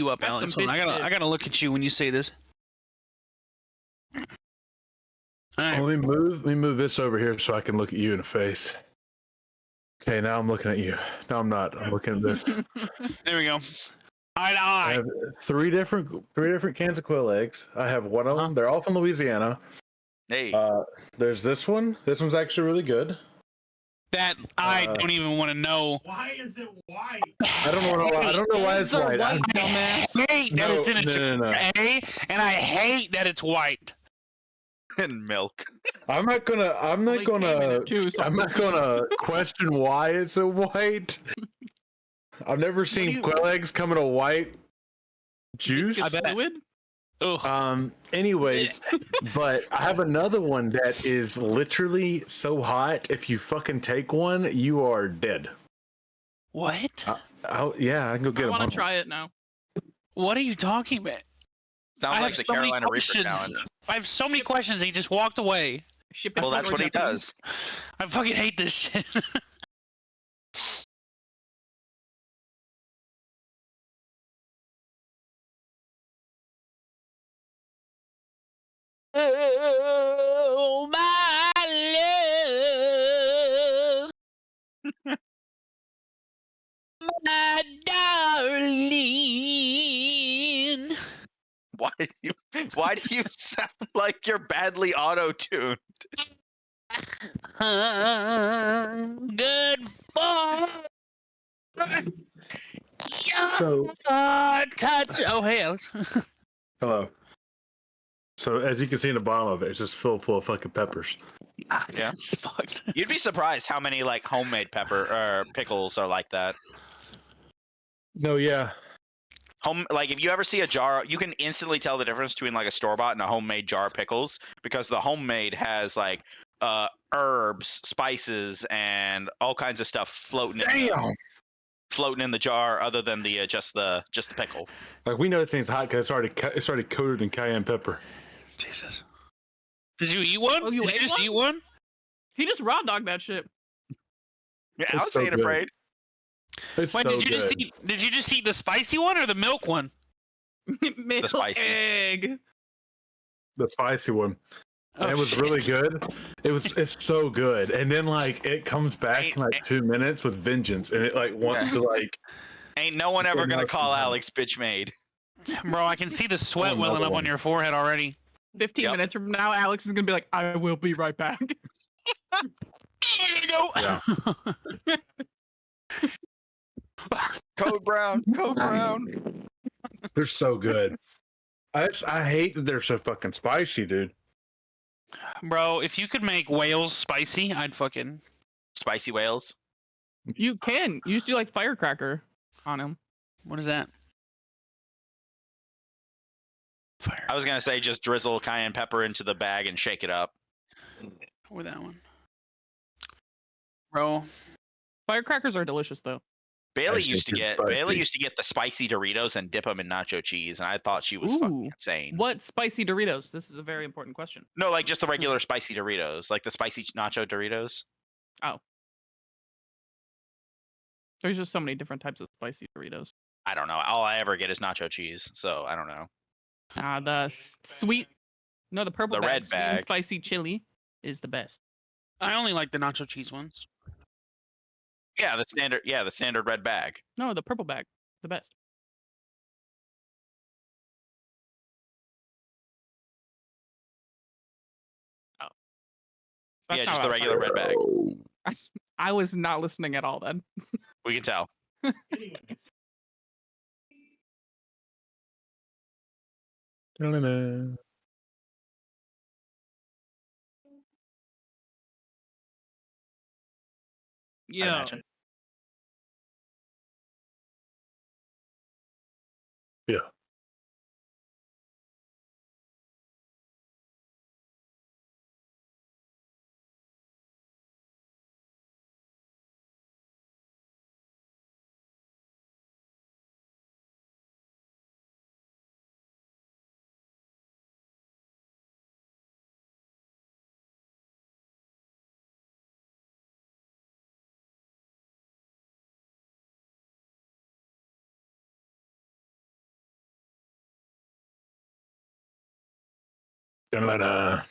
you up, That's Alex. some Hold on, bitch shit. I gotta look at you when you say this. All right. Let me move this over here so I can look at you in the face. Okay, now I'm looking at you. No, I'm not. I'm looking at this. There we go. Eye to eye. I have three different cans of quail eggs. I have one of them. They're all from Louisiana. Hey. There's this one. This one's actually really good. That I don't even want to know. Why is it white? I don't know. I don't know why it's white. I hate that it's in a jar, and I hate that it's white. And milk. I'm not gonna question why it's so white. I've never seen quail eggs come in a white juice. I bet. Anyways, but I have another one that is literally so hot. If you fucking take one, you are dead. What? Yeah, I can go get them. I want to try it now. What are you talking about? Sounds like the Carolina Reaper challenge. I have so many questions. He just walked away. Well, that's what he does. I fucking hate this shit. Oh, my love. My darling. Why do you sound like you're badly auto-tuned? Good boy. So, touch. Oh, hey, Alex. hello. So, as you can see in the bottom of it, it's just full of fucking peppers. Yeah. You'd be surprised how many like homemade pickles are like that. No, yeah. Like if you ever see a jar, you can instantly tell the difference between like a store-bought and a homemade jar of pickles because the homemade has like herbs, spices, and all kinds of stuff floating in the jar other than the just the pickle. Like we know this thing's hot because it's already coated in cayenne pepper. Jesus. Did you eat one? Oh, you Did ate you just one? eat one? He just raw dogged that shit. Yeah, It's Alex so ain't good. afraid. It's Wait, so did you good. just eat the spicy one or the milk one? Milk spicy. egg. The spicy one. Oh, it was really good. It's so good. And then like it comes back in like 2 minutes with vengeance, and it like wants to like. Ain't no one ever gonna call Alex bitch made. Bro, I can see the sweat Another welling up one. on your forehead already. 15 minutes from now, Alex is gonna be like, "I will be right back." Yeah. Code Brown. They're so good. I hate that they're so fucking spicy, dude. Bro, if you could make whales spicy, I'd fucking... Spicy whales. You can. You just do like firecracker on him. What is that? Fire. I was gonna say just drizzle cayenne pepper into the bag and shake it up. Or that one. Bro. Firecrackers are delicious though. Bailey used to get the spicy Doritos and dip them in nacho cheese, and I thought she was fucking insane. What spicy Doritos? This is a very important question. No, like just the regular spicy Doritos, like the spicy nacho Doritos. Oh. There's just so many different types of spicy Doritos. I don't know. All I ever get is nacho cheese, so I don't know. The sweet, no, the purple The bag, red sweet and bag. spicy chili is the best. I only like the nacho cheese ones. Yeah, the standard red bag. No, the purple bag, the best. Oh. That's Yeah, not just what the I was regular red bag. I was not listening at all then. We can tell. Da-na-na. I imagine. Yeah. Da-da-da.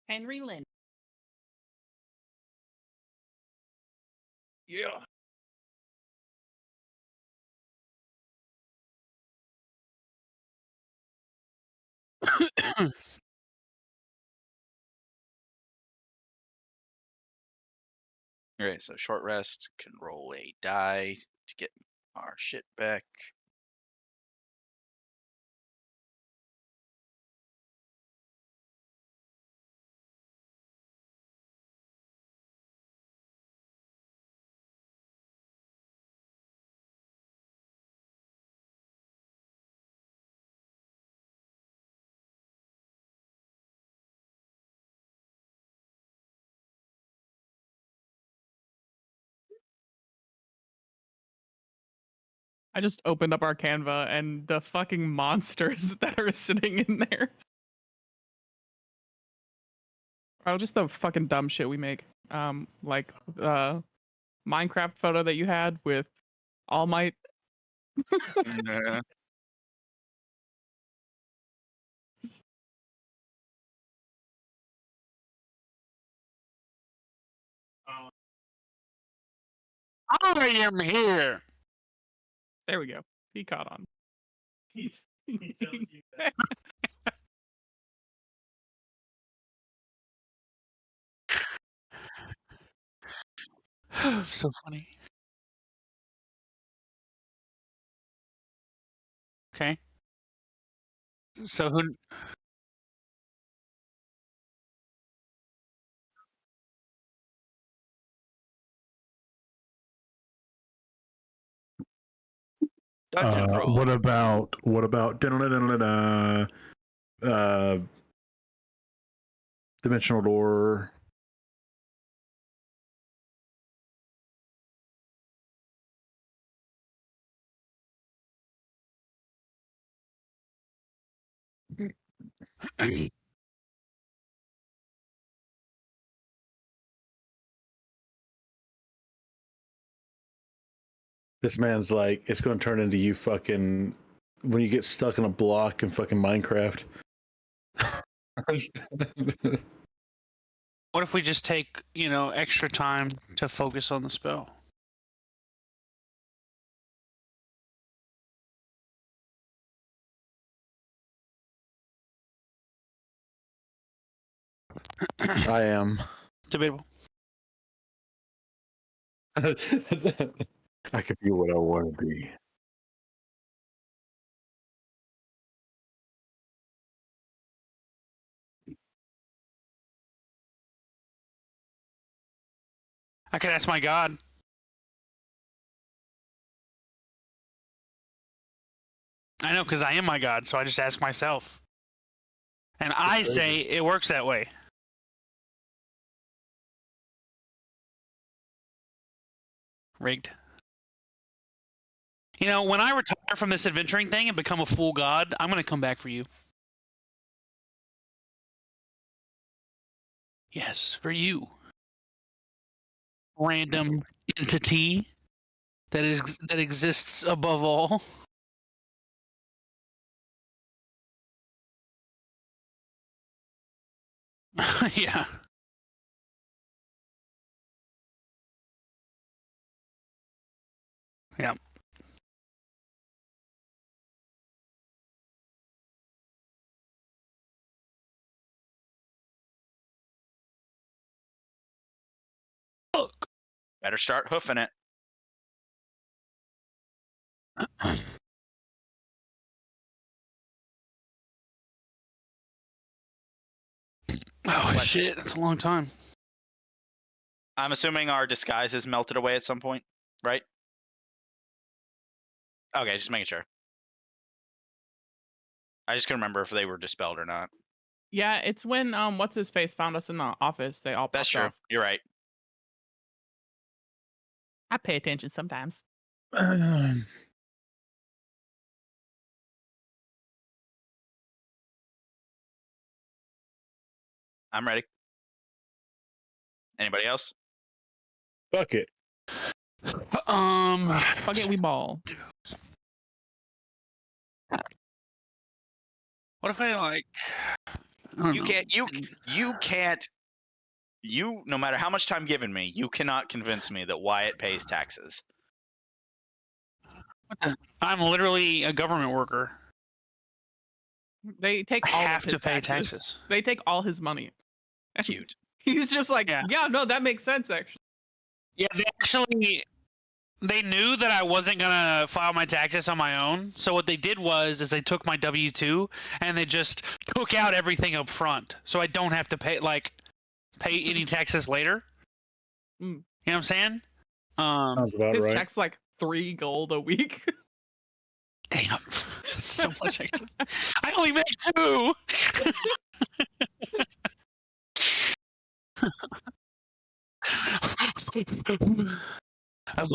Henry Lynn. Yeah. Alright, so short rest can roll a die to get our shit back. I just opened up our Canva and the fucking monsters that are sitting in there. Oh, just the fucking dumb shit we make. Like the Minecraft photo that you had with All Might. Nah. I am here. There we go. He caught on. So funny. Okay. So who? Dungeon crawl. What about dimensional door? This man's like, it's going to turn into you fucking when you get stuck in a block in fucking Minecraft. What if we just take, extra time to focus on the spell? I am. Debatable. I could be what I want to be. I could ask my god. I know, because I am my god, so I just ask myself. And I say it works that way. Rigged. When I retire from this adventuring thing and become a full god, I'm going to come back for you. Yes, for you. Random entity that exists above all. Yeah. Yeah. Look. Better start hoofing it. Oh, shit. That's a long time. I'm assuming our disguises melted away at some point, right? Okay, just making sure. I just couldn't remember if they were dispelled or not. Yeah, it's when what's his face found us in the office. They all That's popped true. off. You're right. I pay attention sometimes. I'm ready. Anybody else? Fuck it. Fuck it, we ball. What if I like? I don't You know. can't. You can't. You, no matter how much time given me, you cannot convince me that Wyatt pays taxes. I'm literally a government worker. They take I all have of his to pay taxes. taxes. They take all his money. Cute. He's just like, Yeah. yeah, no, that makes sense actually. Yeah, they knew that I wasn't gonna file my taxes on my own. So what they did was they took my W-2 and they just took out everything up front, so I don't have to pay any taxes later. Mm. You know what I'm saying? Sounds about His right. check's like 3 gold a week. Damn, so much actually. I only make 2. I've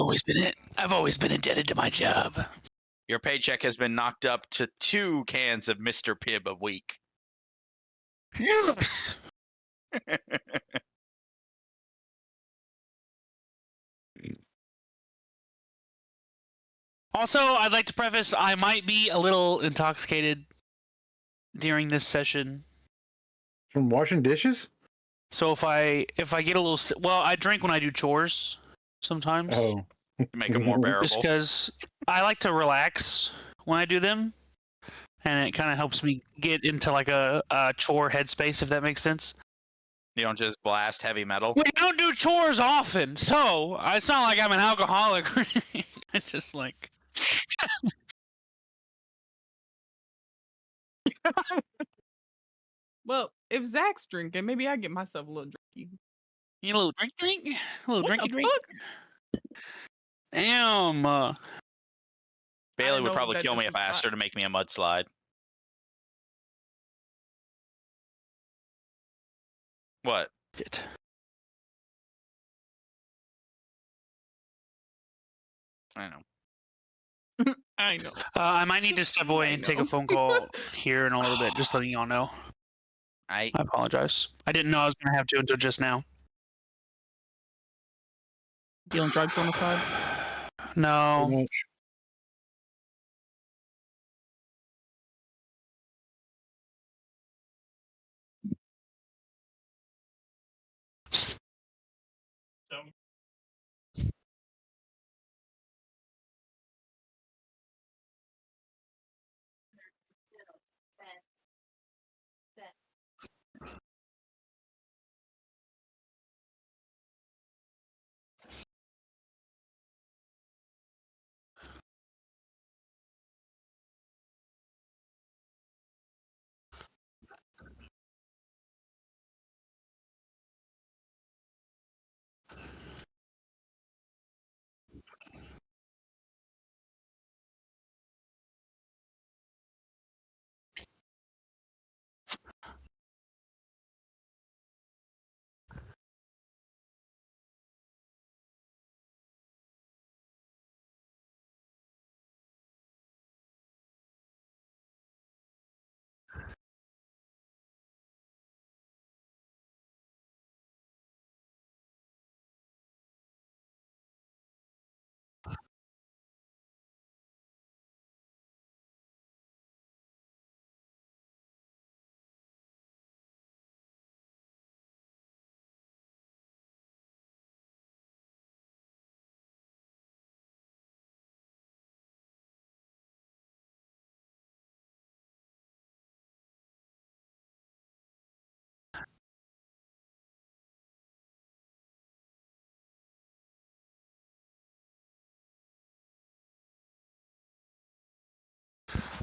always been indebted to my job. Your paycheck has been knocked up to 2 cans of Mr. Pibb a week. Yes. Also, I'd like to preface I might be a little intoxicated during this session. From washing dishes? So if I get a little I drink when I do chores sometimes. Oh. To make them more Just bearable. because I like to relax when I do them, and it kind of helps me get into like a chore headspace, if that makes sense. You don't just blast heavy metal. We don't do chores often, so it's not like I'm an alcoholic or anything. It's just like Well, if Zach's drinking, maybe I get myself a little drinky. you know, a little drink, a little What drinky the drink. fuck? Damn. Bailey didn't would know probably that kill me this if I was asked her to make me a mudslide. What? Shit. I know. I know. I might need to step away I and take know. a phone call here in a little bit, just letting y'all know. I I apologize. I didn't know I was going to have to until just now. Dealing drugs on the side. No. Pretty much.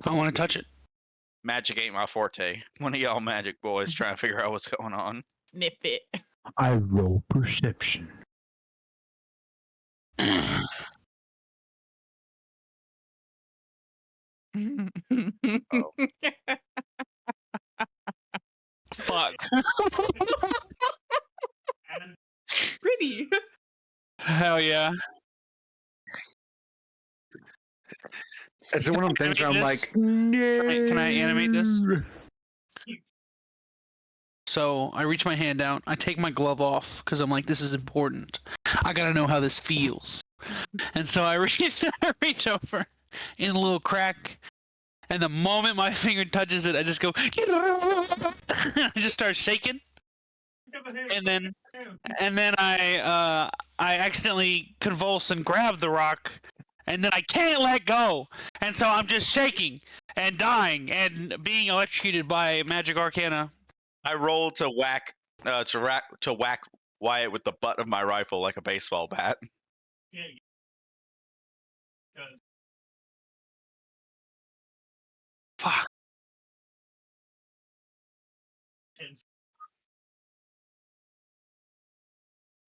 I want to touch it. magic ain't my forte. One of y'all magic boys trying to figure out what's going on. Sniff it. I roll perception. Oh. Fuck. Pretty. Hell yeah. It's one of them things where I'm like, Can I animate this? "No." So I reach my hand out. I take my glove off because I'm like, this is important. I gotta know how this feels. And so I reach over in a little crack, and the moment my finger touches it, I just go. I just start shaking, and then I accidentally convulse and grab the rock, and then I can't let go, and so I'm just shaking and dying and being electrocuted by magic arcana. I rolled to whack Wyatt with the butt of my rifle like a baseball bat. Fuck.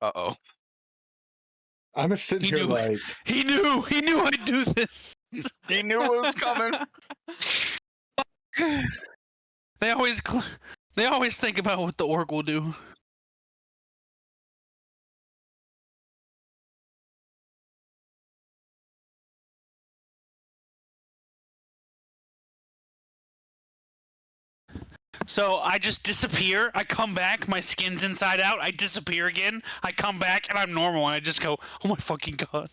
Uh-oh. I'm sitting He here knew. like, He knew I'd do this. He knew it was coming. They always think about what the orc will do. So I just disappear. I come back. My skin's inside out. I disappear again. I come back and I'm normal. And I just go, oh my fucking god.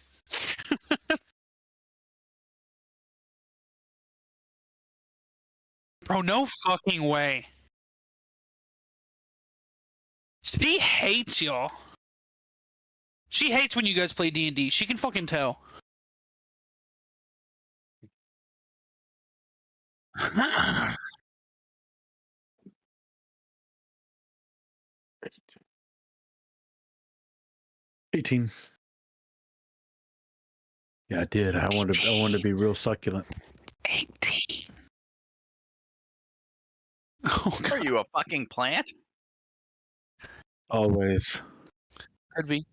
Bro, no fucking way. She hates y'all. She hates when you guys play D&D. She can fucking tell. 18. Yeah, I did. I wanted to be real succulent. 18. Oh god. Are you a fucking plant? Always. Could be.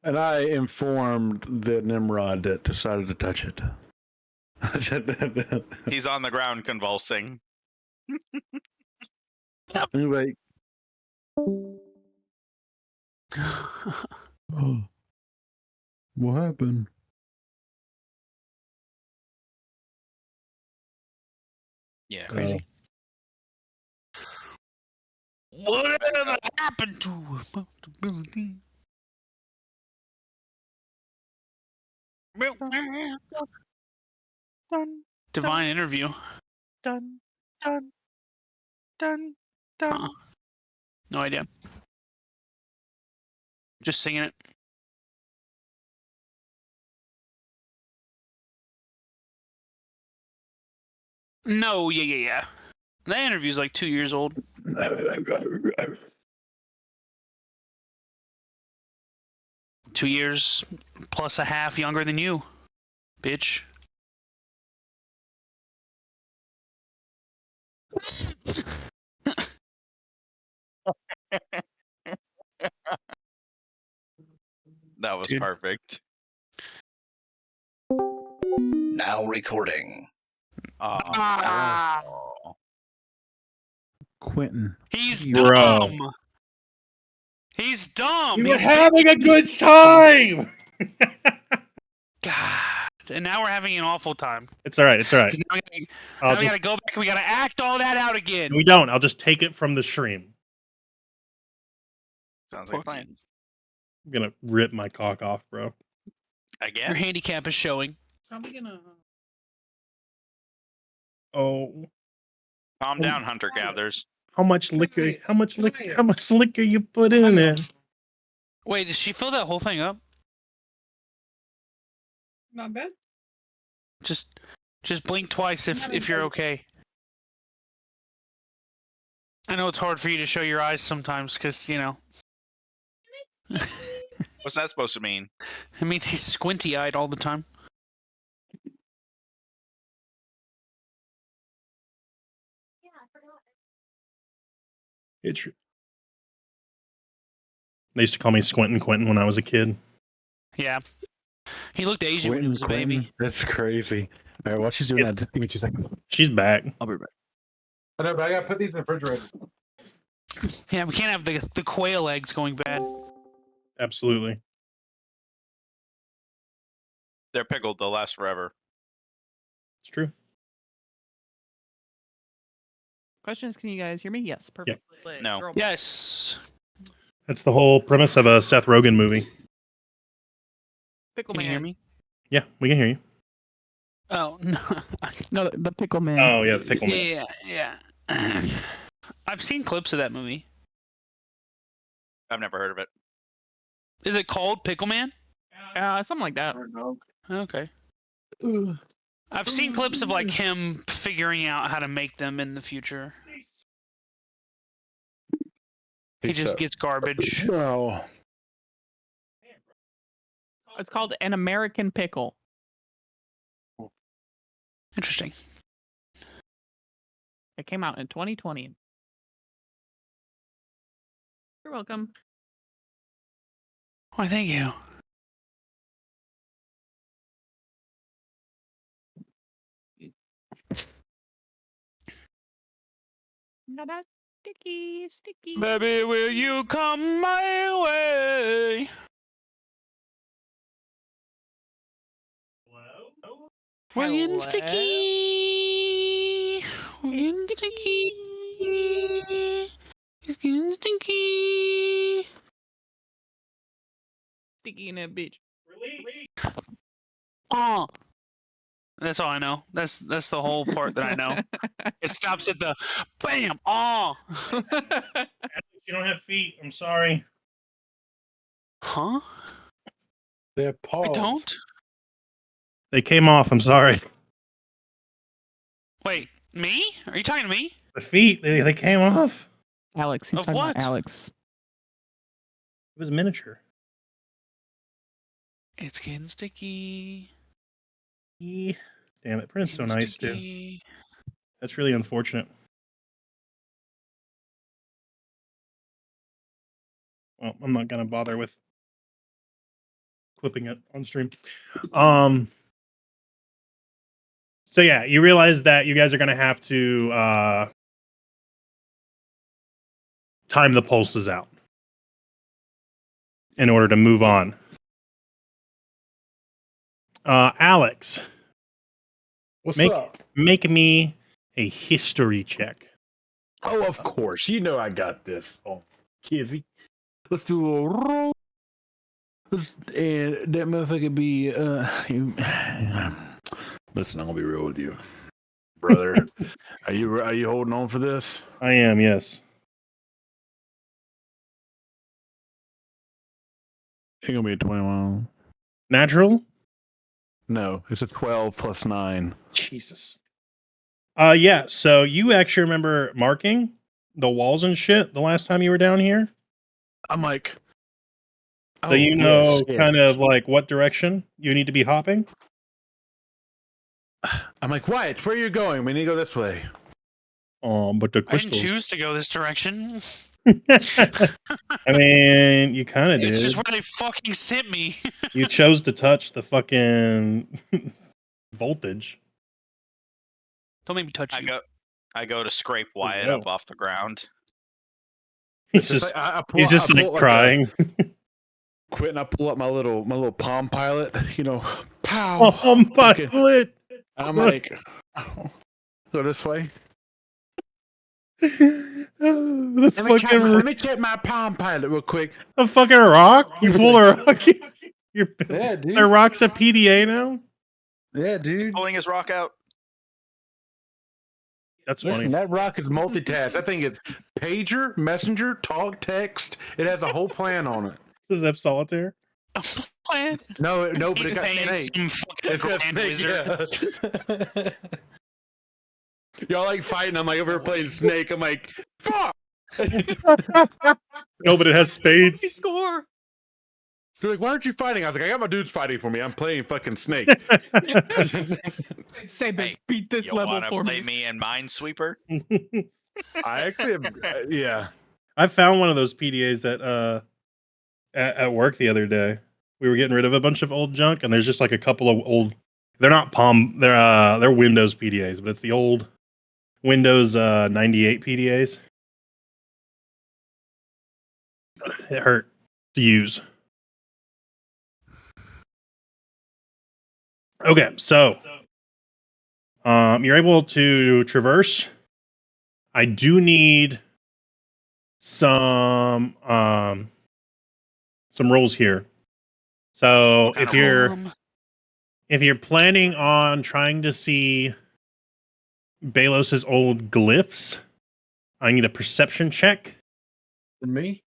And I informed the Nimrod that decided to touch it. He's on the ground convulsing. Anyway. Oh, what happened? Yeah. Crazy. Whatever happened to ability? Divine interview. Dun, dun, dun, dun. Huh. No idea. Just singing it. No, yeah. That interview's like 2 years old. 2 years plus a half younger than you, bitch. That was Dude. perfect. Now recording. Ah. Quentin. He's Bro. dumb. He's dumb. We were He's having a good time. God. And now we're having an awful time. It's all right. It's all right. 'Cause Now I'll we just, gotta go back. We gotta act all that out again. we don't. I'll just take it from the stream. Sounds like a Fuck plan. I'm gonna rip my cock off, bro. Your Again? handicap is showing. Somebody gonna. Oh, Calm down, hunter gatherers. how much liquor? How much liquor? How much liquor you put in it? Wait, did she fill that whole thing up? Not bad. Just blink twice if you're okay. I know it's hard for you to show your eyes sometimes because, you know, What's that supposed to mean? it means he's squinty-eyed all the time. It's They used to call me Squintin' Quentin when I was a kid. Yeah. He looked Asian when he was a baby. That's crazy. All right, while she's doing that, give me 2 seconds. She's back. I'll be back. I know, but I gotta put these in the refrigerator. Yeah, we can't have the quail eggs going bad. Absolutely. They're pickled. They'll last forever. It's true. Questions? Can you guys hear me? Yes, perfect. No. Girl. Yes. That's the whole premise of a Seth Rogen movie. Pickle Can you hear man. me? Yeah, we can hear you. Oh no. No, the pickle man. Oh yeah, the pickle man. Yeah. I've seen clips of that movie. I've never heard of it. Is it called Pickle Man? Something like that. Okay. I've seen clips of like him figuring out how to make them in the future. He just gets garbage. No. It's called An American Pickle. Interesting. It came out in 2020. You're welcome. Why, thank you. Not sticky, sticky. Baby, will you come my way? We're getting Hello? sticky. We're getting sticky. It's getting sticky. Sticky in that bitch. Oh. That's all I know. That's the whole part that I know. It stops at the bam. Oh. You don't have feet. I'm sorry. Huh? They're paws. I don't? They came off. I'm sorry. Wait, me? Are you talking to me? The feet. They came off. Alex, he's Of talking what? about Alex. It was miniature. It's getting sticky. Damn it, Prince so Getting nice too. sticky. That's really unfortunate. Well, I'm not gonna bother with clipping it on stream. So yeah, you realize that you guys are gonna have to time the pulses out in order to move on. Alex, What's make up? make me a history check. Oh, of course. You know I got this. Oh, Kizzy. Let's do a little roll. And that motherfucker be Listen, I'm gonna be real with you, brother. Are you holding on for this? I am, yes. It's gonna be a 21. Natural? No, it's a 12 plus 9. Jesus. Yeah, so you actually remember marking the walls and shit the last time you were down here? I'm like, So you know kind of like what direction you need to be hopping? I'm like, Wyatt, where are you going? We need to go this way. Oh, but the I didn't crystals. choose to go this direction. I mean, you kind of It's did. just where they fucking sent me. You chose to touch the fucking voltage. Don't make me touch you. I go to scrape Wyatt no. up off the ground. He's It's just, like, I he's just pull like up a crying. quit and I pull up my little Palm Pilot, pow. Oh, my fucking- foot. I'm like, go this way. The Let me check my Palm Pilot real quick. the fucking rock? You pulled a rock? You're, Yeah, dude. the rock's a PDA now? Yeah, He's dude. pulling his rock out. That's Listen, funny. that rock is multitask. I think it's pager, messenger, talk, text. It has a whole plan on it. Does it have solitaire? Plan. No, but He's it got paying snake. some fucking It's got grand snake, wizard. yeah. Y'all like fighting. I'm like over here playing Snake. I'm like, fuck. No, but it has spades. Score. They're like, why aren't you fighting? I was like, I got my dudes fighting for me. I'm playing fucking Snake. Say, Hey, beat this You level want to for play me. me in Minesweeper? I actually have, yeah. I found one of those PDAs at at work the other day. We were getting rid of a bunch of old junk, and there's just like a couple of old. They're not they're Windows PDAs, but it's the old Windows 98 PDAs. It hurt to use. Okay, so you're able to traverse. I do need some rolls here. So What kind of if you're planning on trying to see Balos's old glyphs, I need a perception check. For me?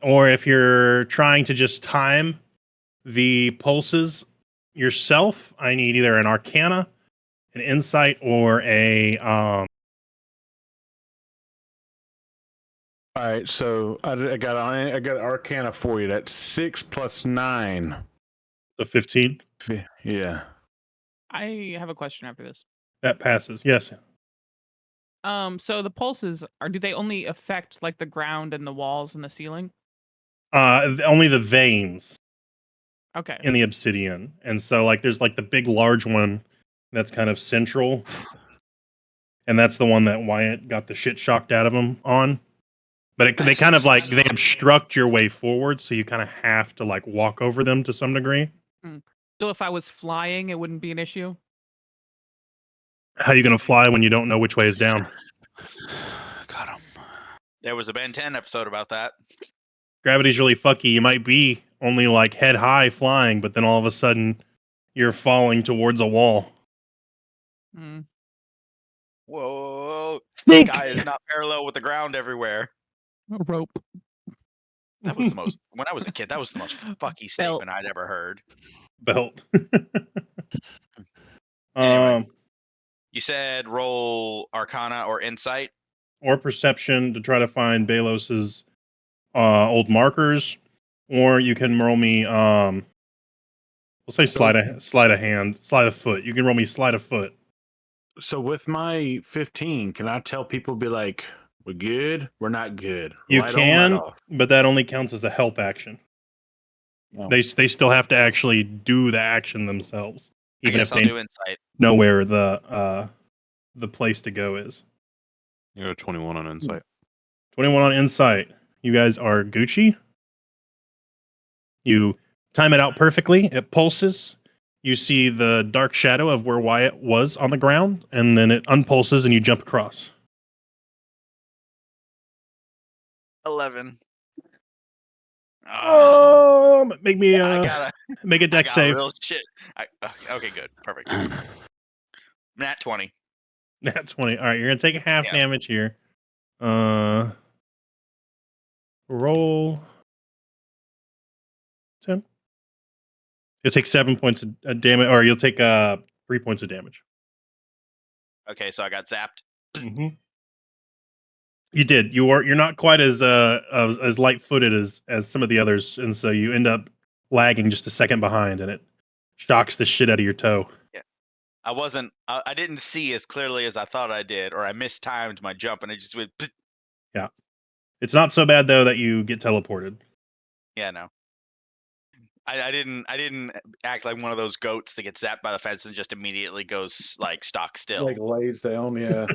Or if you're trying to just time the pulses yourself, I need either an Arcana, an Insight, or a All right, so I got Arcana for you. That's 6 plus 9. 15. Yeah. I have a question after this. That passes. Yes. So the pulses do they only affect like the ground and the walls and the ceiling? Only the veins Okay. in the obsidian, and so like there's like the big large one that's kind of central, and that's the one that Wyatt got the shit shocked out of him on. But they kind of like they obstruct your way forward, so you kind of have to like walk over them to some degree. So if I was flying, it wouldn't be an issue. How you gonna fly when you don't know which way is down? Got him. There was a Ben 10 episode about that. Gravity's really fucky. You might be only like head high flying, but then all of a sudden you're falling towards a wall. Hmm. Whoa. The Think. sky is not parallel with the ground everywhere. A rope. That was the most, when I was a kid, that was the most fucky statement I'd ever heard. Belt. Anyway. You said roll Arcana or Insight. Or perception to try to find Balos's old markers, or you can roll me we'll say slide a foot. You can roll me slide a foot. So with my 15, can I tell people, be like, we're good, we're not good? You Light on, can, light off. but that only counts as a help action. Oh. They still have to actually do the action themselves, I even guess if I'll they do Insight. know where the place to go is. You got a 21 on insight. 21 on insight. You guys are Gucci. You time it out perfectly. It pulses. You see the dark shadow of where Wyatt was on the ground, and then it unpulses and you jump across. 11. Make me I gotta, make a I deck got save. real shit. Okay, good. Perfect. Nat 20. Nat 20. All right, you're gonna take half Yeah. damage here. Roll 10. You'll take 7 points of damage, or you'll take 3 points of damage. Okay, so I got zapped. Mm-hmm. You did. You're not quite as light-footed as some of the others, and so you end up lagging just a second behind, and it shocks the shit out of your toe. Yeah. I didn't see as clearly as I thought I did, or I mistimed my jump and it just went. Yeah. It's not so bad though that you get teleported. Yeah, no. I didn't act like one of those goats that gets zapped by the fence and just immediately goes like stock still. Like lays down, yeah.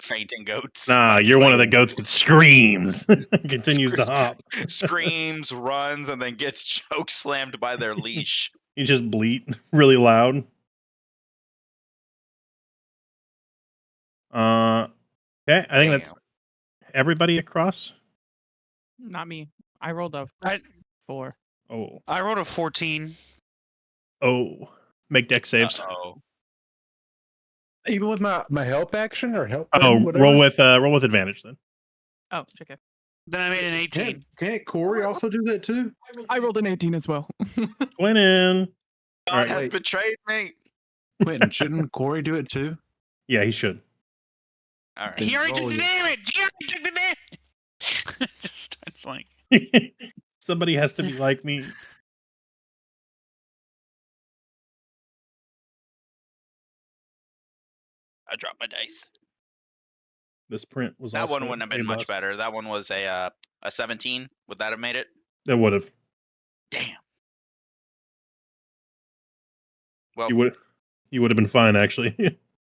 Fainting goats. Nah, like, you're one of the goats that screams, continues to hop. Screams, runs, and then gets choke slammed by their leash. You just bleat really loud. Okay, I think that's everybody across. Not me. I rolled a 4. Oh, I rolled a 14. make deck saves. Oh, Even with my help action or help? Oh, whatever? roll with advantage then. Oh, okay. Then I made an 18. Can't Corey also do that too? I rolled an 18 as well. Twinning. God Alright, has wait. betrayed me. Quentin, shouldn't Corey do it too? Yeah, he should. All right. He already took roll the you. damage! He already took the damage! Just starts like... Somebody has to be like me. I dropped my dice. This print was That also one wouldn't have been a much bust. better. That one was a 17. Would that have made it? It would have. Damn. Well, You would have been fine actually.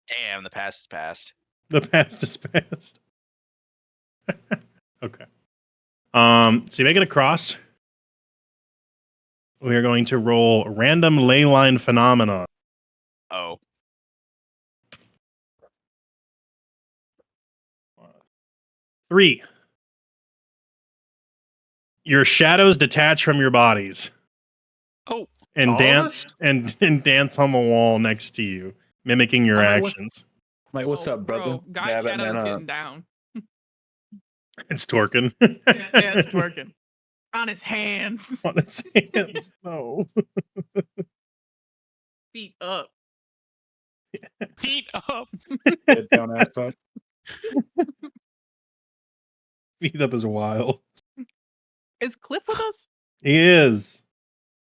damn, the past is past. The past is past. Okay. So you make it across. We are going to roll random ley line phenomenon. Oh. Three. Your shadows detach from your bodies. Oh. And All of dance us? and dance on the wall next to you, mimicking your I'm like, what's- actions. Mike, what's Oh, up, brother? bro, Guy Dab it, Shadow's man up. getting down. It's twerking. Yeah, it's twerking. On his hands. On his hands. No. Feet up. Feet up. Head down, ass up. Feet up is wild. Is Cliff with us? He is.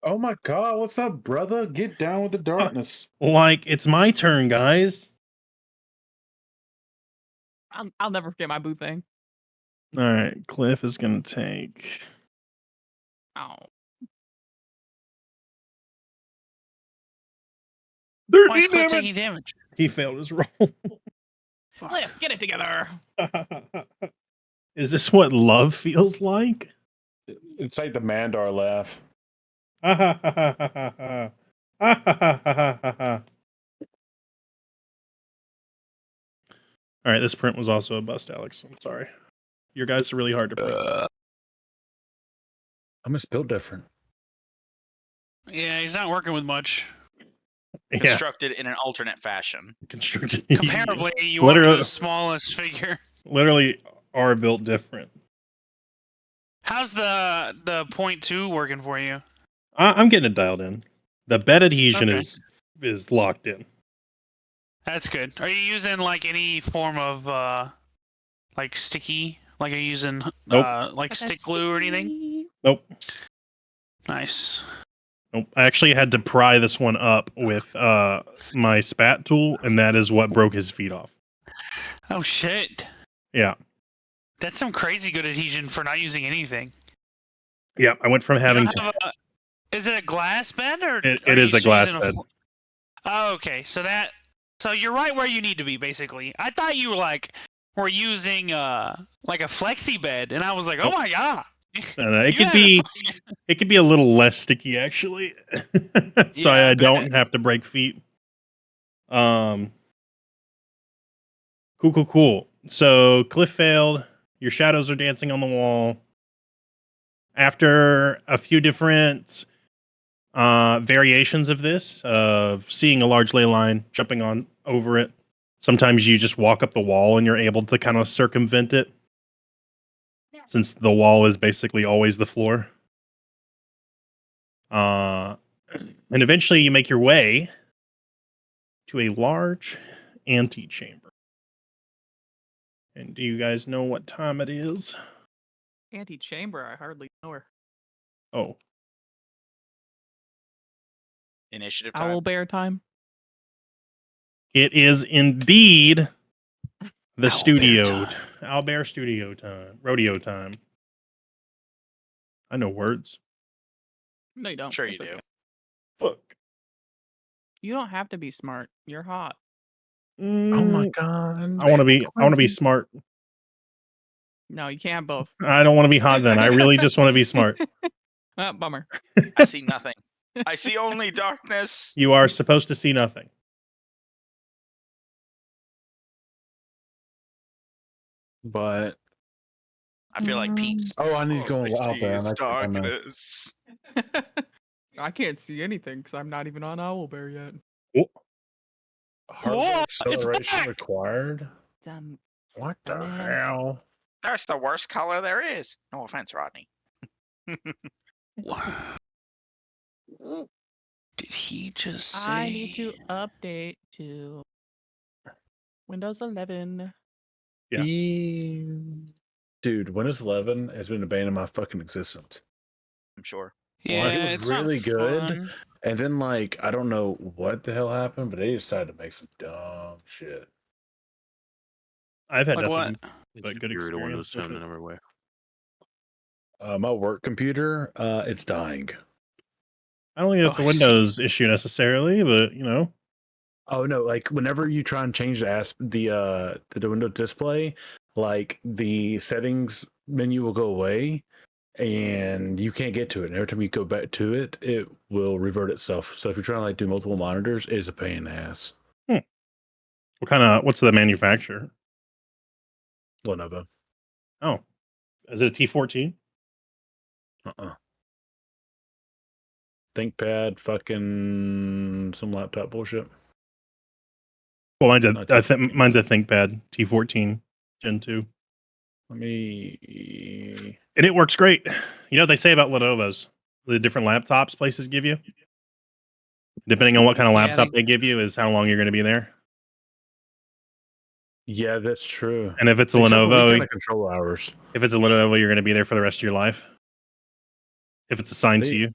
Oh my god, what's up, brother? Get down with the darkness. Like, it's my turn, guys. I'll never forget my boo thing. All right, Cliff is gonna take. Oh. 13 Why is Cliff damage. taking damage? He failed his roll. Cliff, get it together. Is this what love feels like? It's like the Mandar laugh. All right, this print was also a bust, Alex. I'm sorry. Your guys are really hard to print. I'm just built different. Yeah, he's not working with much. Yeah, Constructed in an alternate fashion. constructed. Comparably, you are Literally- the smallest figure. Literally are built different. How's the 0.2 working for you? I'm getting it dialed in. The bed adhesion Okay. is locked in. That's good. Are you using like any form of like sticky? Like are you using Nope. like stick glue or anything? Nope. Nice. Nope. I actually had to pry this one up with my spat tool, and that is what broke his feet off. Oh shit. Yeah. That's some crazy good adhesion for not using anything. Yeah. I went from having You to. don't have is it a glass bed or It are is you a glass using bed. Oh, okay. So you're right where you need to be, basically. I thought you were using like a flexi bed, and I was like, oh Nope. my god. And it You could had be a fucking- it could be a little less sticky actually, so Yeah, I I don't bet. have to break feet. Cool. So Cliff failed. Your shadows are dancing on the wall. After a few different variations of this, of seeing a large ley line, jumping on over it. Sometimes you just walk up the wall and you're able to kind of circumvent it, since the wall is basically always the floor. And eventually you make your way to a large antechamber. And do you guys know what time it is? Anti-chamber, I hardly know her. Oh, Initiative time. Owl bear time. it is indeed the Owlbear studio. time. Owlbear studio time. Rodeo time. I know words. No, you don't. Sure you It's do. okay. Fuck. You don't have to be smart. You're hot. Oh my Mm, god. I want to be smart. No, you can't have both. I don't want to be hot then. I really just want to be smart. Bummer. I see nothing. I see only darkness. You are supposed to see nothing. But I feel like peeps. oh, I need to go All I out see there. is I'm actually gonna- darkness. I can't see anything because I'm not even on Owlbear yet. Hardware Whoa, it's acceleration back! required. Dumb. What the Dumbass. hell? That's the worst color there is. No offense, Rodney. Did he just say? I need to update to Windows 11. Yeah. Dude, Windows 11 has been a bane of my fucking existence. I'm sure. Yeah, it was it's not really good. fun. And then, like, I don't know what the hell happened, but they decided to make some dumb shit. I've had Like nothing what? but good Superior to Windows experience with 10 it. in every way. My work computer, it's dying. I don't think it's Oh, a I see. Windows issue necessarily, but you know. Oh no! Like whenever you try and change the window display, like the settings menu will go away, and you can't get to it. And every time you go back to it, it will revert itself. So if you're trying to like do multiple monitors, it is a pain in the ass. What's the manufacturer? Lenovo. Oh, is it a T14? ThinkPad, fucking some laptop bullshit. Well, Not T14. mine's a ThinkPad T14 Gen 2. Let me. And it works great. You know what they say about Lenovo's? The different laptops places give you? Depending on what kind of Yeah, laptop they give you is how long you're going to be there. Yeah, that's true. And if it's a Except for Lenovo, weekend control hours. if it's a Lenovo, you're going to be there for the rest of your life. If it's assigned to They- you.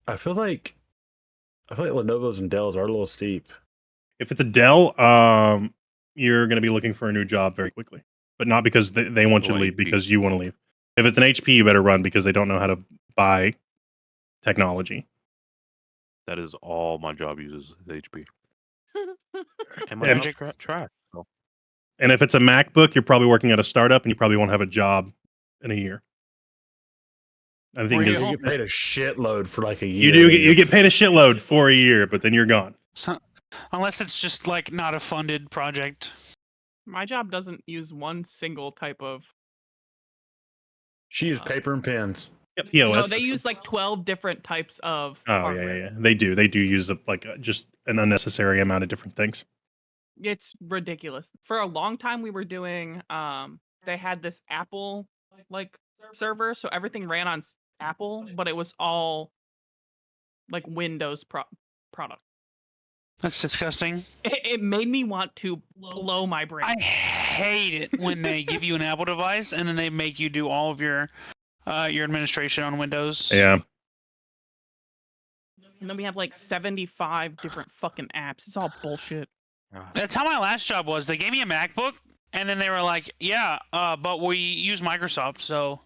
I feel like Lenovo's and Dell's are a little steep. If it's a Dell, you're going to be looking for a new job very quickly. But not because they want you to Oh, leave, HP. because you want to leave. If it's an HP, you better run because they don't know how to buy technology. That is all my job uses is HP. And my And- house trash. So. And if it's a MacBook, you're probably working at a startup and you probably won't have a job in a year. I think Real. is- You get paid a shitload for like a year. you do get you get paid a shitload for a year, but then you're gone. So, unless it's just like not a funded project. My job doesn't use one single type of. She used paper and pens. Yep, No, POS they system. use like 12 different types of. Oh hardware. yeah. They do use just an unnecessary amount of different things. It's ridiculous. For a long time, we were doing. They had this Apple like server, so everything ran on Apple, but it was all like Windows product. That's disgusting. It made me want to blow my brain. I hate it when they give you an Apple device and then they make you do all of your administration on Windows. Yeah. And then we have like 75 different fucking apps. It's all bullshit. That's how my last job was. They gave me a MacBook and then they were like, "Yeah, but we use Microsoft, so."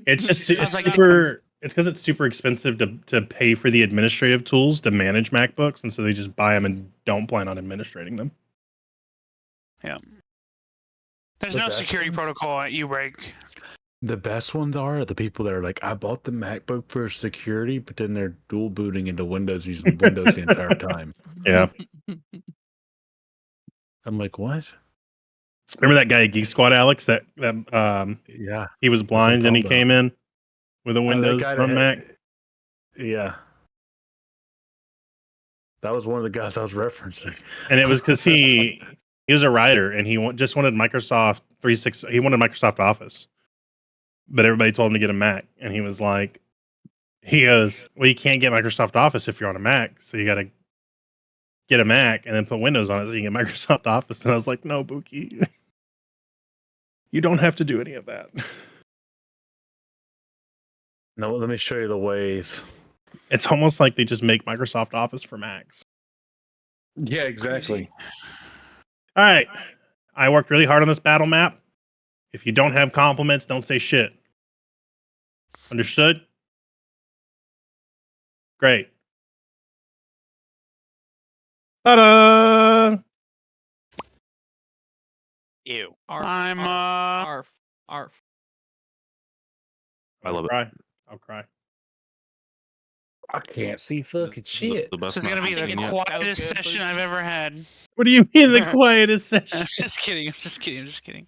It's just I it's was like, super. It's because it's super expensive to pay for the administrative tools to manage MacBooks, and so they just buy them and don't plan on administrating them. There's The no best security ones? protocol at Ubreak. The best ones are the people that are like, I bought the MacBook for security, but then they're dual booting into Windows using Windows the entire time. Yeah. I'm like, what? Remember that guy at Geek Squad, Alex? That Yeah. he was blind and he talking came in with a Oh, that Windows guy that on had- Mac. Yeah. That was one of the guys I was referencing. And it was because he was a writer and he just wanted Microsoft 365. He wanted Microsoft Office, but everybody told him to get a Mac, and he was like, he goes, "Well, you can't get Microsoft Office if you're on a Mac, so you got to get a Mac and then put Windows on it so you can get Microsoft Office." And I was like, "No, Buki, you don't have to do any of that." No, let me show you the ways. It's almost like they just make Microsoft Office for Macs. Yeah, exactly. All right. I worked really hard on this battle map. If you don't have compliments, don't say shit. Understood? Great. Ta-da! Ew. Arf, I'm arf, arf. I love it. Cry. I'll cry. I can't see fucking The shit. This best is gonna map be I've the seen yet. quietest So good, session Boogie. I've ever had. What do you mean the quietest session? I'm just kidding. I'm just kidding. I'm just kidding.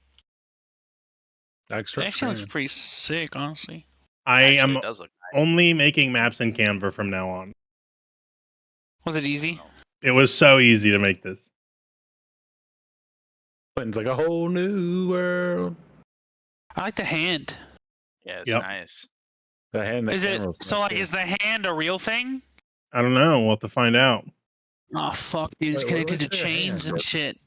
Extra It actually looks pretty sick, honestly. I Actually, am it does look only making maps in Canva from now on. Was it easy? It was so easy to make this. It's like a whole new world. I like the hand. Yeah, it's Yep. nice. The hand that Is it camera was so? nice, Like, too. is the hand a real thing? I don't know. We'll have to find out. Oh fuck, dude! It's Wait, what do connected to they say a chains hand and is? shit. It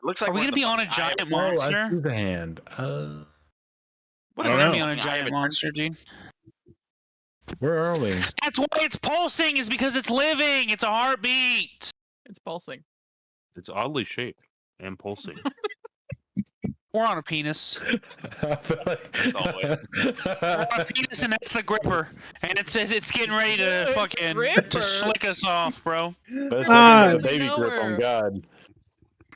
looks like Are we one gonna of be the on a fucking giant Oh, I monster? see the hand. What I is don't We're gonna know. be on a fucking eye of giant a monster, dude. Where are we? That's why it's pulsing. Is because it's living. It's a heartbeat. It's pulsing. It's oddly shaped and pulsing. We're on a penis. I feel like As always. We're on a penis, and that's the gripper. And it's getting ready to It's fucking gripper. to slick us off, bro. That's Ah. like the baby Know grip her. on God.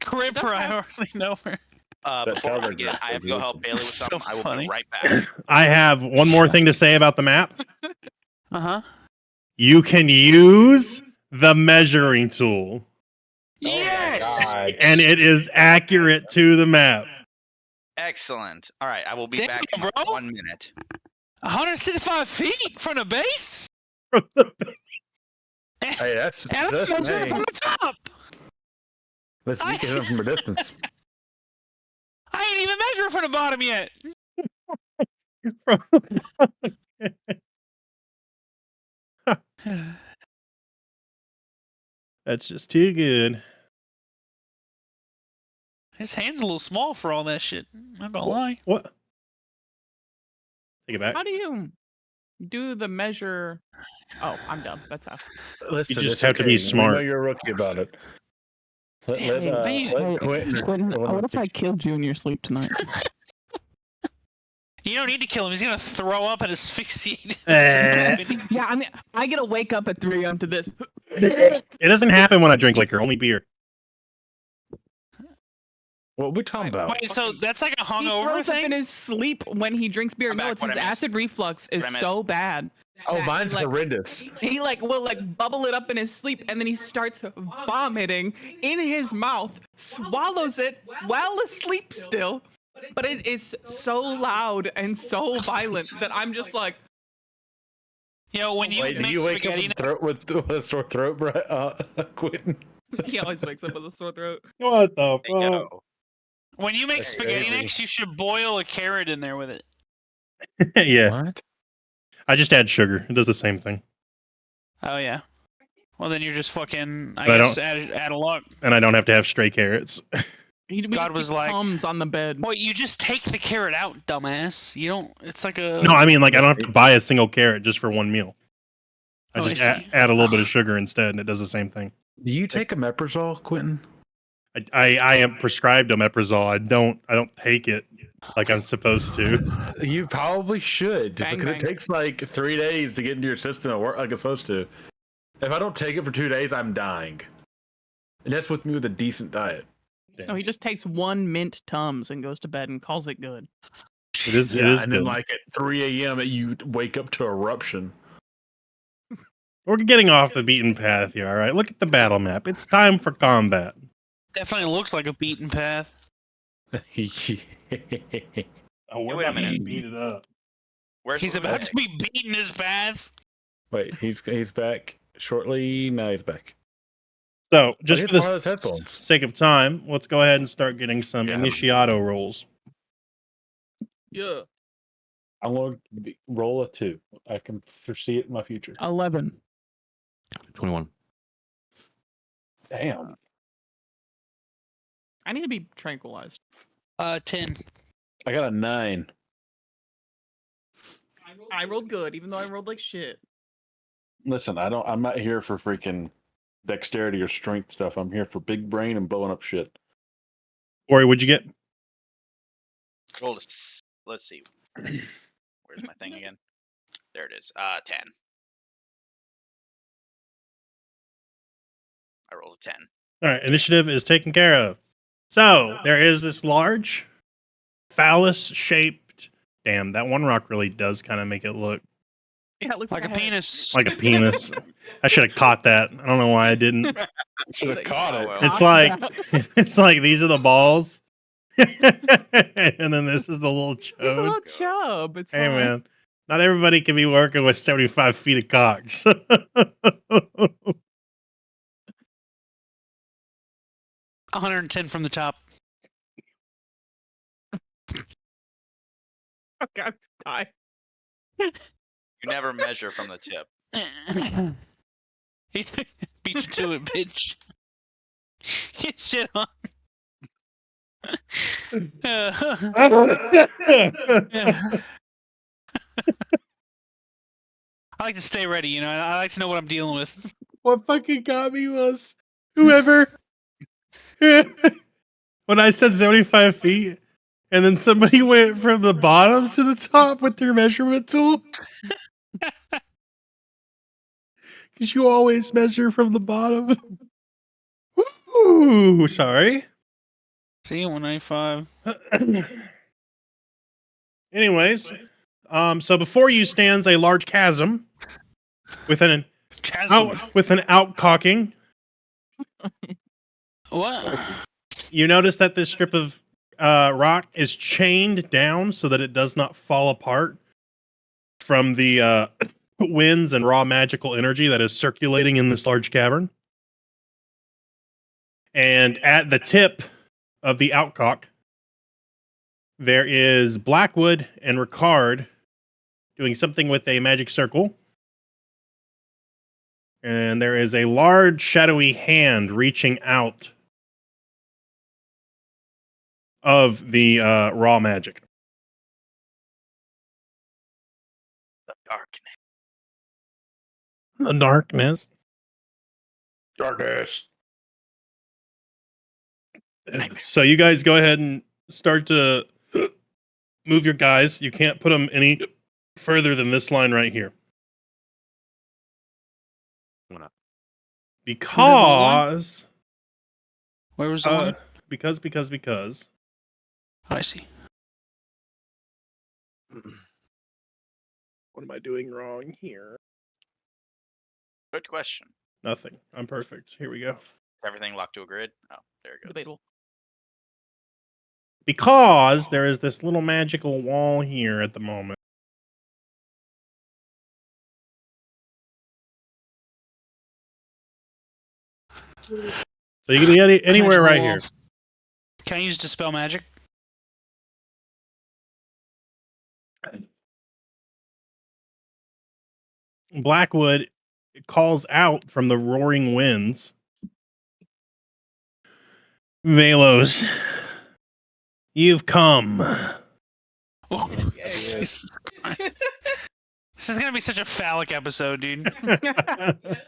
Gripper, I already know her. Before I cover forget, I have to go help Bailey with So something. I will funny. be right back. I have one more thing to say about the map. Uh-huh. You can use the measuring tool, Yes! God. and it is accurate to the map. Excellent. All right, I will be Damn, back in bro. 1 minute. 165 feet from the base? Hey, that's And I'm that's measuring hey, from the top. listen, you can hit him from a distance. I ain't even measuring from the bottom yet. That's just too good. His hand's a little small for all that shit. Not gonna lie. What? Take it back. How do you do the measure? Oh, I'm dumb. That's how. Listen, just it's have to be okay. smart. We know you're a rookie about it. Let Quentin. What if I killed you in your sleep tonight? You don't need to kill him. He's gonna throw up and asphyxiate. Yeah, I mean, I get to wake up at 3 a.m. to this. It doesn't happen when I drink liquor, only beer. What are we talking about? Wait, so that's like a He hungover throws up in thing? his sleep when he drinks beer. I'm No, back. it's What his I missed? acid reflux is What I so missed? bad. Oh, that mine's he, like, horrendous. He will bubble it up in his sleep, and then he starts vomiting in his mouth, swallows it while asleep still. But it is so loud and so violent that I'm just like, Yo, when you Wait, do make you wake up spaghetti, with a sore throat, Quentin? he always wakes up with a sore throat. What the Hey, yo. when you make That's spaghetti crazy. next, you should boil a carrot in there with it. Yeah, What? I just add sugar. It does the same thing. Oh yeah. Well, then you're just fucking. I But I guess don't- add a luck. And I don't have to have stray carrots. He God was like- comes on the bed. Well, you just take the carrot out, dumbass. You don't. It's like a. No, I mean, like, I don't have to buy a single carrot just for one meal. I Oh, I just see. add a little bit of sugar instead, and it does the same thing. Do you take omeprazole, Quentin? I am prescribed omeprazole. I don't take it like I'm supposed to. You probably should, Bang, because bang. it takes like 3 days to get into your system and work like it's supposed to. If I don't take it for 2 days, I'm dying. And that's with me with a decent diet. No, he just takes 1 mint Tums and goes to bed and calls it good. It is Yeah, and good. then like at 3 a.m. you wake up to eruption. We're getting off the beaten path here, all right? Look at the battle map. It's time for combat. Definitely looks like a beaten path. Oh, we're wait a about to minute. beat it up. Where's He's Rebecca? about to be beaten his path. Wait, he's back shortly. Now he's back. So, just Just for one the of those headphones. sake of time, let's go ahead and start getting some Yeah. initiato rolls. Yeah. I'm going to roll a 2. I can foresee it in my future. 11. 21. Damn. I need to be tranquilized. 10. I got a 9. I rolled good, even though I rolled like shit. Listen, I'm not here for freaking dexterity or strength stuff. I'm here for big brain and blowing up shit. Ori, what'd you get? Roll a let's see. Where's my thing again? There it is. 10. I rolled a 10. All right, initiative is taken care of. So, there is this large, phallus-shaped... Damn, that one rock really does kind of make it look Yeah, it looks Like a head. penis. like a penis. I should have caught that. I don't know why I didn't. Should have caught it. well. It's like it's like these are the balls, and then this is the little He's a little chode. chub. It's Hey fine. man, not everybody can be working with 75 feet of cocks. 110 from the top. Oh God, die. You never measure from the tip. He beat you to it, bitch. Get shit on. I like to stay ready, you know. I like to know what I'm dealing with. What fucking got me was whoever. When I said 75 feet, And then somebody went from the bottom to the top with their measurement tool. Because you always measure from the bottom. Ooh, sorry. See, 195. Anyways, so before you stands a large chasm with an Chasm. outcocking. What? You notice that this strip of rock is chained down so that it does not fall apart from the winds and raw magical energy that is circulating in this large cavern. And at the tip of the outcock, there is Blackwood and Ricard doing something with a magic circle. And there is a large shadowy hand reaching out of the raw magic. Darkness. The darkness. Darkness. So you guys go ahead and start to move your guys. You can't put them any further than this line right here. Why not? Because Where was the line? because Oh, I see. what am I doing wrong here? Good question. Nothing. I'm perfect. Here we go. Everything locked to a grid? Oh, there it goes. Debatable. Because there is this little magical wall here at the moment. So you can be anywhere Magical right wall. here. Can I use Dispel Magic? Blackwood calls out from the roaring winds. Velos, you've come. Oh, Jesus Christ. This is gonna be such a phallic episode, dude.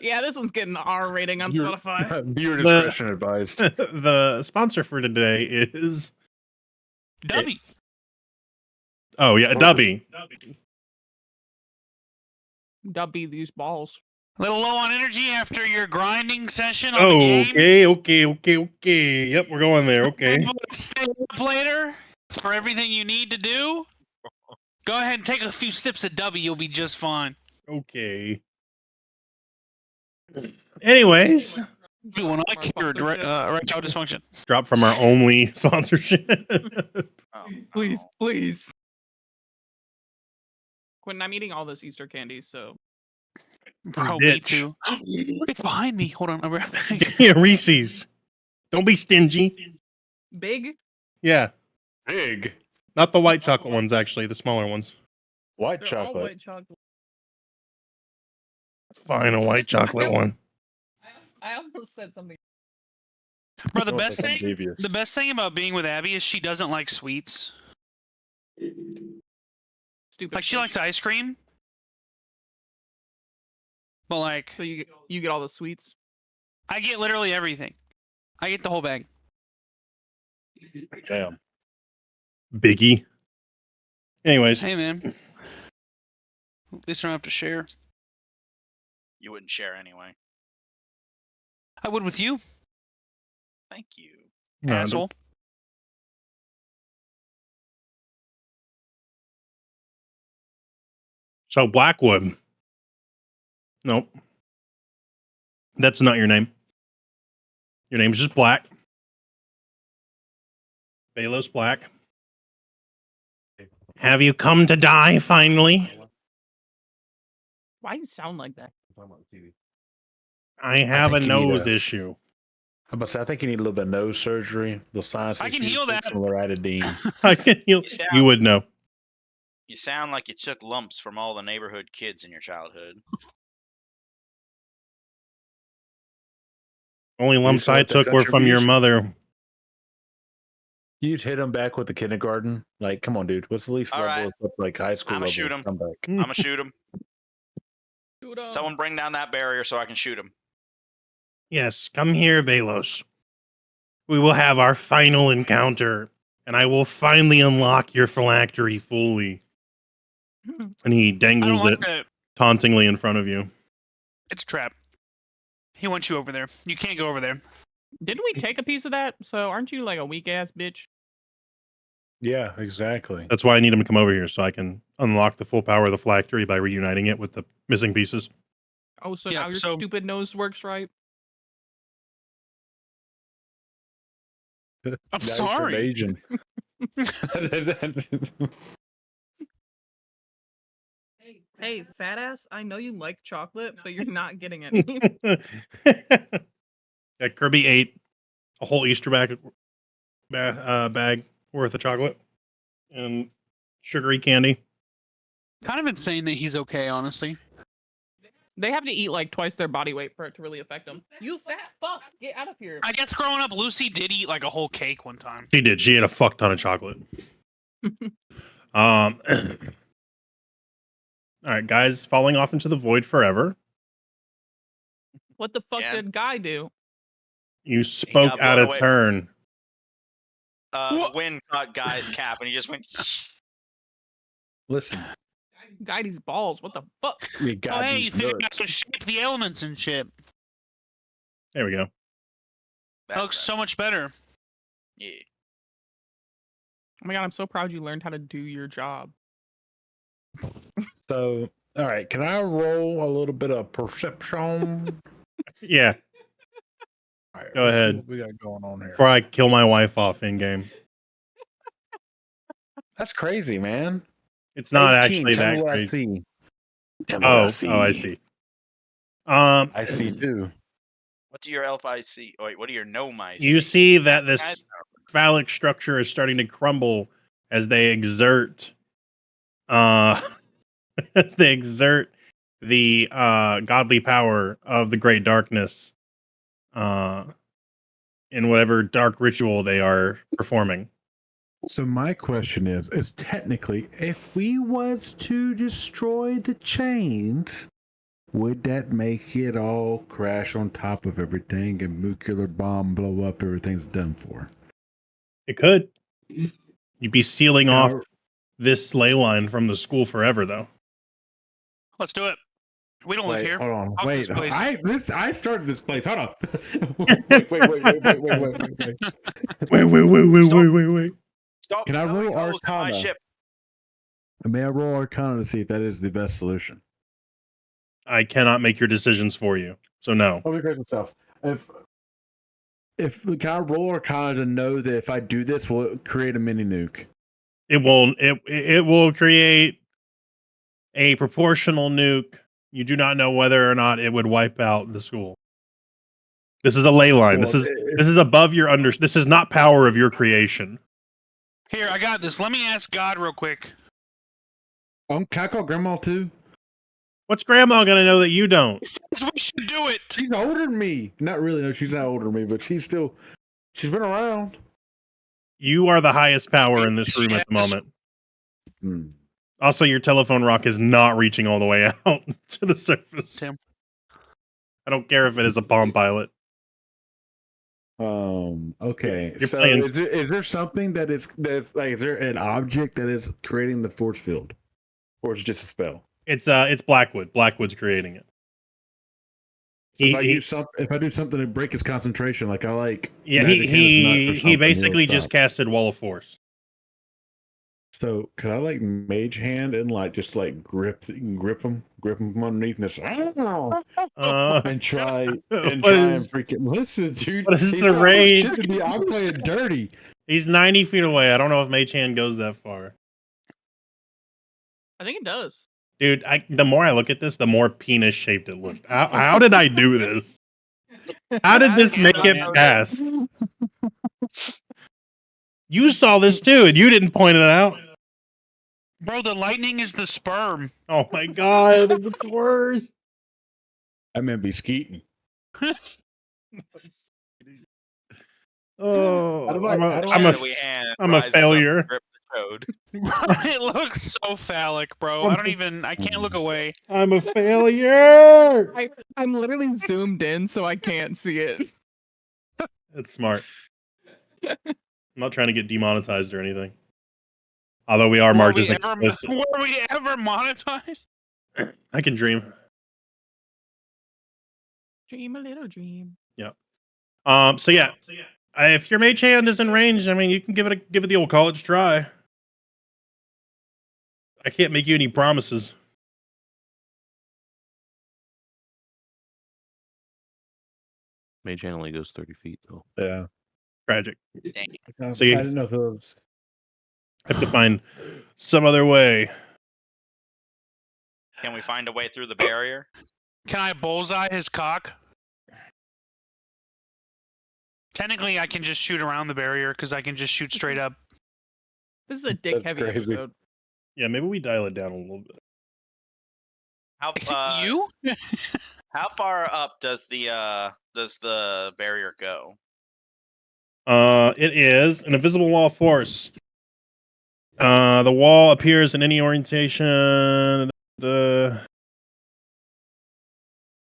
Yeah, this one's getting an R rating on Your- Spotify. Viewer discretion advised. The sponsor for today is Dubby. Oh yeah, Dubby. Dubby these balls. A little low on energy after your grinding session on the game. Okay. Yep, we're going there. Okay. Able to stay up later for everything you need to do. Go ahead and take a few sips of Dubby. You'll be just fine. Okay. Anyways, Dude, when I cured erectile dysfunction. drop from our only sponsorship. Oh, Please, no. please. Quentin, I'm eating all this Easter candy, so Bro, me Bitch. too. It's behind me. Hold on. I'll be right back. Yeah, Reese's. Don't be stingy. big. Yeah, Big not the white chocolate ones, actually, the smaller ones. white They're all chocolate. white chocolate. Fine, a white chocolate one. I almost said something. Bro, the Don't best think I'm thing devious. the best thing about being with Abby is she doesn't like sweets. Stupid. Like she likes ice cream. But like So you get all the sweets. I get literally everything. I get the whole bag. Damn. Biggie. Anyways, Hey man. At least I don't have to share. You wouldn't share anyway. I would with you, Thank you. no, asshole. so Blackwood. Nope. That's not your name. Your name's just Black. Balos Black. Have you come to die finally? Why do you sound like that? I have a think you need nose a- issue. I'm about to say, I think you need a little bit of nose surgery. The sinus I can issues, heal take that. some loratadine. I can heal. You sound- You would know. You sound like you took lumps from all the neighborhood kids in your childhood. Only lumps still I have that took were country from your music? mother. You just hit him back with the kindergarten. Like, come on, dude. What's the least All level right. of like high school I'ma level? shoot 'em. Comeback. I'm gonna shoot him. Shoot 'em. Someone bring down that barrier so I can shoot him. Yes, come here, Balos. We will have our final encounter and I will finally unlock your phylactery fully. And he I don't dangles like it that. tauntingly in front of you. It's a trap. He wants you over there. You can't go over there. Didn't we take a piece of that? So aren't you like a weak ass bitch? Yeah, exactly. That's why I need him to come over here so I can unlock the full power of the phylactery by reuniting it with the missing pieces. Oh, so Yeah, now your so- stupid nose works right? I'm Now you turn sorry. Asian. Hey, fat ass, I know you like chocolate, but you're not getting any. Yeah, Kirby ate a whole Easter bag worth of chocolate and sugary candy. Kind of insane that he's okay, honestly. They have to eat like twice their body weight for it to really affect them. You fat fuck, get out of here. I guess growing up, Lucy did eat like a whole cake one time. She did. She ate a fuck ton of chocolate. All right, guys, falling off into the void forever. What the fuck Yeah. did Guy do? You spoke got out blown of away. turn. The wind caught Guy's cap, and he just went. Listen, Guy these balls. What the fuck? you Oh, got hey, you these figured out nuts. to shape the elements and shit. There we go. That looks so much better. Yeah. Oh my god, I'm so proud you learned how to do your job. So, all right, can I roll a little bit of perception? Yeah, All right, Go let's see ahead. what we got going on here. before I kill my wife off in game. That's crazy, man. It's not 18, actually tell me that what crazy. I see. Tell me what Oh, I see. I see too. What do your elf eyes see? Oh, wait, what do your gnome eyes You see? see that this phallic structure is starting to crumble as they exert as they exert the godly power of the great darkness in whatever dark ritual they are performing. So my question is technically, if we was to destroy the chains, would that make it all crash on top of everything and nuclear bomb blow up everything's done for? It could. You'd be sealing Now- off this ley line from the school forever, though. Let's do it. We don't live Wait, here. hold on. Fuck Wait, this place. I started this place. Hold on. wait. Wait. Stop Can I blowing roll holes in my Arcana? ship. May I roll Arcana to see if that is the best solution? I cannot make your decisions for you, so no. I'll be great myself. If can I roll Arcana to know that if I do this, will it create a mini nuke? It will create a proportional nuke. You do not know whether or not it would wipe out the school. This is a ley line. Well, This is above your under. This is not power of your creation. Here, I got this. Let me ask God real quick. Can I call Grandma too? What's Grandma gonna know that you don't? He says we should do it. She's older than me. Not really. No, she's not older than me, but she's been around. You are the highest power in this room at the Yes. moment. Hmm. Also, your telephone rock is not reaching all the way out to the surface. Tim. I don't care if it is a Palm Pilot. Okay. You're So playing- is there something that's like, is there an object that is creating the force field, or is it just a spell? It's Blackwood. Blackwood's creating it. So if I do something to break his concentration, like I like. Yeah, Magic Hand is not for he something, basically it'll just stop. casted Wall of Force. So could I like Mage Hand and like just like grip him from underneath and just and try and freaking listen, dude. what is He's the got this range? chip in me, I'm playing dirty. He's 90 feet away. I don't know if Mage Hand goes that far. I think it does. Dude, the more I look at this, the more penis shaped it looked. How did I do this? How did this make it past? You saw this too, and you didn't point it out. Bro, the lightning is the sperm. Oh my god, it's the worst. I meant be skeeting. Oh, I'm a rises up failure. and grip the code. It looks so phallic, bro. I can't look away. I'm a failure. I'm literally zoomed in so I can't see it. That's smart. not trying to get demonetized or anything. Although we are marked as explicit. Were we ever monetized? I can dream. Dream a little dream. So yeah, if your mage hand is in range, I mean, you can give it the old college try. I can't make you any promises. Mage hand only goes 30 feet though. Yeah. Tragic. Dang. So you- I didn't know if it was. I have to find some other way. Can we find a way through the barrier? Can I bullseye his cock? Technically, I can just shoot around the barrier because I can just shoot straight up. This is a dick That's heavy crazy. episode. Yeah, maybe we dial it down a little bit. How Except you? how far up does the barrier go? It is an invisible wall of force. The wall appears in any orientation.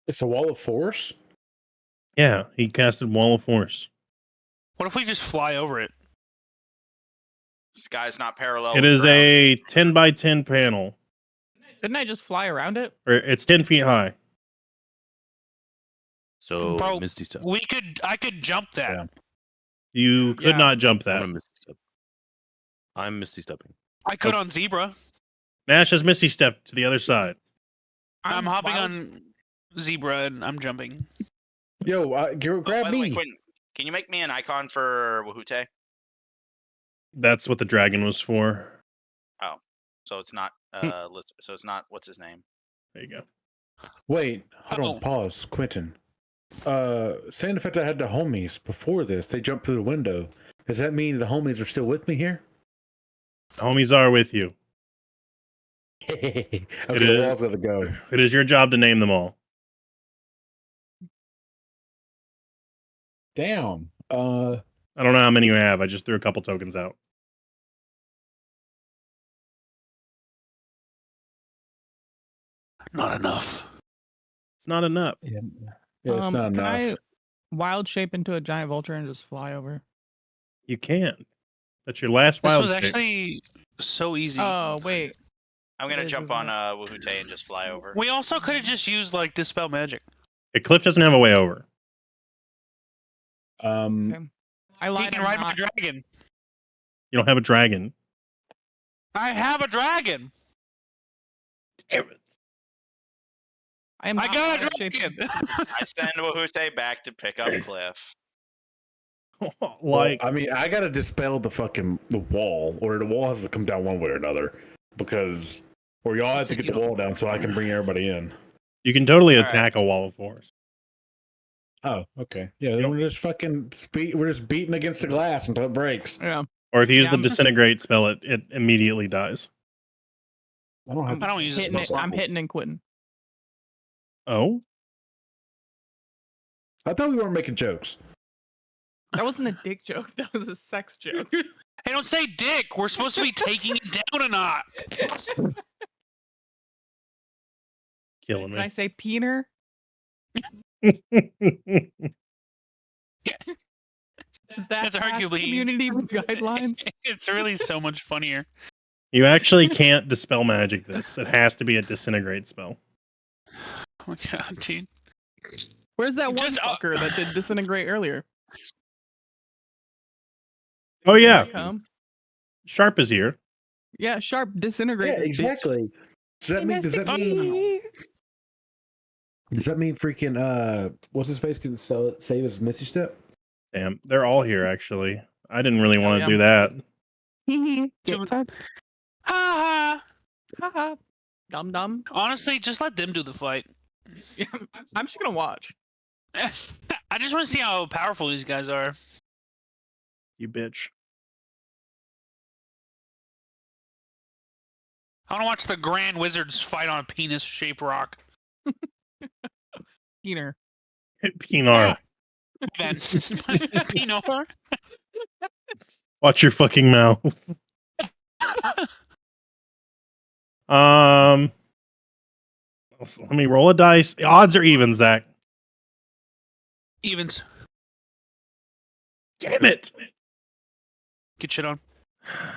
It's a wall of force. Yeah, he casted wall of force. What if we just fly over it? Sky's not parallel. It with is ground. a 10 by 10 panel. Didn't I just fly around it? Or it's 10 feet high. So Bro, Misty Step. I could jump that. Yeah. You could Yeah. not jump I'm that. gonna Misty Step. I'm Misty Stepping. I could on Zebra. Nash has Misty Step to the other side. I'm hopping wild- on Zebra and I'm jumping. Yo, Oh, grab by the way, me. Quentin, can you make me an icon for Wahute? That's what the dragon was for. So it's not so it's not what's his name? There you go. Wait, hold Uh-oh. on. Pause, Quentin. Saying the fact I had the homies before this, they jumped through the window. Does that mean the homies are still with me here? The homies are with you. Okay, It the is- wall's gotta go. It is your job to name them all. Damn. I don't know how many you have. I just threw a couple tokens out. Not enough. It's not enough. Yeah, it's not can enough. I wild shape into a giant vulture and just fly over? You can. That's your last This wild was shape. actually so easy. Oh wait, I'm gonna It is, jump isn't on it? Wahute and just fly over. We also could have just used like Dispel Magic. Cliff doesn't have a way over. Um, okay. I He lied. can I'm ride my not- dragon. You don't have a dragon. I have a dragon. Damn it. I am I not got a wild shaped. dragon. I send Wahute back to pick up Cliff. Like, I mean, I gotta dispel the wall, or the wall has to come down one way or another, because or y'all have to get the wall down so I can bring everybody in. you can totally All right. attack a wall of force. Oh, okay. Yeah, then we're just fucking we're just beating against the glass until it breaks. Yeah. Or if you use Yeah, the I'm- disintegrate spell, it immediately dies. I don't have. I don't use this Hitting it, spell I'm slot. hitting and quitting. Oh? I thought we weren't making jokes. That wasn't a dick joke. That was a sex joke. Hey, don't say dick. We're supposed to be taking it down a notch. Killing Can I me. say peener? Does that That's pass arguably- community guidelines? It's really so much funnier. You actually can't dispel magic this. It has to be a disintegrate spell. Oh god, dude. Where's that one Just, fucker that did disintegrate earlier? Oh, yeah. Come. Sharp is here. Yeah, sharp disintegrate. Yeah, this bitch. exactly. Does that mean? Does that mean freaking what's his face can save his Missy Step? Damn, they're all here, actually. I didn't really want to yeah. do that. Ha ha. Haha. Dum dum. Honestly, just let them do the fight. Yeah, I'm just gonna watch. I just want to see how powerful these guys are. You bitch. I want to watch the Grand Wizards fight on a penis-shaped rock. Peener. Pinar. Then, Pinor. Watch your fucking mouth. Let me roll a dice. Odds or even, Zach? Evens. Damn it. get shit on.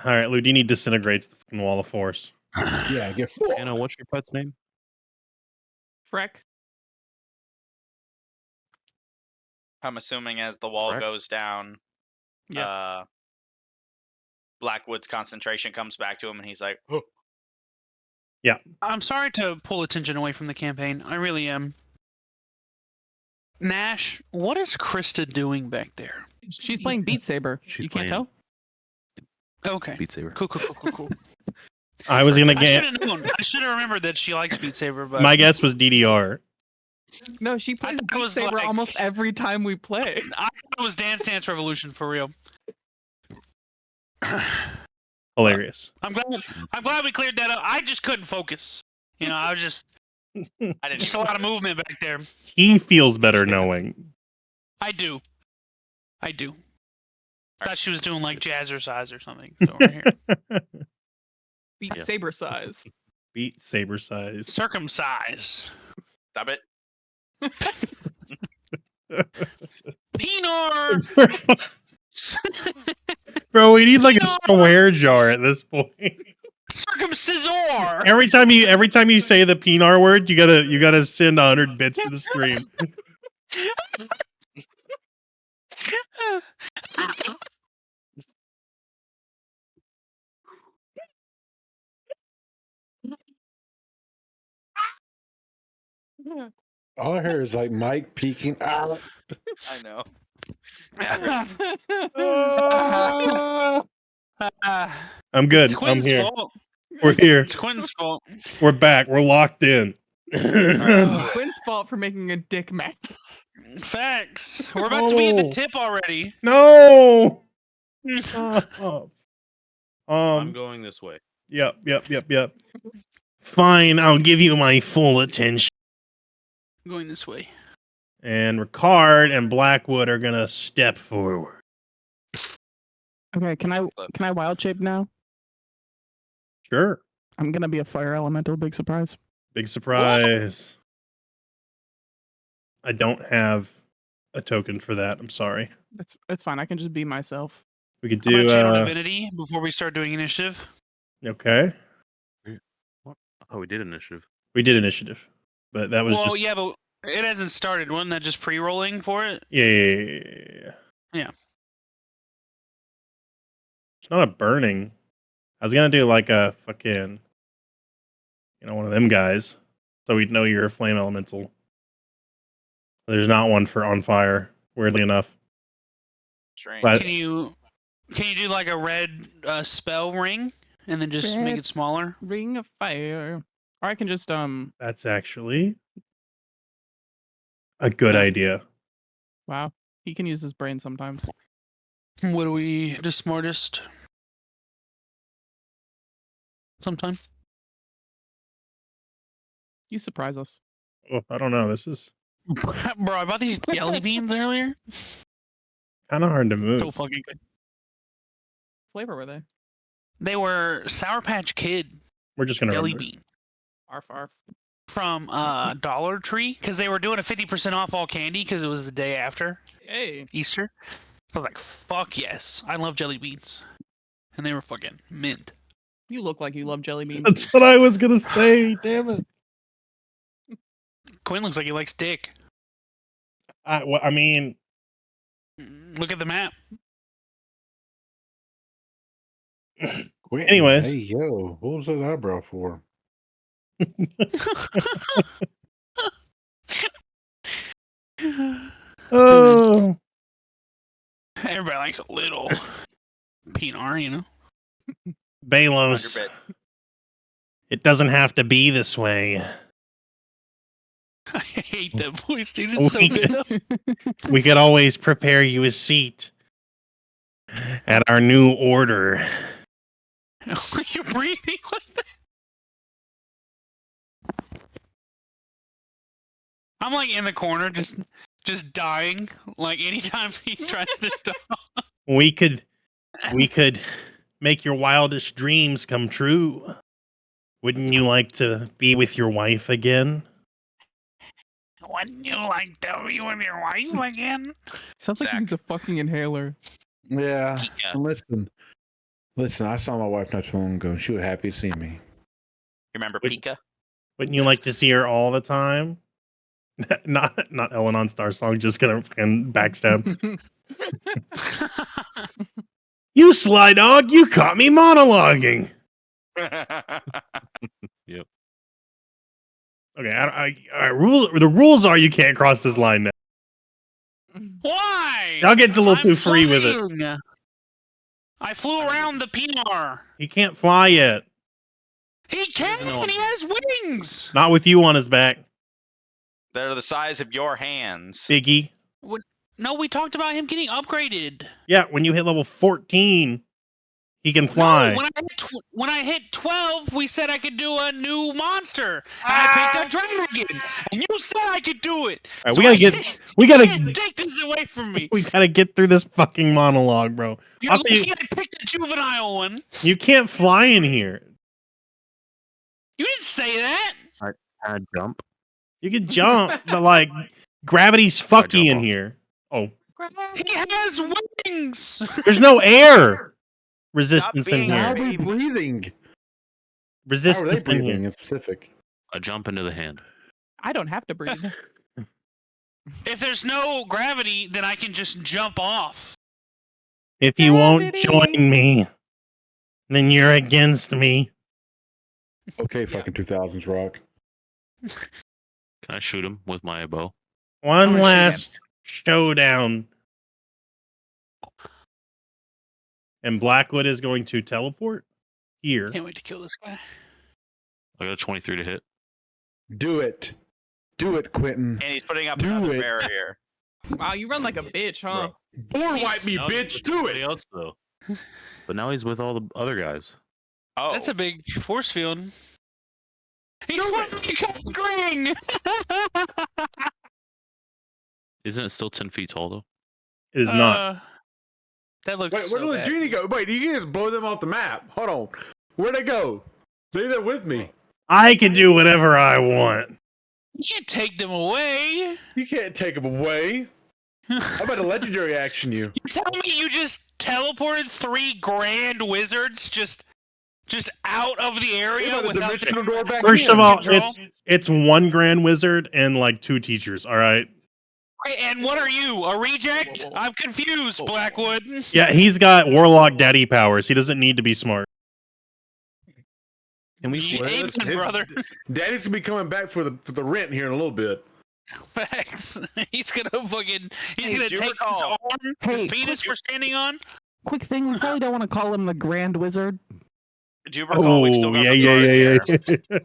All right, Ludini disintegrates the fucking wall of force. Yeah, get full. Anna, what's your pet's name? Freck. I'm assuming as the wall Correct. goes down, Yeah. Blackwood's concentration comes back to him, and he's like, "Oh, I'm sorry to pull attention away from the campaign. I really am. Nash, what is Krista doing back there? She's playing Beat Saber. She's You can't playing- tell? Okay. Beat Saber. Cool. I was gonna I get. should have known. I should have remembered that she likes Beat Saber, but My guess was DDR. No, she plays thought it Beat was Saber like- almost every time we play. I thought it was Dance Dance Revolution for real. Hilarious. I'm glad we cleared that up. I just couldn't focus. You know, I was just I didn't." a lot of movement back there. He feels better knowing. I do. Thought she was doing like jazzercise or something over here. Beat Yeah. Saber size. Beat Saber size. Circumcise. Stop it. Pinor. Bro, we need like a swear jar at this point. Circumcisor. Every time you say the Pinar word, you gotta send 100 bits to the stream. All I hear is like Mike peeking out. I know. I'm good. It's I'm Quinn's here. fault. We're here. It's Quinn's fault. We're back. We're locked in. Quinn's fault for making a dick match. Facts. We're about to be at the Oh. tip already. No. Stop. I'm going this way. Yep. Fine, I'll give you my full attention. Going this way. And Ricard and Blackwood are gonna step forward. Okay, can I wild shape now? Sure. I'm gonna be a fire elemental. Big surprise. Big surprise. I don't have a token for that. I'm sorry. It's fine. I can just be myself. We could I'm gonna do channel divinity before we start doing initiative. okay. Oh, we did initiative. We did initiative. But that was Well, just yeah, but it hasn't started. Wasn't that just pre-rolling for it? yeah. Yeah. It's not a burning. I was gonna do like a fucking one of them guys. So we'd know you're a flame elemental. There's not one for on fire, weirdly enough. Strange. But Can you do like a red spell ring and then just make Red. it smaller? Ring of fire. Or I can just that's actually a good Yeah. idea. wow. He can use his brain sometimes. What are we the smartest? Sometime. You surprise us. Oh, I don't know. This is Bro, I bought these jelly beans earlier. kind of hard to move. So fucking good. Flavor were they? They were Sour Patch Kid We're just gonna jelly run bean Arf arf. from Dollar Tree because they were doing a 50% off all candy because it was the day after Hey. Easter. So I was like, fuck yes, I love jelly beans, and they were fucking mint. You look like you love jelly beans. That's what I was gonna say. Damn it. Quinn looks like he likes dick. I mean, Look at the map. Quentin, Anyways. hey yo, what was that eyebrow for? oh, Everybody likes a little Pinar, you know. Balos. 100 bit. It doesn't have to be this way. I hate that voice, dude. It's so We good. We could always prepare you a seat at our new order. You're breathing like that. I'm like in the corner, just dying. Like anytime he tries to stop. We could make your wildest dreams come true. Wouldn't you like to be with your wife again? Wouldn't you like to be with your wife again? Sounds like he Zach. needs a fucking inhaler. Yeah. Pika. And listen. I saw my wife not too long ago. She was happy to see me. You remember Would- Pika? Wouldn't you like to see her all the time? not Ellen on Star Song, just gonna fucking backstab. You sly dog, you caught me monologuing. Yep. Okay, the rules are you can't cross this line now. Why? Y'all get a little I'm too free with it. flying. I flew around the PR. He can't fly yet. He can. He has wings. Not with you on his back, They're the size of your hands. Biggie. No, we talked about him getting upgraded. Yeah, when you hit level 14, he can fly. No, when I hit 12, we said I could do a new monster. And I picked a dragon, and you said I could do it. All right, So we you gotta can't take this away from me. we gotta get through this fucking monologue, bro. You're Also, lucky I picked a juvenile one. you can't fly in here. You didn't say that. Can I jump? You can jump, but like gravity's fucky in off? here. Oh, He has wings. there's no air resistance in being here. How are we breathing? How are they Resistance in breathing here. in specific? A jump into the hand. I don't have to breathe. If there's no gravity, then I can just jump off. If you won't Gravity. join me, then you're against me. Okay, fucking 2000s rock. Can I shoot him with my bow? One gonna shoot last showdown. And Blackwood is going to teleport here. Can't wait to kill this guy. I got a 23 to hit. Do it. Do it, Quentin. And he's putting up Do another it. barrier. Wow, you run like a bitch, huh? Board wipe me, Now he's bitch. with Do everybody it. else, though. But now he's with all the other guys. Oh, That's a big force field. He's green. Isn't it still 10 feet tall, though? It is not. That looks Wait, so where did bad. the genie go? Wait, you can just blow them off the map. Hold on. Where'd they go? Leave that with me. I can do whatever I want. You can't take them away. You can't take them away. How about a legendary action you? You tell me you just teleported 3 grand wizards just out of the What area about a without dimensional door back First in? of all, Control? it's one grand wizard and like 2 teachers. All right. Wait, and what are you? A reject? Whoa, whoa. I'm confused, Blackwood. Yeah, he's got warlock daddy powers. He doesn't need to be smart. Can we You Well, amen, listen, his- brother. Daddy's gonna be coming back for the rent here in a little bit. Facts. He's gonna fucking. He's Hey, gonna do you take his recall- arm, Hey, his penis we're standing on. Quick thing, we probably don't want to call him the Grand Wizard. do you recall we've still got the guard there? yeah.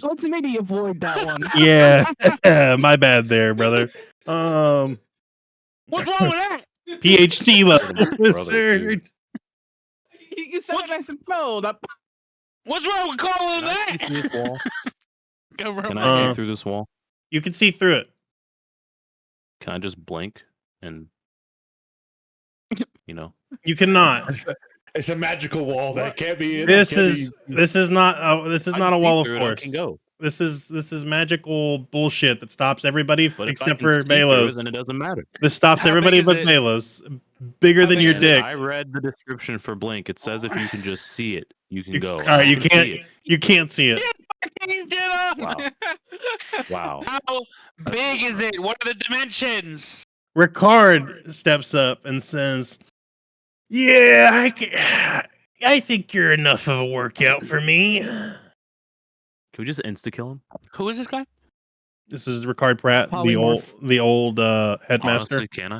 Let's maybe avoid that one. Yeah, my bad there, brother. What's wrong with that? PhD level Brother, wizard. You said it nice and bold. What's wrong with calling Can I see that? through this wall? Go rub Can my- I see through this wall? You can see through it. Can I just blink and, you know? You cannot. It's a magical wall that can't be. This can't is be- this is not a I not a can wall see of through it, I force. can go. This is magical bullshit that stops everybody But if I except can for see through it, Balos. then it doesn't matter. This stops How everybody big but is it? Balos. Bigger How than big your is it? dick. I read the description for blink. It says if you can just see it, you can go. All right, you I can can't. see You can't see it. Can you get up? Wow. Wow. How big is it? What are the dimensions? Ricard steps up and says, "Yeah, I think you're enough of a workout for me." Can we just insta kill him? Who is this guy? This is Ricard Pratt, Polymorph. the old headmaster. Honestly, can I?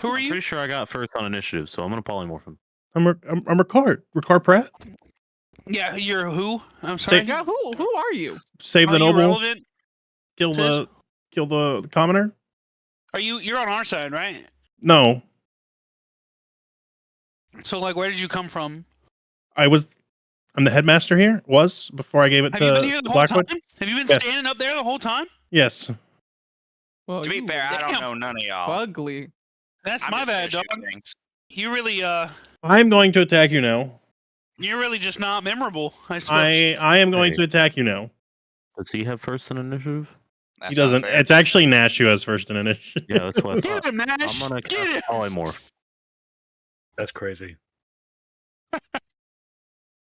Who are I'm you? pretty sure I got first on initiative, so I'm gonna polymorph him. I'm Ricard Pratt. Yeah, you're who? I'm sorry. Yeah, who are you? Save Are the you noble, relevant? kill to the commoner. Are you're on our side, right? No, So like, where did you come from? I'm the headmaster here. Was before I gave it Have you been to here the whole Blackwood. time? Have you been Yes. standing up there the whole time? Yes. Well, To be you fair, I don't damn. know none of y'all. ugly. That's I'm my just bad, here dog. shooting things. You really I'm going to attack you now. you're really just not memorable. I suppose. I am going Hey. to attack you now. Does he have first on initiative? That's He not doesn't. fair. It's actually Nash who has first in initiative. Yeah, that's what I Get thought. him, Nash. I'm gonna Get him. cast polymorph. That's crazy.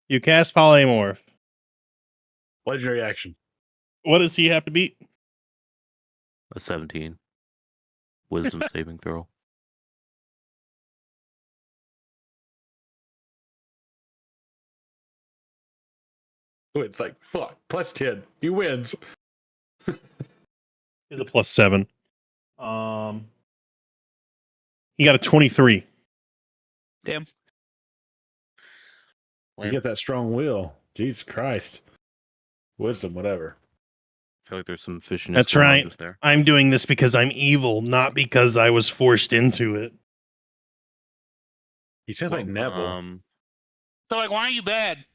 You cast Polymorph. Legendary action. What does he have to beat? A 17. Wisdom saving throw. Oh, it's like, fuck, plus 10. He wins. He's a +7. He got a 23. Damn. You get that strong will. Jesus Christ. Wisdom, whatever. I feel like there's some fishiness That's going on right. just there. I'm doing this because I'm evil, not because I was forced into it. He sounds like Neville. So, like, why are you bad?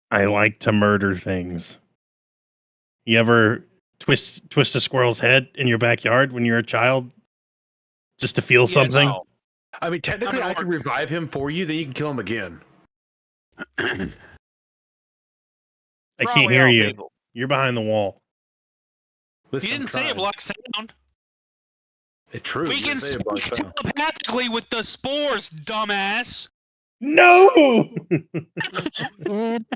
I like to murder things. You ever twist a squirrel's head in your backyard when you're a child just to feel Yes. something? No. I mean, technically, I can revive him for you, then you can kill him again. I Wrong can't with hear y'all you. people? You're behind the wall. Listen, You I'm didn't say it trying. blocks sound. It's true. We you can didn't say it speak blocks sound. telepathically with the spores, dumbass. No! Get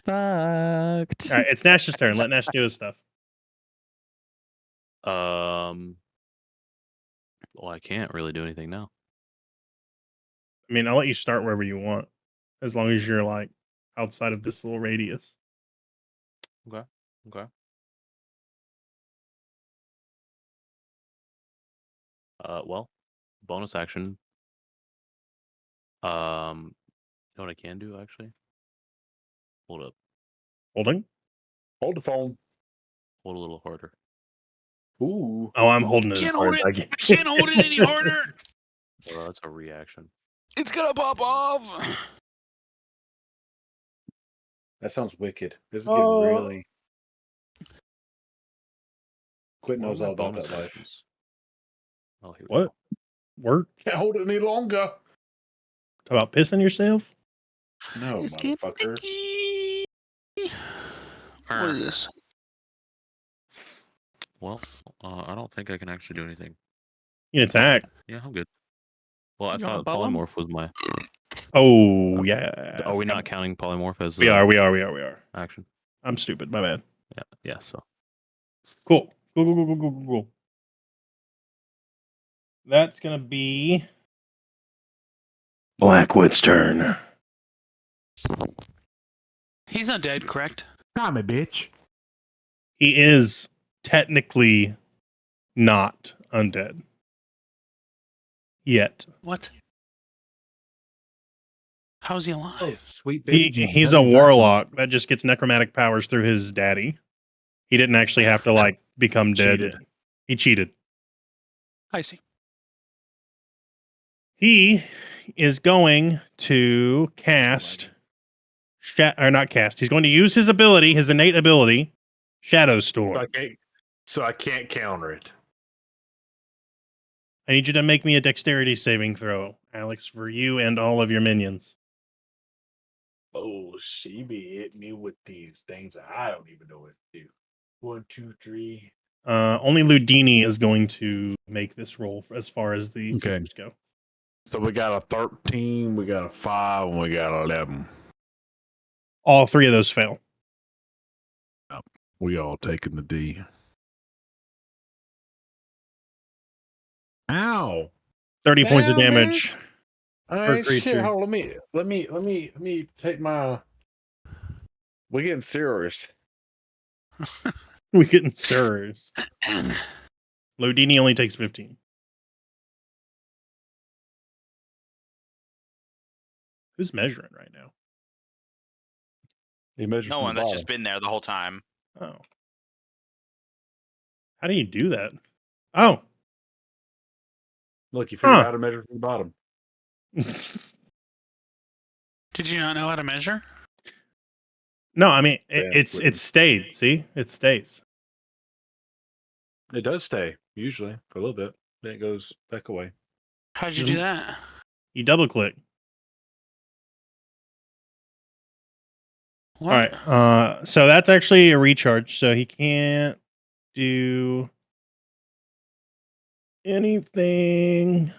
fucked. All right, it's Nash's turn. Let Nash do his stuff. Well, I can't really do anything now. I mean, I'll let you start wherever you want, as long as you're like outside of this little radius. Okay. Well, bonus action. You know what I can do actually? Hold up. Holding? Hold the phone. Hold a little harder. Ooh. Oh, I'm holding it as Can't hard hold as it. I can. I can't hold it any harder. Well, that's a reaction. It's gonna pop off. That sounds wicked. This is getting really. Quit What are knows my all about bonus that life. actions? Oh, here we What? Work? Can't hold it any longer. Talk about pissing yourself? No, It's getting motherfucker. sticky. What is this? Well, I don't think I can actually do anything. You can attack. Yeah, I'm good. Well, I You wanna thought bubble 'em? polymorph was my. Oh, yeah. Are we not counting polymorph as? We are. Action. I'm stupid. My bad. Yeah. So. Cool. Cool. That's going to be Blackwood's turn. He's not dead, correct? Tommy, bitch. He is technically not undead. Yet. What? How's he Oh, alive? sweet baby. Jesus. He's a warlock that just gets necromantic powers through his daddy. He didn't actually have to like become dead. Cheated. He cheated. I see. He is going to cast he's going to use his ability, his innate ability, Shadow Storm. So I can't counter it. I need you to make me a dexterity saving throw, Alex, for you and all of your minions. Oh, she be hitting me with these things that I don't even know what to do. 1, 2, 3. Only Ludini is going to make this roll as far as the Okay. creatures go. So we got a 13, we got a 5, and we got 11. All three of those fail. We all taking the D. Ow! 30 points of Damn, damage. All Per right, shit. creature. Hold on, let me take my. We're getting serious. We're getting serious. Ludini only takes 15. Who's measuring right now? He measures No from one. the That's bottom. just been there the whole time. Oh. How do you do that? Oh. Look, you figure Huh. out how to measure from the bottom. Did you not know how to measure? No, I mean Yeah, it's stayed. See, it stays. It does stay, usually, for a little bit. Then it goes back away. How'd you do that? You double click. What? All right. So that's actually a recharge. So he can't do anything.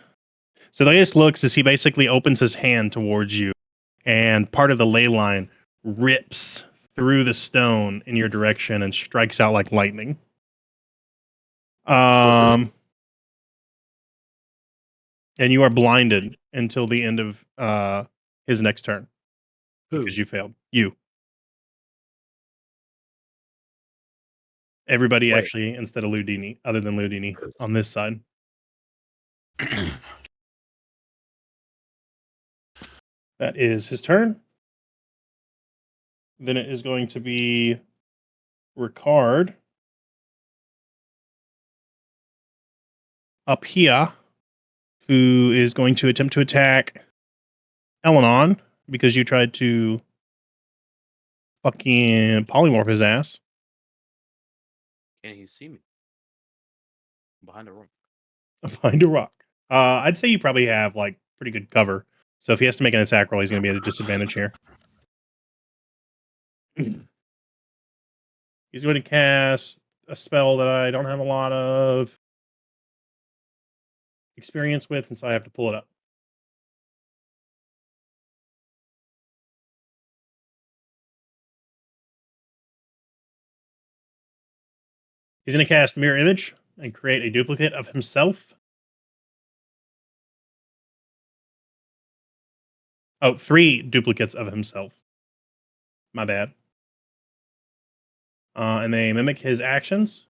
So the way this looks is he basically opens his hand towards you, and part of the ley line rips through the stone in your direction and strikes out like lightning. And you are blinded until the end of his next turn Who? because you failed. You. Everybody Wait. actually, instead of Ludini, other than Ludini, on this side. That is his turn. Then it is going to be Ricard up here, who is going to attempt to attack Elenon because you tried to fucking polymorph his ass. Can't he see me? Behind a rock. Behind a rock. I'd say you probably have like pretty good cover. So if he has to make an attack roll, he's going to be at a disadvantage here. He's going to cast a spell that I don't have a lot of experience with, and so I have to pull it up. He's going to cast Mirror Image and create a duplicate of himself. Oh, 3 duplicates of himself. My bad. And they mimic his actions.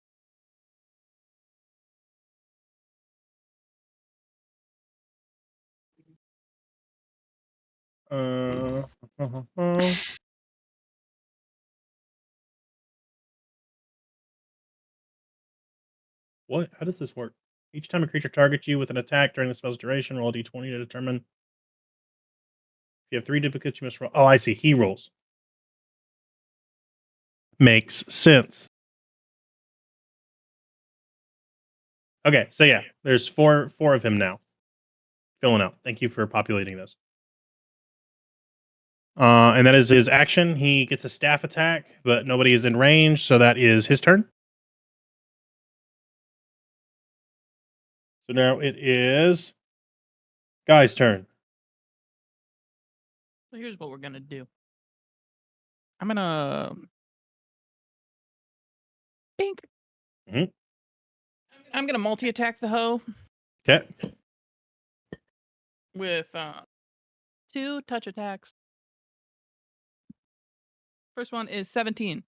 What? How does this work? Each time a creature targets you with an attack during the spell's duration, roll a d20 to determine. If you have 3 duplicates, you must roll. Oh, I see. He rolls. Makes sense. Okay, so yeah, there's four of him now. Filling out. Thank you for populating this. And that is his action. He gets a staff attack, but nobody is in range, so that is his turn. So now it is Guy's turn. So here's what we're gonna do. I'm gonna Bink. Mhm. I'm gonna multi-attack the hoe Okay. with 2 touch attacks. First one is 17.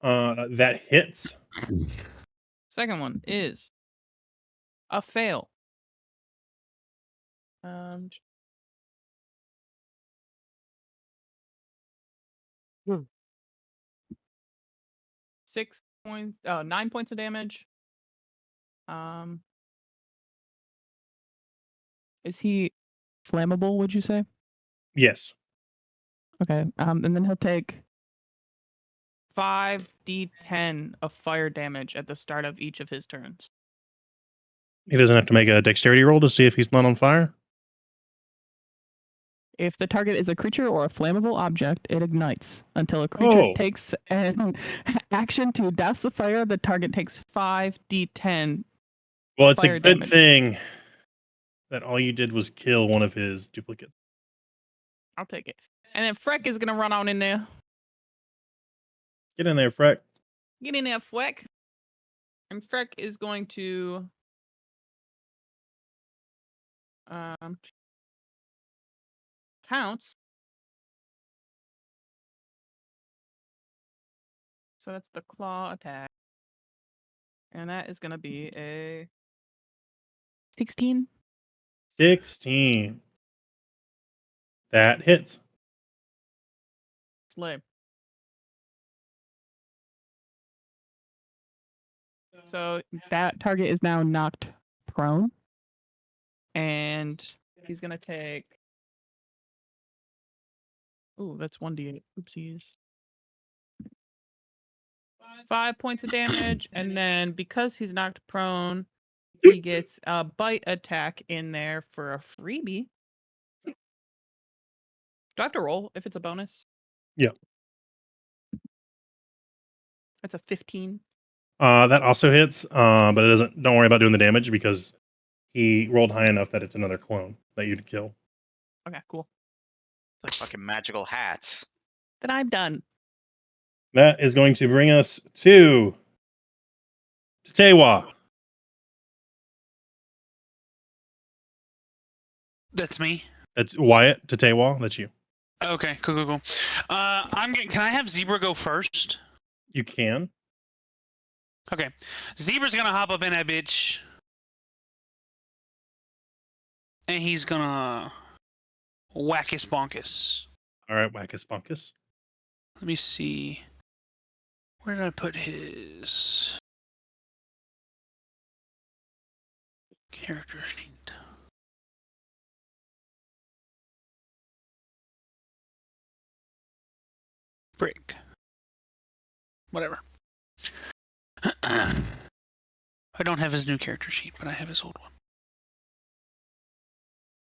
That hits. Second one is a fail. Um, 6 points, 9 points of damage. Is he flammable, would you say? Yes. Okay. And then he'll take 5d10 of fire damage at the start of each of his turns. He doesn't have to make a dexterity roll to see if he's not on fire. If the target is a creature or a flammable object, it ignites. Until a creature takes an action to douse the fire, the target takes 5d10. Well, it's fire a good damage. thing that all you did was kill one of his duplicates. I'll take it. And then Freck is gonna run on in there. Get in there, Freck. Get in there, Freck. And Freck is going to pounce. So that's the claw attack. And that is gonna be a 16. 16. That hits. Slay. So That target is now knocked prone. and he's gonna take. Ooh, that's 1d8. Oopsies. 5 points of damage, and then because he's knocked prone, he gets a bite attack in there for a freebie. Do I have to roll if it's a bonus? Yeah. That's a 15. That also hits, but it doesn't. Don't worry about doing the damage because he rolled high enough that it's another clone that you'd kill. Okay, cool. Like fucking magical hats. Then I'm done. That is going to bring us to Tewa. That's me. That's Wyatt. Tewa. That's you. Okay, cool. Can I have Zebra go first? You can. Okay. Zebra's gonna hop up in that bitch. And he's gonna whackus bonkus. All right, Wackus Bunkus. Let me see. Where did I put his character sheet? Brick. Whatever. I don't have his new character sheet, but I have his old one.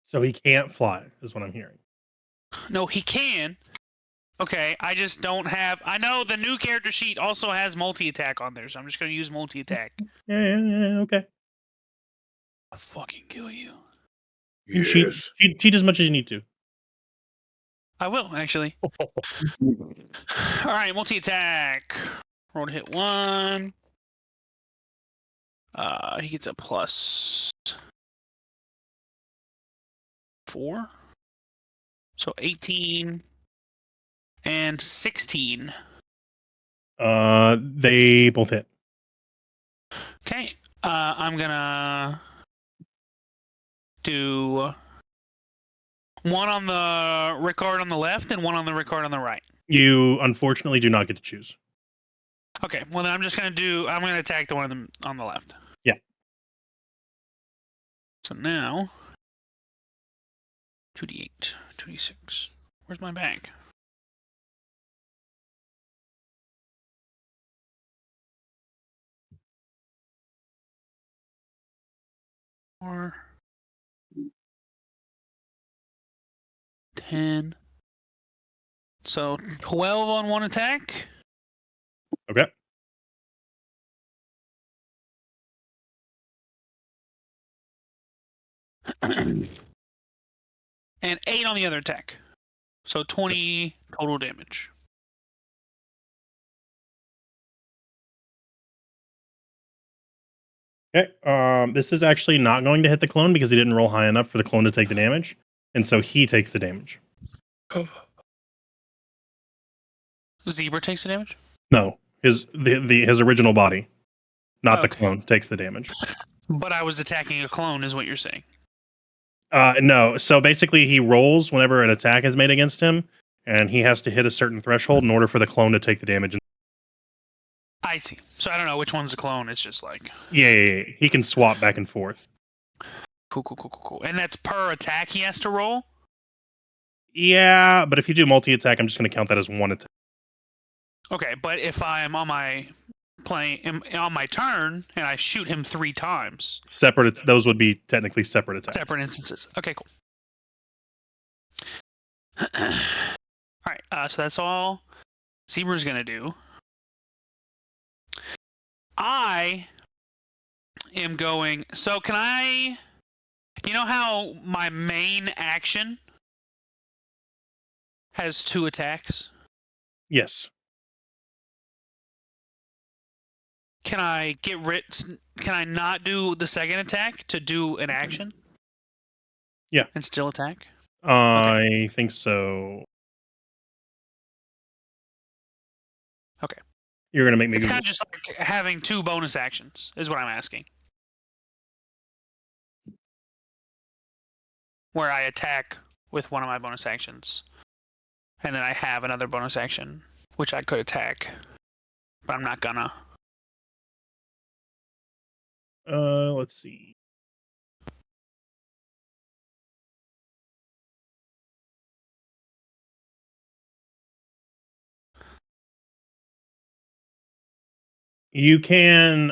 So he can't fly, is what I'm hearing. No, he can. Okay, I just don't have. I know the new character sheet also has multi-attack on there, so I'm just gonna use multi-attack. Yeah, okay. I'll fucking kill you. You cheat as much as you need to. I will, actually. Alright, multi-attack. Roll to hit 1. He gets a plus 4. So 18 and 16. They both hit. Okay. I'm gonna do one on the Ricard on the left and one on the Ricard on the right. You unfortunately do not get to choose. Okay, well then I'm gonna attack the one on the left. Yeah. So now 2d8, 2d6. Where's my bag? Or 10. So 12 on one attack. Okay. And 8 on the other attack. So 20 total damage. Okay. This is actually not going to hit the clone because he didn't roll high enough for the clone to take the damage, and so he takes the damage. Zebra takes the damage? No, his original body, not the Okay. clone, takes the damage. But I was attacking a clone, is what you're saying. No. So basically, he rolls whenever an attack is made against him, and he has to hit a certain threshold in order for the clone to take the damage. I see. So I don't know which one's a clone. It's just like Yeah. He can swap back and forth. cool. And that's per attack he has to roll? Yeah, but if you do multi-attack, I'm just going to count that as one attack. Okay, but if I'm on my on my turn and I shoot him 3 times. Those would be technically separate attacks. Separate instances. Okay, cool. Alright, so that's all Zebra's gonna do. I am going. So can I? You know how my main action has 2 attacks? Yes. Can I Can I not do the second attack to do an action? Yeah. And still attack? I think so. Okay. You're gonna make me. It's kind of just like having 2 bonus actions, is what I'm asking. Where I attack with one of my bonus actions, and then I have another bonus action, which I could attack, but I'm not gonna. Let's see. You can.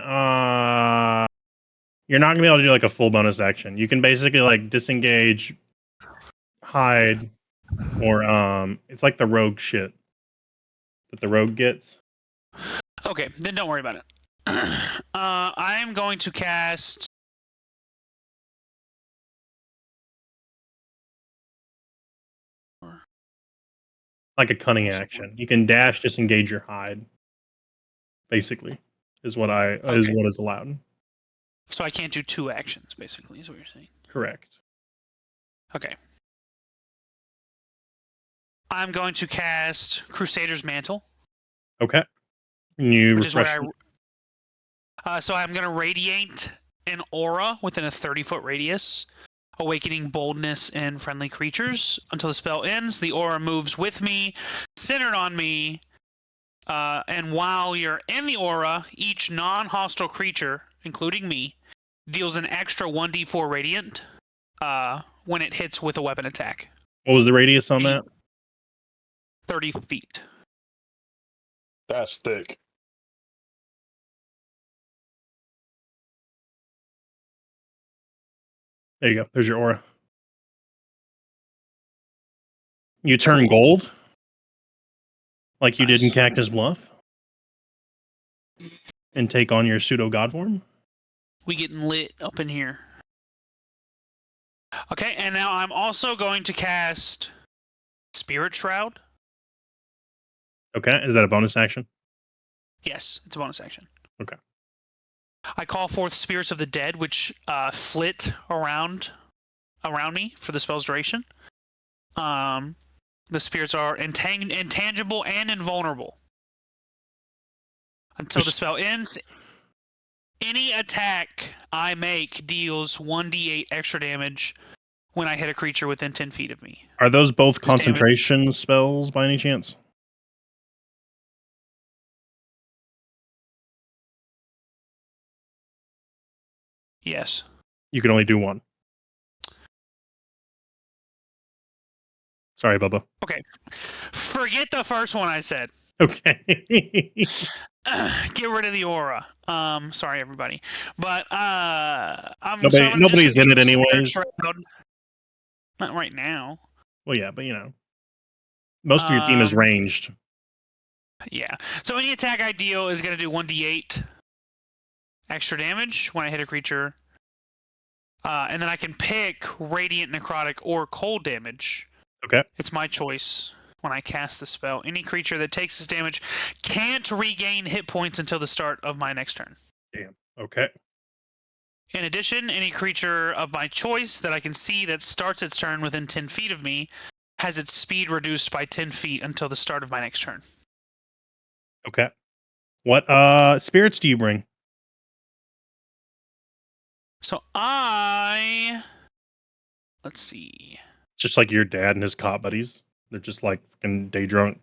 You're not gonna be able to do like a full bonus action. You can basically like disengage, hide, or it's like the rogue shit that the rogue gets. Okay, then don't worry about it. I am going to cast. Like a cunning action. You can dash, disengage your hide. Basically, is what is allowed. So I can't do 2 actions, basically, is what you're saying. Correct. Okay. I'm going to cast Crusader's Mantle. Okay. You which is refresh. where so I'm going to radiate an aura within a 30-foot radius, awakening boldness in friendly creatures. Until the spell ends, the aura moves with me, centered on me, and while you're in the aura, each non-hostile creature, including me, deals an extra 1d4 radiant when it hits with a weapon attack. What was the radius on that? 30 feet. That's thick. There you go. There's your aura. You turn Cool. gold, like you did in Nice. Cactus Bluff, and take on your pseudo god form. We getting lit up in here. Okay, and now I'm also going to cast Spirit Shroud. Okay, is that a bonus action? Yes, it's a bonus action. Okay. I call forth spirits of the dead, which flit around me for the spell's duration. The spirits are intangible and invulnerable. Until the spell ends, any attack I make deals 1d8 extra damage when I hit a creature within 10 feet of me. Are those both This damage- concentration spells by any chance? Yes. You can only do one. Sorry, Bubba. Okay. Forget the first one I said. Okay. Get rid of the aura. Sorry everybody, but Nobody's in it anyways. Not right now. Well, yeah, but most of your team is ranged. Yeah. So any attack I deal is going to do 1d8 extra damage when I hit a creature, and then I can pick radiant, necrotic, or cold damage. Okay. It's my choice. When I cast the spell, any creature that takes this damage can't regain hit points until the start of my next turn. Damn. Okay. In addition, any creature of my choice that I can see that starts its turn within 10 feet of me has its speed reduced by 10 feet until the start of my next turn. Okay. What spirits do you bring? So let's see. Just like your dad and his cop buddies. They're just like fucking day drunk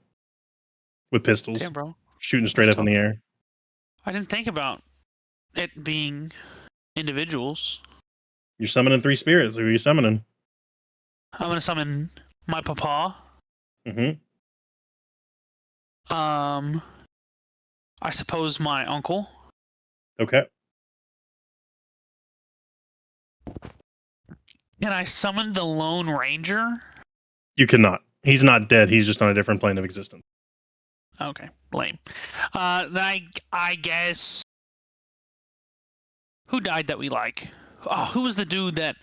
with pistols, Damn, bro. shooting straight up in the air. I didn't think about it being individuals. You're summoning 3 spirits. Who are you summoning? I'm going to summon my papa. Mm-hmm. I suppose my uncle. Okay. Can I summon the Lone Ranger? You cannot. He's not dead. He's just on a different plane of existence. Okay, lame. Then I guess who died that we like? Oh, who was the dude that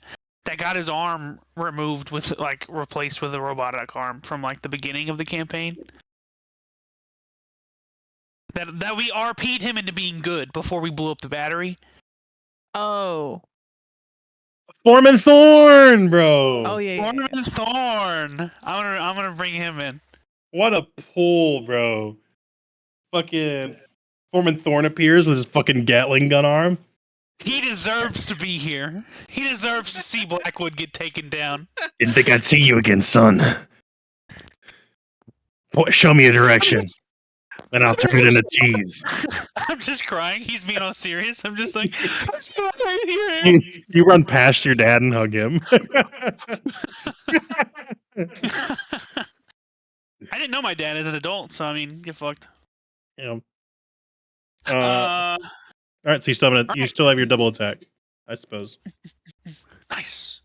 got his arm removed with replaced with a robotic arm from the beginning of the campaign? That we RP'd him into being good before we blew up the battery. Oh. Foreman Thorn, bro. Oh yeah. Foreman Thorn. I'm gonna bring him in. What a pull, bro. Fucking Foreman Thorn appears with his fucking Gatling gun arm. He deserves to be here. He deserves to see Blackwood get taken down. Didn't think I'd see you again, son. Show me a direction, and I'll turn it into cheese. I'm just crying. He's being all serious. I'm just like, I'm still right here. You run past your dad and hug him. I didn't know my dad as an adult, so I mean, get fucked. Yeah. All right, so you still have your double attack, I suppose. Nice.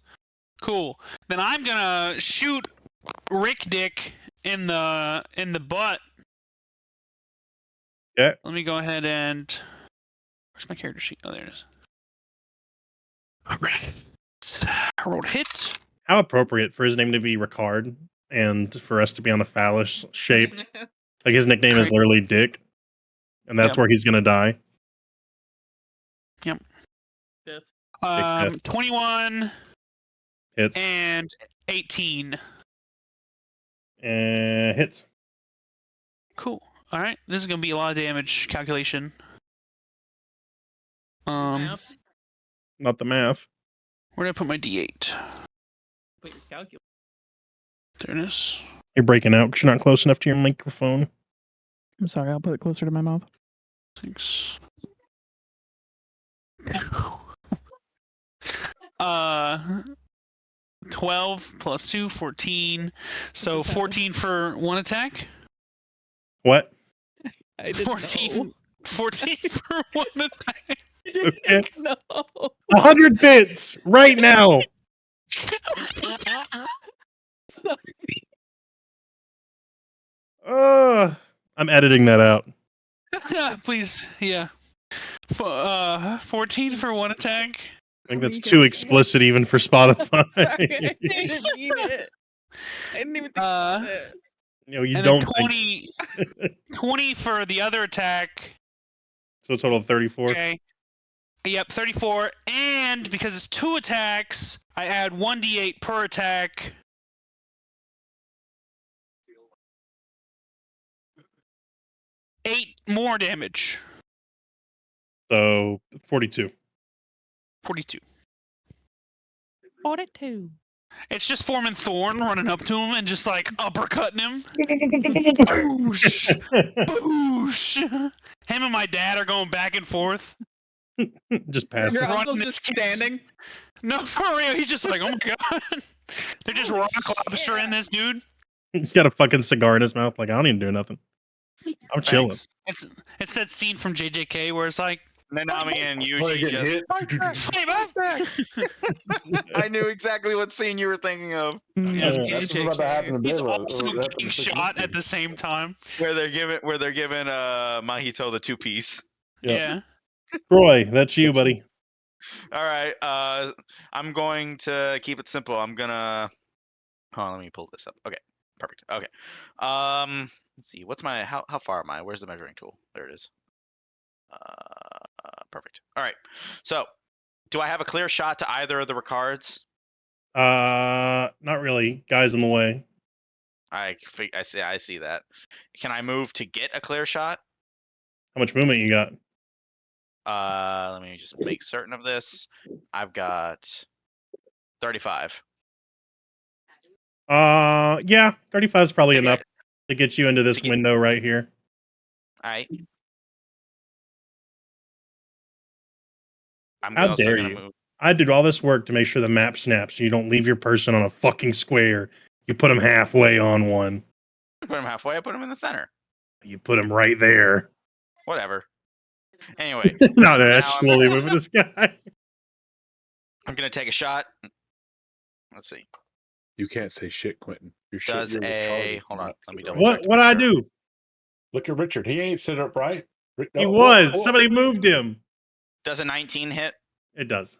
Cool. Then I'm gonna shoot Rick Dick in the butt. Okay. Let me go ahead and Where's my character sheet? Oh, there it is. All right. I rolled a hit. How appropriate for his name to be Ricard and for us to be on the phallus shaped. Like his nickname is literally Dick, and that's where he's gonna die. Yep. Fifth. 21 Hits. and 18. And hits. Cool. All right. This is gonna be a lot of damage calculation. Math. Not the math. Where did I put my D8? Put your calculator. There it is. You're breaking out because you're not close enough to your microphone. I'm sorry, I'll put it closer to my mouth. 6. 12 plus 2, 14. So 14 for one attack. What? I 14 for one attack. Okay. No. 100 bits right now. I'm editing that out. Please, yeah. 14 for one attack. I think that's too explicit even for Spotify. Sorry, I didn't mean it. I didn't even think about it. No, you and don't. Then 20, 20 for the other attack. So a total of 34. Okay. Yep, 34. And because it's 2 attacks, I add 1d8 per attack. Eight more damage. So 42. 42. 42. It's just Foreman Thorn running up to him and just like uppercutting him. Boosh! Boosh! Him and my dad are going back and forth. Just pass Your it. uncle's Running just this- standing. No, for real. He's just like, oh my god. They're just rock lobstering this dude. He's got a fucking cigar in his mouth. Like, I don't even do nothing. I'm chilling. Thanks. It's that scene from JJK where it's like, Nanami and Oh, they Yuji get just. hit. fight back! I knew exactly what scene you were thinking of, Yes, That's what's about to happen in He's bed. also getting shot at the same time. where they're giving Mahito the 2-piece. Yep. Yeah. Troy, that's you, buddy. All right, I'm going to keep it simple. I'm gonna. Hold on, let me pull this up. Okay, perfect. Okay, let's see. What's my how far am I? Where's the measuring tool? There it is. Perfect. All right. So, do I have a clear shot to either of the Ricards? Not really. Guys in the way. I see that. Can I move to get a clear shot? How much movement you got? Let me just make certain of this. I've got 35. Yeah, 35 is probably Okay. enough to get you into this window right here. All right. I'm How also dare gonna you. move. I did all this work to make sure the map snaps. So you don't leave your person on a fucking square. You put them halfway on one. I put him halfway. I put him in the center. You put them right there. Whatever. Anyway, Not now Ash slowly moving this guy. I'm gonna take a shot. Let's see. You can't say shit, Quentin. Your shit. Does your a retarded hold on? not Let me right. double check. What I do? Look at Richard. He ain't sit up right. He No, was. whoa. Somebody moved him. Does a 19 hit? It does.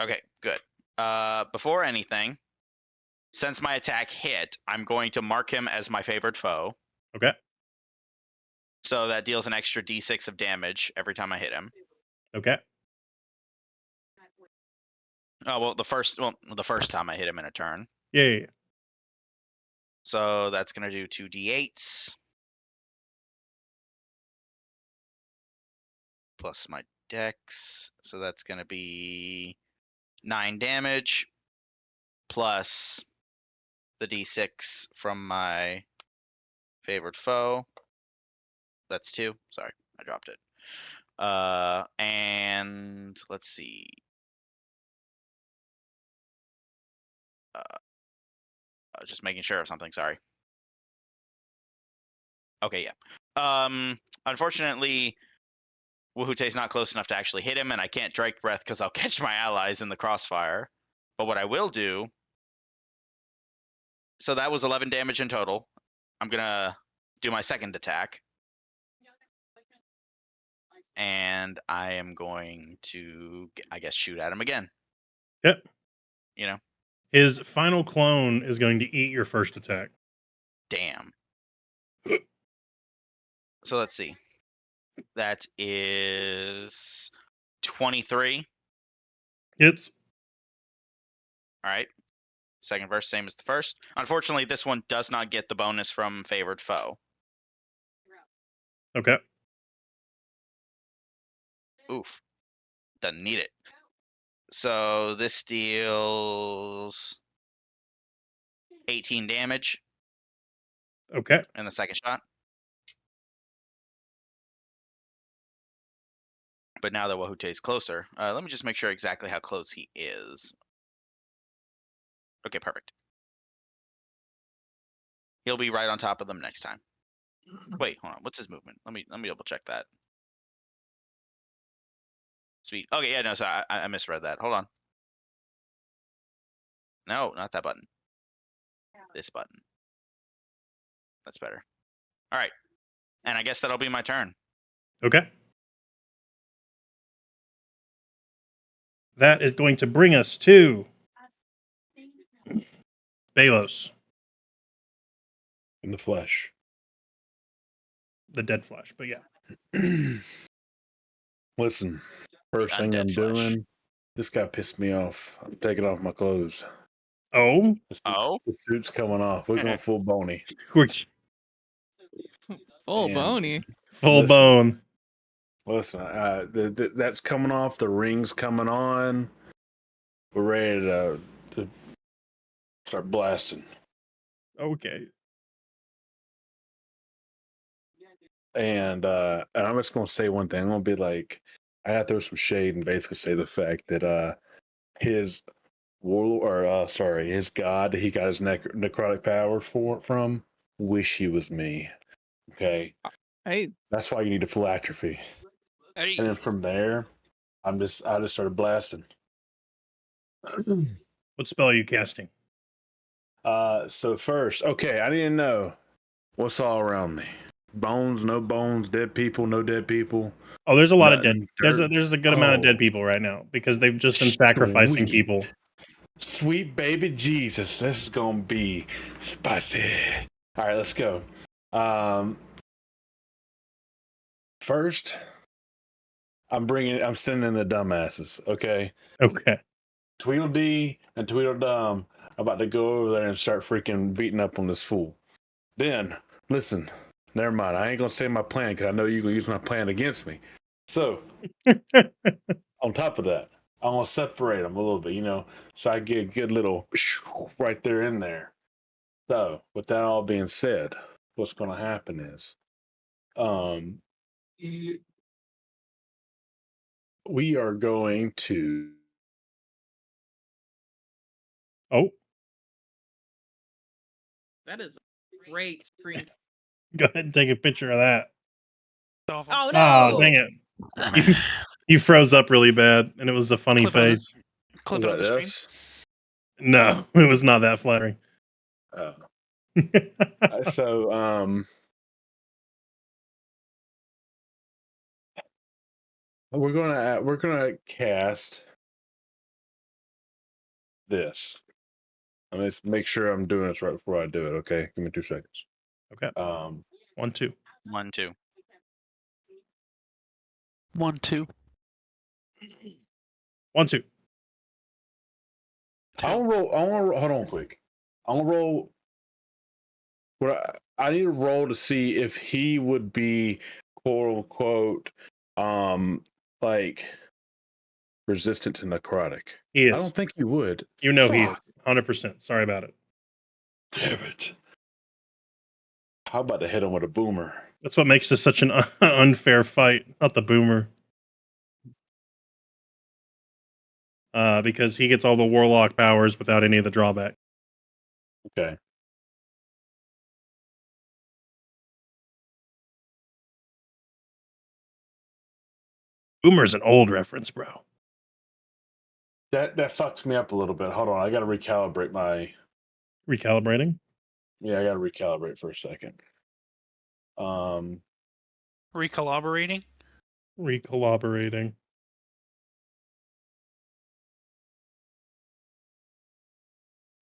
Okay, good. Before anything, since my attack hit, I'm going to mark him as my favored foe. Okay. So that deals an extra d6 of damage every time I hit him. Okay. Oh well, the first time I hit him in a turn. Yeah. So that's gonna do 2 d8s plus my dex. So that's gonna be 9 damage plus the d6 from my favored foe. That's 2. Sorry, I dropped it. And let's see. Just making sure of something. Sorry. Okay, yeah. Unfortunately, Wuhute's not close enough to actually hit him, and I can't Drake Breath because I'll catch my allies in the crossfire. But what I will do. So that was 11 damage in total. I'm gonna do my second attack. and I am going to, I guess, shoot at him again. Yep. You know, His final clone is going to eat your first attack. damn. So let's see. That is 23. Hits. All right. Second verse, same as the first. Unfortunately, this one does not get the bonus from favored foe. Okay. Oof. Doesn't need it. So this deals 18 damage Okay. in the second shot. But now that Wahute is closer, let me just make sure exactly how close he is. Okay, perfect. He'll be right on top of them next time. Wait, hold on. What's his movement? Let me double check that. Sweet. Okay, yeah, no, so I misread that. Hold on. No, not that button. This button. That's better. All right. And I guess that'll be my turn. Okay. That is going to bring us to Balos, In the flesh. the dead flesh. But yeah. Listen, first thing undead I'm flesh. doing, this guy pissed me off. I'm taking off my clothes. Oh, Oh? The suit's coming off. We're going full bony. we're Full And bony. full Listen. bone. Listen, that's coming off. The ring's coming on. We're ready to start blasting. Okay. And I'm just gonna say one thing. I'm gonna be like, I gotta throw some shade and basically say the fact that his warlord, or his god that he got his necrotic powers from, wish he was me. Okay, Hey, that's why you need a philantrophy. Hey, And then from there, I just started blasting. What spell are you casting? So first, okay, I didn't know what's all around me. Bones, no bones, dead people, no dead people. Oh, there's a lot of dead. Nothing, There's dirt. a good amount of dead Oh. people right now because they've just been sacrificing Sweet. people. Sweet baby Jesus, this is gonna be spicy. All right, let's go. First, I'm sending in the dumbasses. Okay, Okay. Tweedledee and Tweedledum about to go over there and start freaking beating up on this fool. Then, listen, never mind. I ain't gonna say my plan because I know you're gonna use my plan against me. So, on top of that, I'm gonna separate them a little bit, so I get a good little right there in there. So, with that all being said, what's gonna happen is, we are going to. Oh, that is a great screen. go ahead and take a picture of that. awful. Oh Ah, no! dang it. You froze up really bad, and it was a funny Clip on it. face. Clip Was it on that the stream. this? No, it was not that flattering. Oh. So, we're gonna cast this. Let me make sure I'm doing this right before I do it. Okay, give me 2 seconds. Okay. 1, 2. 1, 2. 1, 2. 1, 2. I want to roll. Hold on, quick. I want to roll. I need to roll to see if he would be quote unquote, like resistant to necrotic. He is. I don't think he would. You know he is. Fuck. 100%. Sorry about it. Damn it. How about to hit him with a boomer? That's what makes this such an unfair fight, not the boomer. Because he gets all the warlock powers without any of the drawback. Okay. Boomer's an old reference, bro. That fucks me up a little bit. Hold on, I got to recalibrate my. Recalibrating? Yeah, I got to recalibrate for a second. Recollaborating? Recollaborating.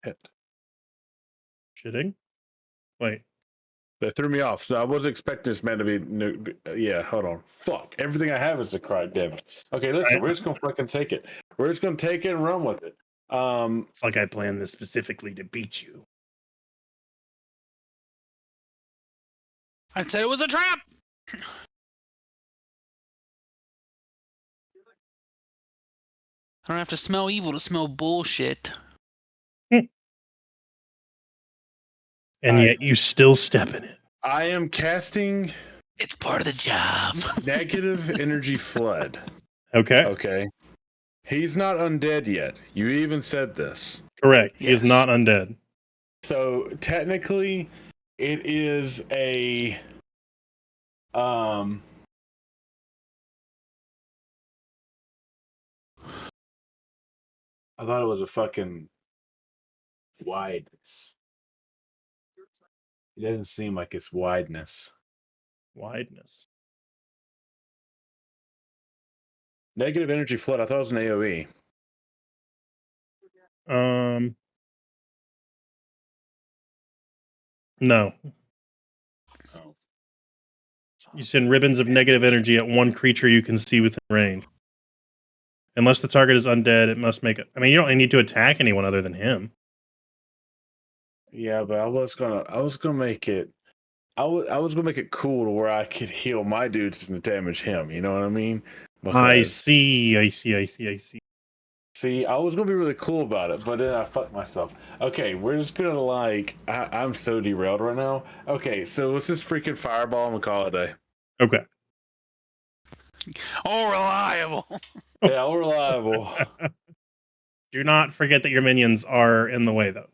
Hit. Shitting? Wait. That threw me off. So I wasn't expecting this man to be. Yeah, hold on. Fuck. Everything I have is a cry damage. Okay, listen, Right. we're just gonna fucking take it. We're just gonna take it and run with it. It's like I planned this specifically to beat you. I said it was a trap. I don't have to smell evil to smell bullshit. And yet you still step in it. I am casting It's part of the job. negative energy flood. Okay. Okay. He's not undead yet. You even said this. Correct. He is Yes. not undead. So technically, it is a I thought it was a fucking wideness. It doesn't seem like it's wideness. Wideness. Negative energy flood. I thought it was an AoE. No. Oh. You send ribbons of negative energy at one creature you can see within range. Unless the target is undead, it must make it. I mean, you don't need to attack anyone other than him. Yeah, but I was gonna make it. I was gonna make it cool to where I could heal my dudes and damage him. You know what I mean? I Because, see. see, I was gonna be really cool about it, but then I fucked myself. Okay, we're just gonna I'm so derailed right now. Okay, so it's this freaking fireball and call it a day. Okay. Oh, reliable. Yeah, all reliable. Do not forget that your minions are in the way, though.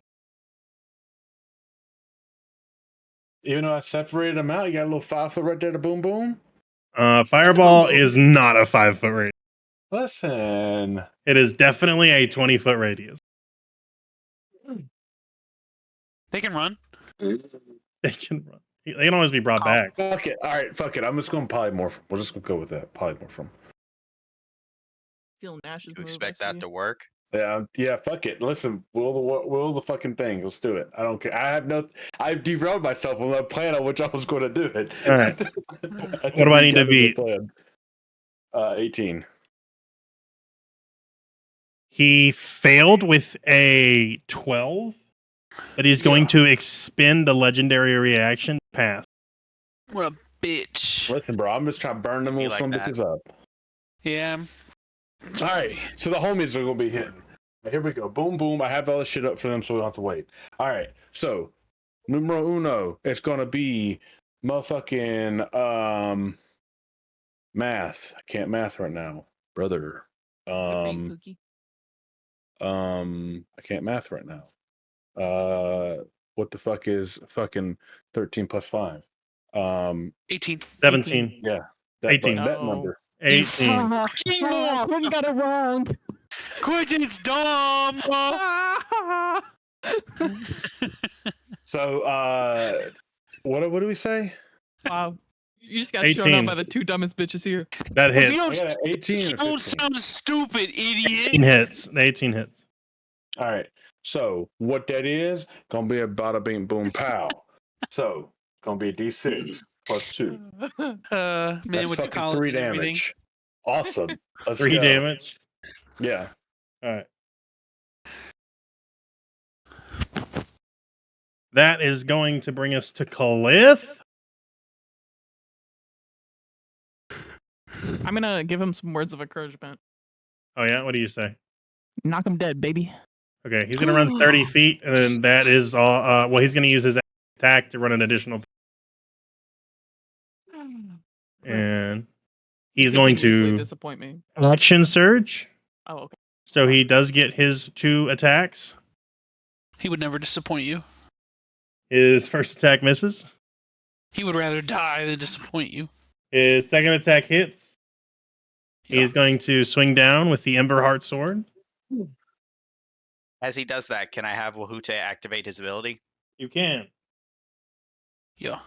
Even though I separated them out, you got a little 5 foot right there to boom boom. Fireball is not a 5 foot radius. Listen, It is definitely a 20-foot radius. They can run. They can run. They can always be brought back. fuck it. All right, fuck it. I'm just going polymorph. We're just gonna go with that polymorph. Steal Nash's You move. expect I that see. to work? Yeah, fuck it. Listen, will the fucking thing. Let's do it. I don't care. I've derailed myself on the plan on which I was going to do it. All right. What do I need to beat? 18. He failed with a 12, but he's going to expend a legendary reaction to pass. What a bitch. Listen, bro, I'm just trying to burn them Be little like son bitches up. Yeah. All right, so the homies are going to be hitting. Here we go. Boom, boom. I have all this shit up for them so we don't have to wait. All right, so numero uno, it's going to be motherfucking math. I can't math right now, brother. Good for you, Pookie. I can't math right now. What the fuck is fucking 13 plus 5? 18. 17. Yeah. 18. That No. number. 18. Quentin got it wrong. Quentin's dumb. So what do we say? Wow. You just got shown 18. up by the two dumbest bitches here. That hits. You I don't, got an 18 you and a don't 15. sound stupid, 18 idiot. hits. The 18 hits. All right. So what that is gonna be a bada bing boom pow. So it's gonna be a D6 plus 2. Man, That's went to fucking college 3 and everything. damage. Awesome. Let's 3 go. damage. Yeah. All right. That is going to bring us to Cliff. I'm gonna give him some words of encouragement. Oh, yeah? What do you say? Knock him dead, baby. Okay, he's going to run 30 feet, and then that is all. Well, he's going to use his attack to run an additional. And he's going Continuously to disappoint me. action surge. Oh, okay. So he does get his 2 attacks. He would never disappoint you. His first attack misses. He would rather die than disappoint you. His second attack hits. Yeah. He's going to swing down with the Ember Heart Sword. As he does that, can I have Wahute activate his ability? You can. Yeah.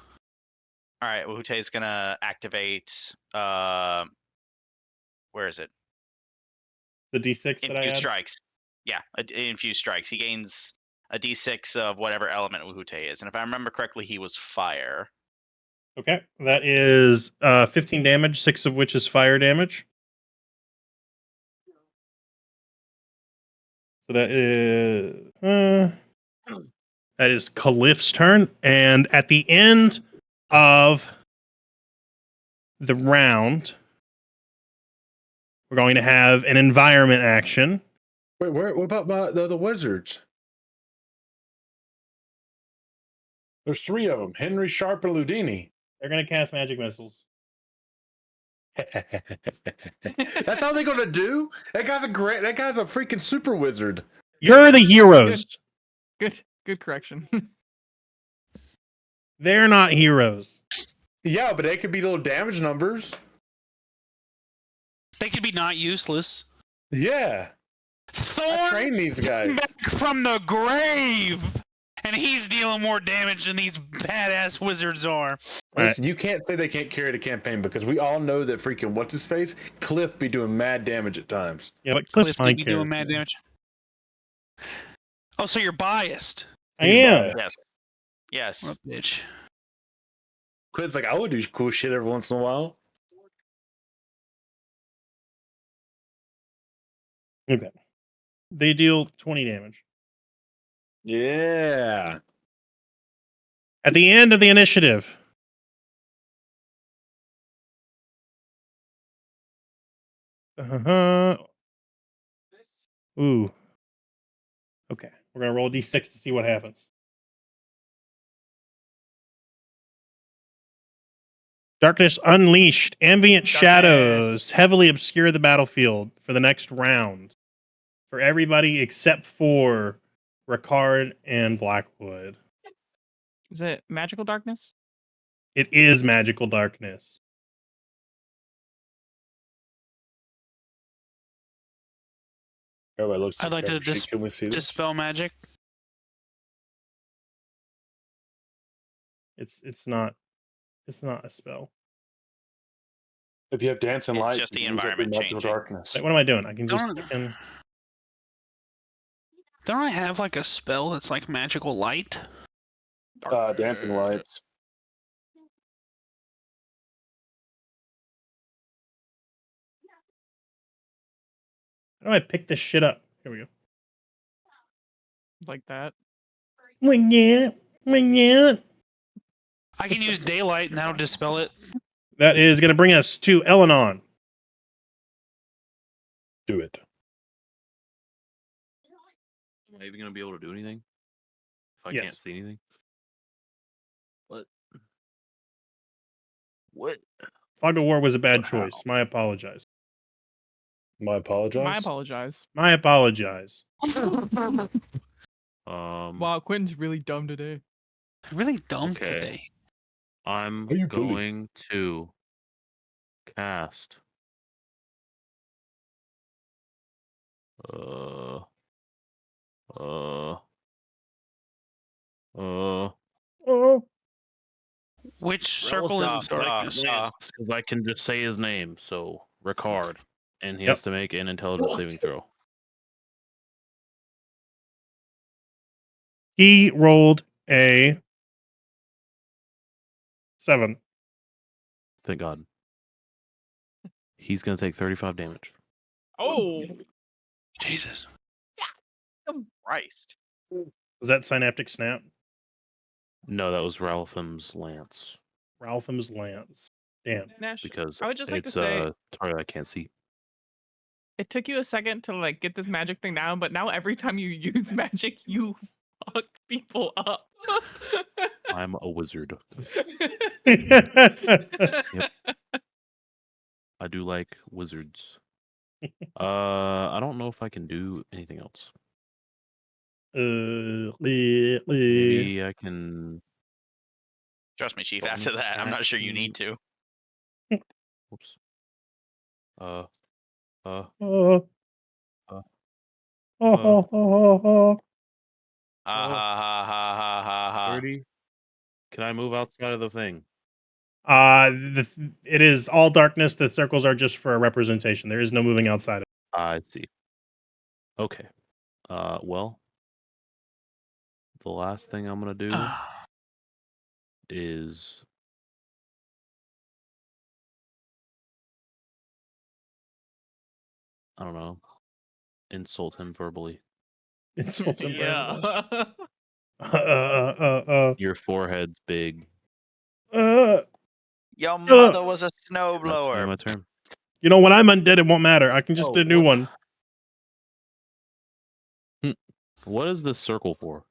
All right, Wahute is gonna activate Where is it? The D6 that I Infused had. strikes. Yeah, infused strikes. He gains a D6 of whatever element Uhute is, and if I remember correctly, he was fire. Okay, that is 15 damage, 6 of which is fire damage. So that is Khalif's turn, and at the end of the round, we're going to have an environment action. Wait, what about the wizards? There's 3 of them: Henry, Sharp, and Ludini. They're going to cast magic missiles. That's how they're gonna do. That guy's a freaking super wizard. You're the heroes. Good correction. They're not heroes. Yeah, but they could be little damage numbers. They could be not useless. Yeah. I Thorn train these guys. back from the grave, and he's dealing more damage than these badass wizards are. Listen, you can't say they can't carry the campaign because we all know that freaking what's his face Cliff be doing mad damage at times. Yeah, but Cliff's Cliff my be doing mad character. damage. Oh, so you're biased? I am. Yes. Yes. What a bitch. Cliff's like, I would do cool shit every once in a while. Okay. They deal 20 damage. Yeah. At the end of the initiative, ooh. Okay, we're gonna roll d6 to see what happens. Darkness Unleashed. Ambient shadows heavily obscure the battlefield for the next round. For everybody except for Ricard and Blackwood. Is it magical darkness? It is magical darkness. Everybody looks. I'd like to Can we see this? dispel magic. It's not a spell. If you have dancing It's lights, just the you use up your environment magical changing. darkness. Like, what am I doing? I can just Don't I have like a spell that's like magical light? Dancing lights. how do I pick this shit up? Here we go. Like that. Yeah. I can use daylight and that'll dispel it. That is going to bring us to Elenon. Do it. Am I even gonna be able to do anything if I Yes. can't see anything? What? Fog of War was a bad Wow. choice. My apologize. My apologize. I apologize. My apologize. Wow, Quentin's really dumb today. Really dumb Okay. today. I'm Are you bullied? going to cast. Uh. Oh. Which circle is Relative darkness? because I can just say his name. So Ricard, and he Yep. has to make an intelligence saving throw. He rolled a 7. Thank God. He's gonna take 35 damage. Oh, Jesus. Christ. Was that Synaptic Snap? No, that was Ralpham's lance Ralpham's Lance. Damn. Nash. because I would just like to it's say a target I can't see. it took you a second to like get this magic thing down, but now every time you use magic, you fuck people up. I'm a wizard. I do like wizards. I don't know if I can do anything else. Maybe I can. Trust me, Chief. Bonus After that, I'm not sure you action. need to. Whoops. Uh. Oh. Uh, Oh. Ha ha ha ha ha ha ha. 30. Can I move outside of the thing? It is all darkness. The circles are just for a representation. There is no moving outside of it. I see. Okay. Well, the last thing I'm gonna do is I don't know, insult him verbally. Insult him verbally. Yeah. Your forehead's big. Your Shut mother up. was a That's the end of snowblower. my turn. You know, when I'm undead, it won't matter. I can just Oh, get a new what- one. What is this circle for?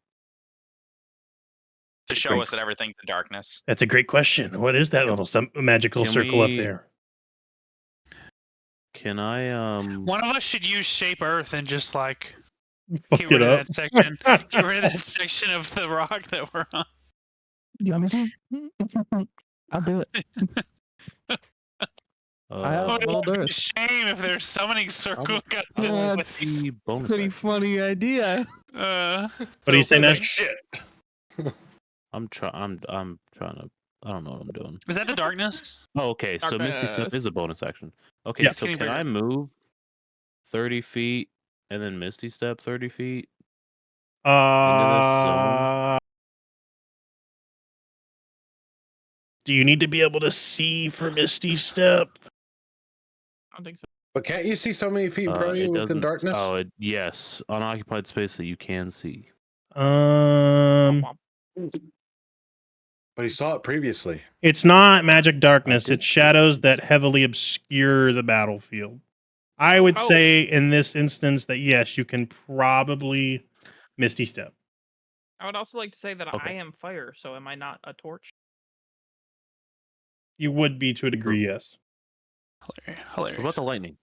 To show us that everything's in darkness. That's a great question. What is that little magical Can circle up we- there? Can I One of us should use Shape Earth and just like Fuck get it rid of up. that section. Get rid of that section of the rock that we're on. Do you want me to? I'll do it. I'll do It'd be it. a shame if there's summoning circle got Yeah, this it's the bonus pretty action? funny idea. What do you say Like next? shit. I'm trying to. I don't know what I'm doing. Is that the darkness? Oh, okay. So Misty Step Darkness. is a bonus action. Okay, Yeah. so Skinny can burger. I move 30 feet and then Misty Step 30 feet? zone? Do you need to be able to see for Misty Step? I don't think so. But can't you see so many feet in front of It you within doesn't. darkness? Oh, yes, unoccupied space that you can see. Womp womp. But he saw it previously. It's not magic darkness. did It's shadows see that heavily obscure the battlefield. I would Oh. say in this instance that yes, you can probably Misty Step. I would also like to say that I Okay. am fire, so am I not a torch? You would be to a degree, yes. What Hilarious. about the lightning?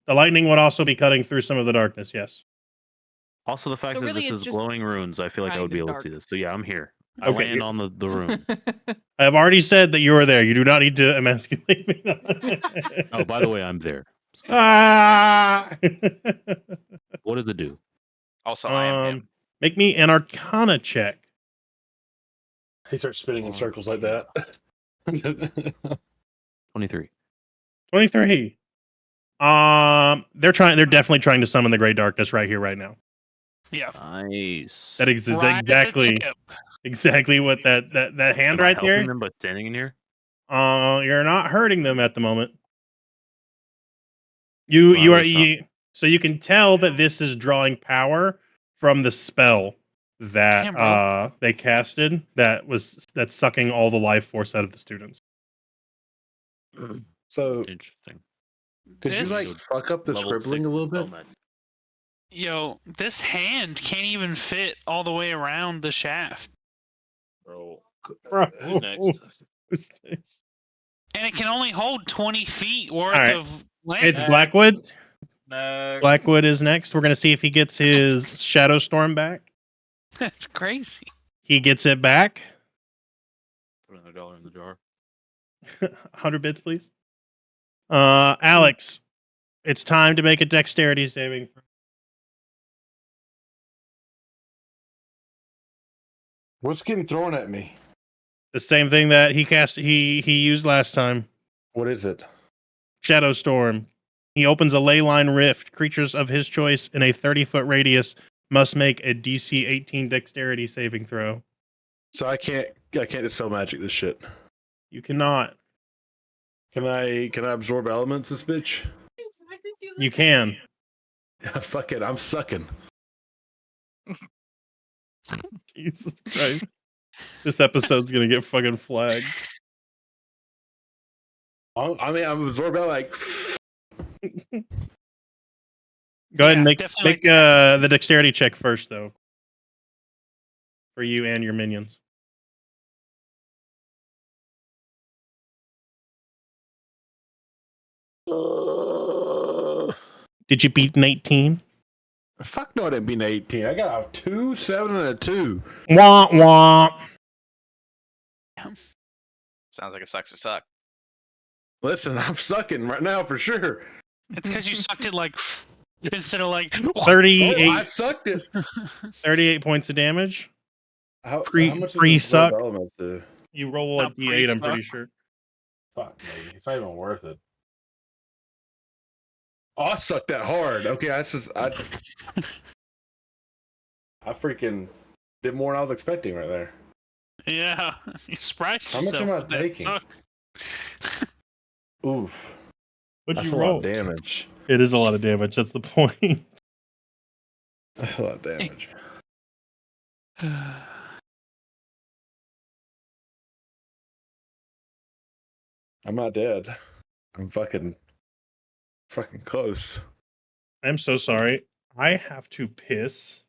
The lightning would also be cutting through some of the darkness, yes. Also, the fact So that really this it's is just glowing runes, I feel like I would be kinda able to see dark. this. So yeah, I'm here. I Okay, land on the rune. I have already said that you are there. You do not need to emasculate me. Oh, by the way, I'm there. Ah! What does it do? Also, I am him. Make me an Arcana check. He starts spinning in circles like that. 23. 23. They're definitely trying to summon the Great Darkness right here, right now. Yeah. Nice. That is Right at the exactly tip. what that hand Am I right helping there. them by standing in here? You're not hurting them at the moment. So you can tell that this is drawing power from the spell that Damn, bro. they casted that's sucking all the life force out of the students. So Interesting. could you like This- fuck up the Level scribbling 6 a little spell bit? magic. Yo, this hand can't even fit all the way around the shaft. Bro. Bro. Who's next? Who's next? And it can only hold 20 feet worth right. of length. It's Blackwood. Next. Blackwood is next. We're gonna see if he gets his Shadow Storm back. That's crazy. He gets it back. Put another dollar in the jar. 100 bits, please. Alex, it's time to make a dexterity saving. What's getting thrown at me? The same thing that he used last time. What is it? Shadow Storm. He opens a ley line rift. Creatures of his choice in a 30-foot radius must make a DC 18 dexterity saving throw. So I can't dispel magic this shit. You cannot. Can I absorb elements this bitch? You can. Fuck it, I'm sucking. Jesus Christ. This episode's gonna get fucking flagged. I mean, I'm absorbed out like. Go ahead and make definitely the dexterity check first, though. For you and your minions. Did you beat an 18? Fuck no, I didn't beat an 18. I got a 2, 7, and a 2. Wah wah. Sounds like it sucks to suck. Listen, I'm sucking right now for sure. It's because you sucked it like instead of like 38, Oh, I sucked it. 38 points of damage. How Pre- much does pre-suck? absorb element do? You roll a Not d8, I'm suck. pretty sure. Fuck me. It's not even worth it. Oh, I sucked that hard. Okay, I freaking did more than I was expecting right there. Yeah, you surprised How much yourself am I with that taking? suck. Oof. What'd That's you a roll? lot of damage. It is a lot of damage. That's the point. That's a lot of damage. I'm not dead. I'm fucking close. I'm so sorry. I have to piss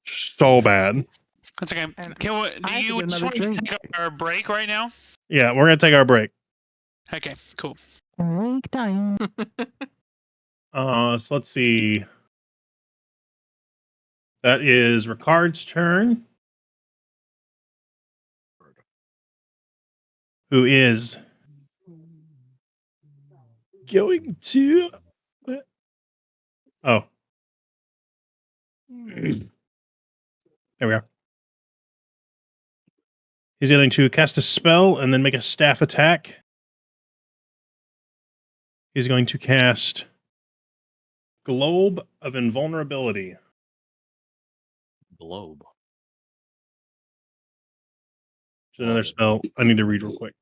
so bad. That's okay. And Do I have to you get just another want to drink. take our break right now? Yeah, we're gonna take our break. Okay, cool. Break time. So let's see. That is Ricard's turn. Who is going to? Oh, there we are. He's going to cast a spell and then make a staff attack. He's going to cast Globe of Invulnerability. Globe. It's another spell I need to read real quick.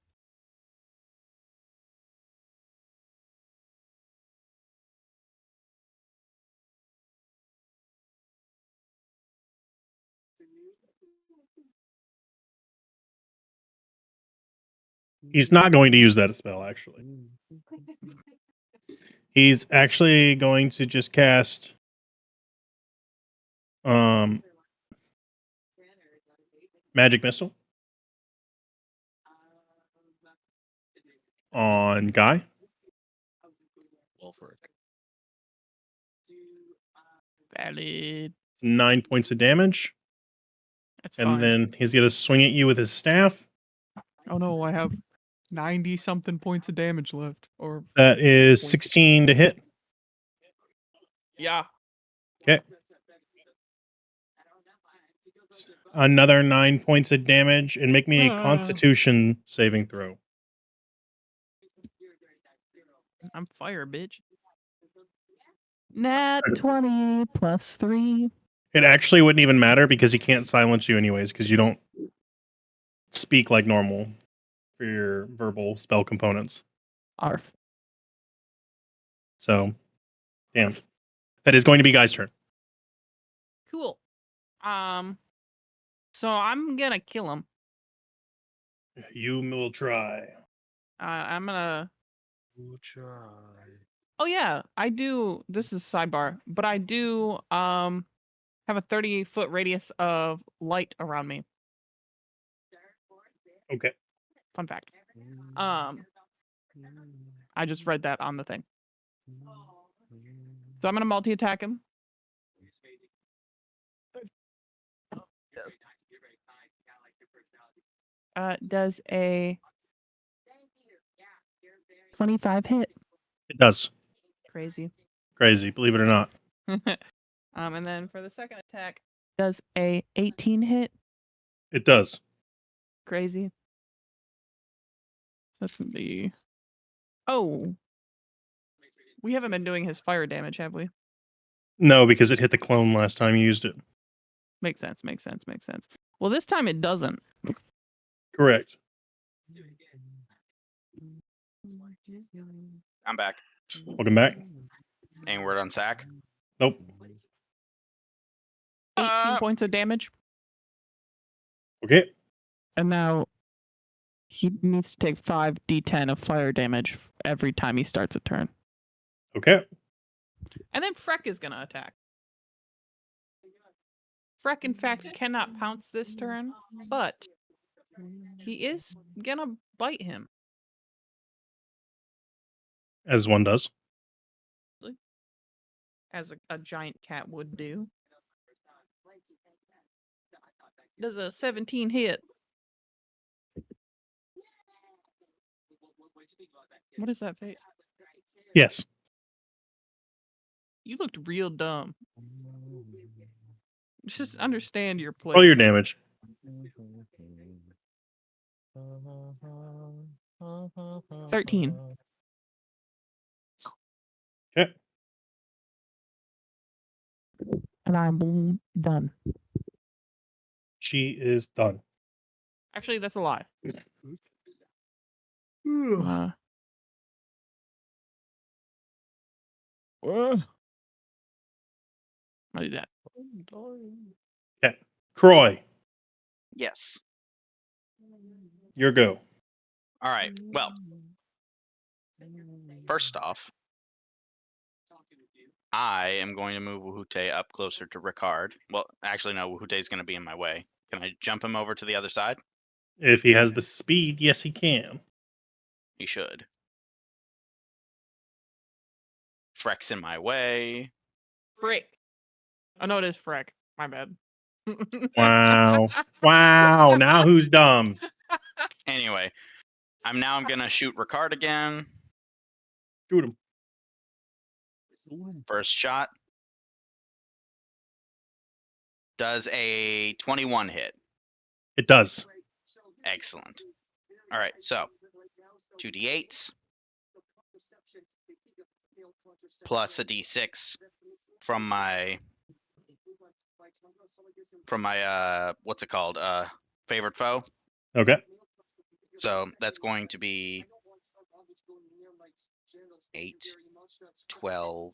He's not going to use that spell, actually. He's actually going to just cast Magic Missile on Guy. Well for it. valid. 9 points of damage. That's And fine. then he's going to swing at you with his staff. Oh no, I have 90 something points of damage left. Or That is points. 16 to hit. Yeah. Okay. Another 9 points of damage, and make me a Constitution saving throw. I'm fire, bitch. Nat 20 plus 3. It actually wouldn't even matter because he can't silence you anyways because you don't speak like normal for your verbal spell components. Arf. So, damn. That is going to be Guy's turn. Cool. So I'm gonna kill him. You will try. I'm gonna. We'll try. Oh yeah, I do. This is sidebar, but I do have a 30-foot radius of light around me. Okay. Fun fact. I just read that on the thing. So I'm gonna multi-attack him. Does a 25 hit. It does. crazy. Crazy, believe it or not. And then for the second attack, Does a 18 hit. It does. crazy. That's gonna be. Oh, we haven't been doing his fire damage, have we? No, because it hit the clone last time you used it. Makes sense. Makes sense. Makes sense. Well, this time it doesn't. Correct. I'm back. Welcome back. Any word on Sack? Nope. 18 points of damage. Okay. And now he needs to take 5d10 of fire damage every time he starts a turn. Okay. And then Freck is gonna attack. Freck, in fact, cannot pounce this turn, but he is gonna bite him. As one does. As a giant cat would do. Does a 17 hit? What is that face? Yes. You looked real dumb. Just understand your place. Roll your damage. 13. Okay. And I'm done. She is done. Actually, that's a lie. I do that. Okay. Croy, Yes. your go. All right. Well, first off, I am going to move Wahute up closer to Ricard. Well, actually, no, Wahute is going to be in my way. Can I jump him over to the other side? If he has the speed, yes, he can. He should. Freck's in my way. Frick. Oh no, it is Freck. My bad. Wow. Wow. Now who's dumb? Anyway, I'm gonna shoot Ricard again. Shoot him. First shot. Does a 21 hit? It does. Excellent. All right, so 2d8s plus a d6 from my what's it called? Favorite foe. Okay. So that's going to be 8, 12,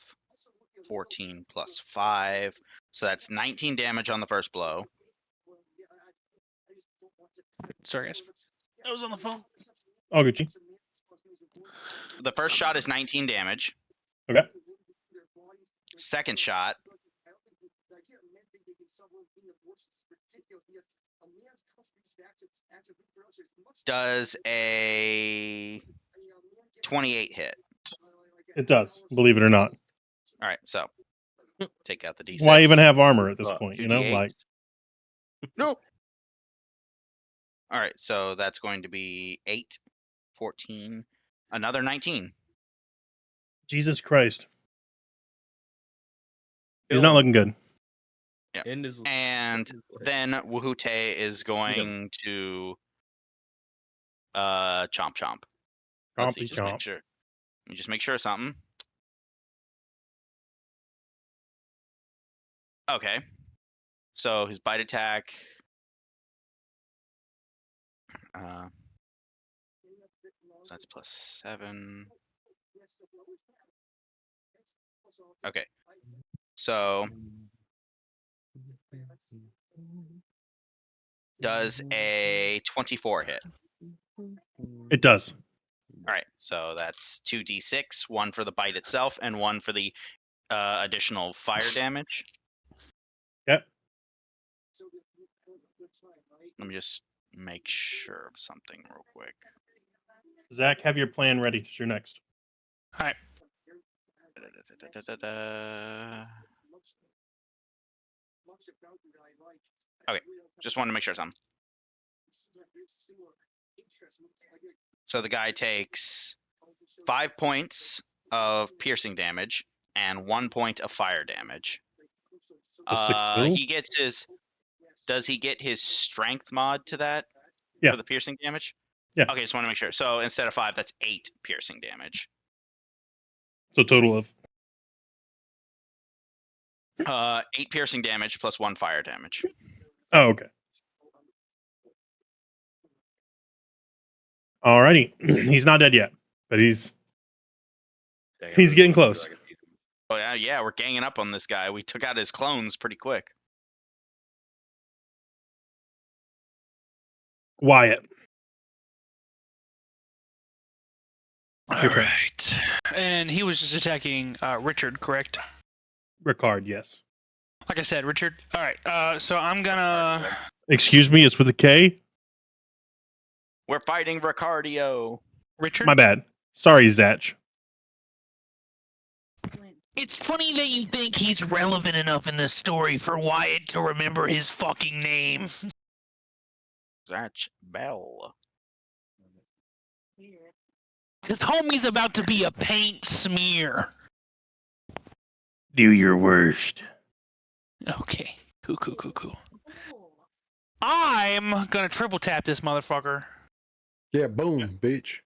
14 plus 5. So that's 19 damage on the first blow. Sorry, guys. I was on the phone. Oh, Gucci. The first shot is 19 damage. Okay. Second shot does a 28 hit. It does, believe it or not. All right, so take out the d6. Why even have armor at this point? You know, 2d8s. like No. All right, so that's going to be 8, 14, another 19. Jesus Christ. He's not looking good. Yeah. And then Wahute is going to chomp chomp. Let's see, Chompy just make chomp. sure. Let me just make sure of something. Okay. So his bite attack. So that's plus 7. Okay. So does a 24 hit? It does. All right. So that's 2d6, one for the bite itself and one for the additional fire damage. Yep. Let me just make sure of something real quick. Zach, have your plan ready, 'cause you're next. All right. Okay, just wanted to make sure something. So the guy takes 5 points of piercing damage and 1 point of fire damage. He gets his. Does he get his strength mod to that? Yeah. For the piercing damage? Yeah. Okay, just want to make sure. So instead of 5, that's 8 piercing damage. So total of 8 piercing damage plus 1 fire damage. Oh, okay. Alrighty. He's not dead yet, but he's getting close. Oh yeah, we're ganging up on this guy. We took out his clones pretty quick. Wyatt. All right. And he was just attacking Richard, correct? Ricard, yes. Like I said, Richard. All right. So I'm gonna. Excuse me, it's with a K? We're fighting Ricardio. Richard. My bad. Sorry, Zach. It's funny that you think he's relevant enough in this story for Wyatt to remember his fucking name. Zach Bell. His homie's about to be a paint smear. Do your worst. Okay. Cool. I'm gonna triple tap this motherfucker. Yeah, boom, bitch.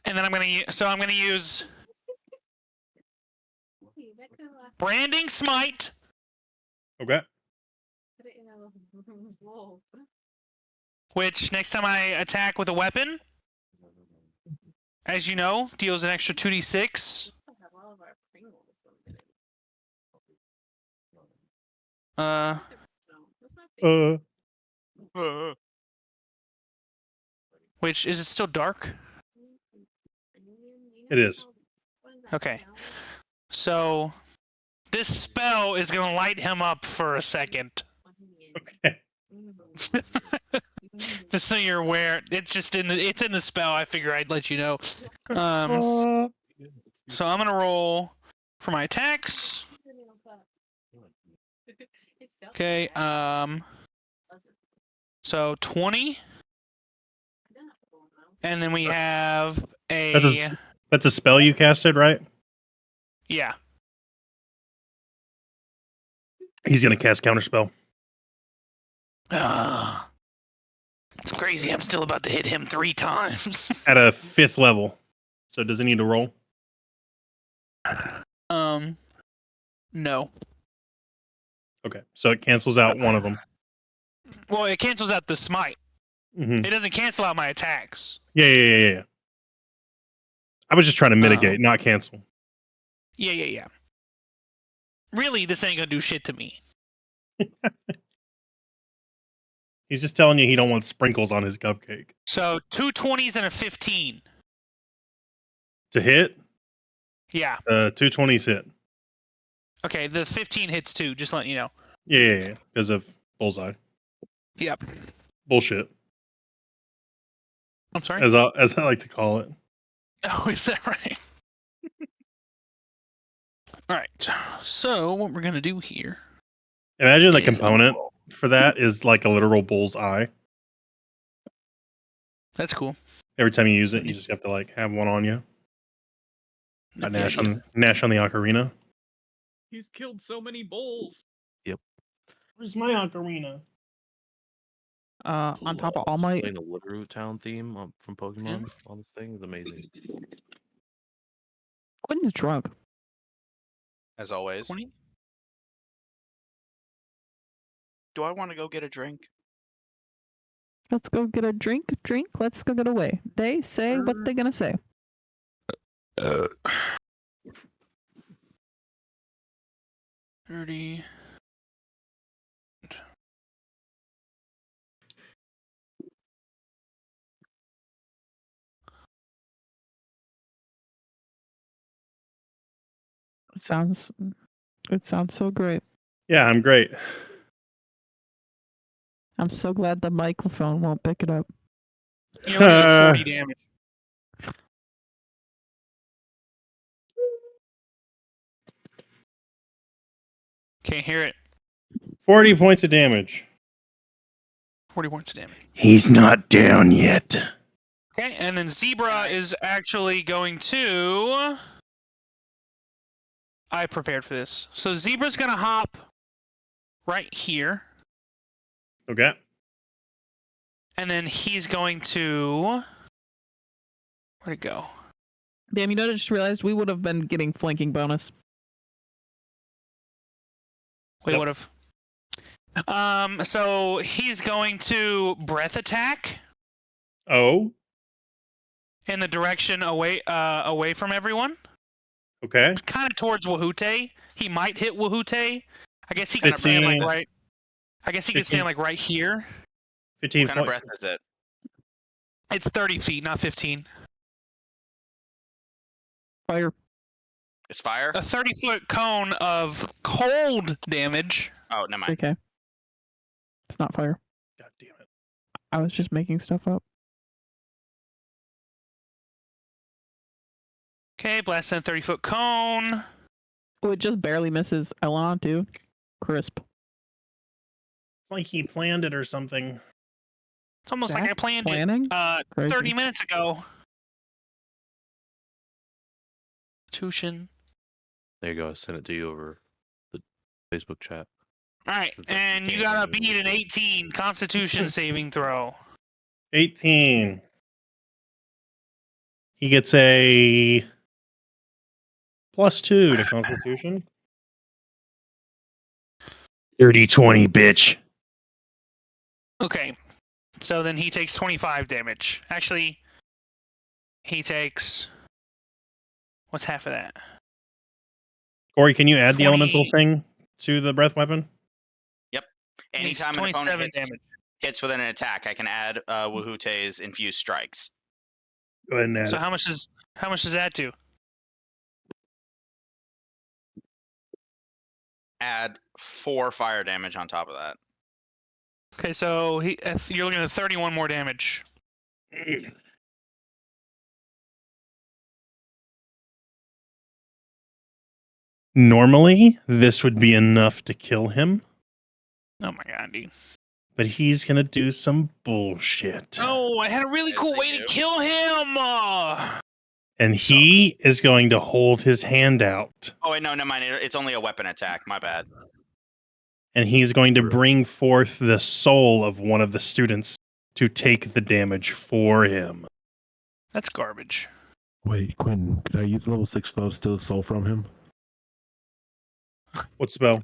And then I'm gonna use branding smite, Okay. which next time I attack with a weapon, as you know, deals an extra 2d6. Which is it still dark? It is. Okay. So this spell is gonna light him up for a second. Okay. Just so you're aware, it's in the spell. I figure I'd let you know. So I'm gonna roll for my attacks. Okay. So 20, and then we have That's a spell you casted, right? yeah. He's gonna cast counterspell. It's crazy. I'm still about to hit him 3 times. At a 5th level. So does it need to roll? No. Okay. So it cancels out one of them. Well, it cancels out the smite. Mm-hmm. It doesn't cancel out my attacks. Yeah. I was just trying to mitigate, not cancel. Yeah. Really, this ain't gonna do shit to me. He's just telling you he don't want sprinkles on his cupcake. So 2 20s and a 15. To hit? Yeah. 220s hit. Okay, the 15 hits too, just letting you know. Yeah. Because of bullseye. Yep. Bullshit. I'm sorry? As I like to call it. Oh, is that right? Alright. So what we're gonna do here. Imagine the component for that is like a literal bull's eye. That's cool. Every time you use it, you just have to like have one on you. Nash on the ocarina. He's killed so many bulls. Where's my ocarina? On top of All Might. Playing the Woodroot Town theme from Pokemon on this thing is amazing. Quinn's drunk. As always. 20? Do I want to go get a drink? Let's go get a drink. Let's go get away. They say what they're gonna say. 30. It sounds so great. Yeah, I'm great. I'm so glad the microphone won't pick it up. You only did 40 damage. Can't hear it. 40 points of damage. 40 points of damage. He's not down yet. Okay, and then Zebra is actually going to... I prepared for this. So Zebra's going to hop right here. Okay. And then he's going to... Where'd it go? Damn, you know, I just realized we would have been getting flanking bonus. We Yep. would have. So he's going to breath attack Oh. in the direction away from everyone. Okay. Kind of towards Wahute. He might hit Wahute. I guess he can stand like right. I guess he can stand like right here. 15 What kind of breath is it? It's 30 feet, not 15. Fire. It's fire? A 30-foot cone of cold damage. Oh, never mind. Okay. It's not fire. God damn it. I was just making stuff up. Okay, blast in a 30-foot cone. Oh, it just barely misses Elon too. Crisp. It's like he planned it or something. It's almost like I planned planning? it Crazy. 30 minutes ago. Tushin. There you go. I sent it to you over the Facebook chat. All right, Since you and you can't gotta do beat an 18 Constitution saving throw. 18. He gets a +2 to Constitution. Dirty 20, bitch. Okay, so then he takes 25 damage. Actually, he takes. What's half of that? Corey, can you add the 20 elemental thing to the breath weapon? Anytime an opponent 27 damage. hits with an attack, I can add Wuhute's infused strikes. Go ahead and add So it. how much does that do? Add 4 fire damage on top of that. Okay, so you're looking at 31 more damage. Normally, this would be enough to kill him, Oh my god, dude. but he's gonna do some bullshit. Oh, I had a really As cool they way do. to kill him. And he is going to hold his hand out. Oh wait, no, never mind. It's only a weapon attack. My bad. And he's going to bring forth the soul of one of the students to take the damage for him. That's garbage. Wait, Quentin, could I use level 6 spell to steal the soul from him? What spell?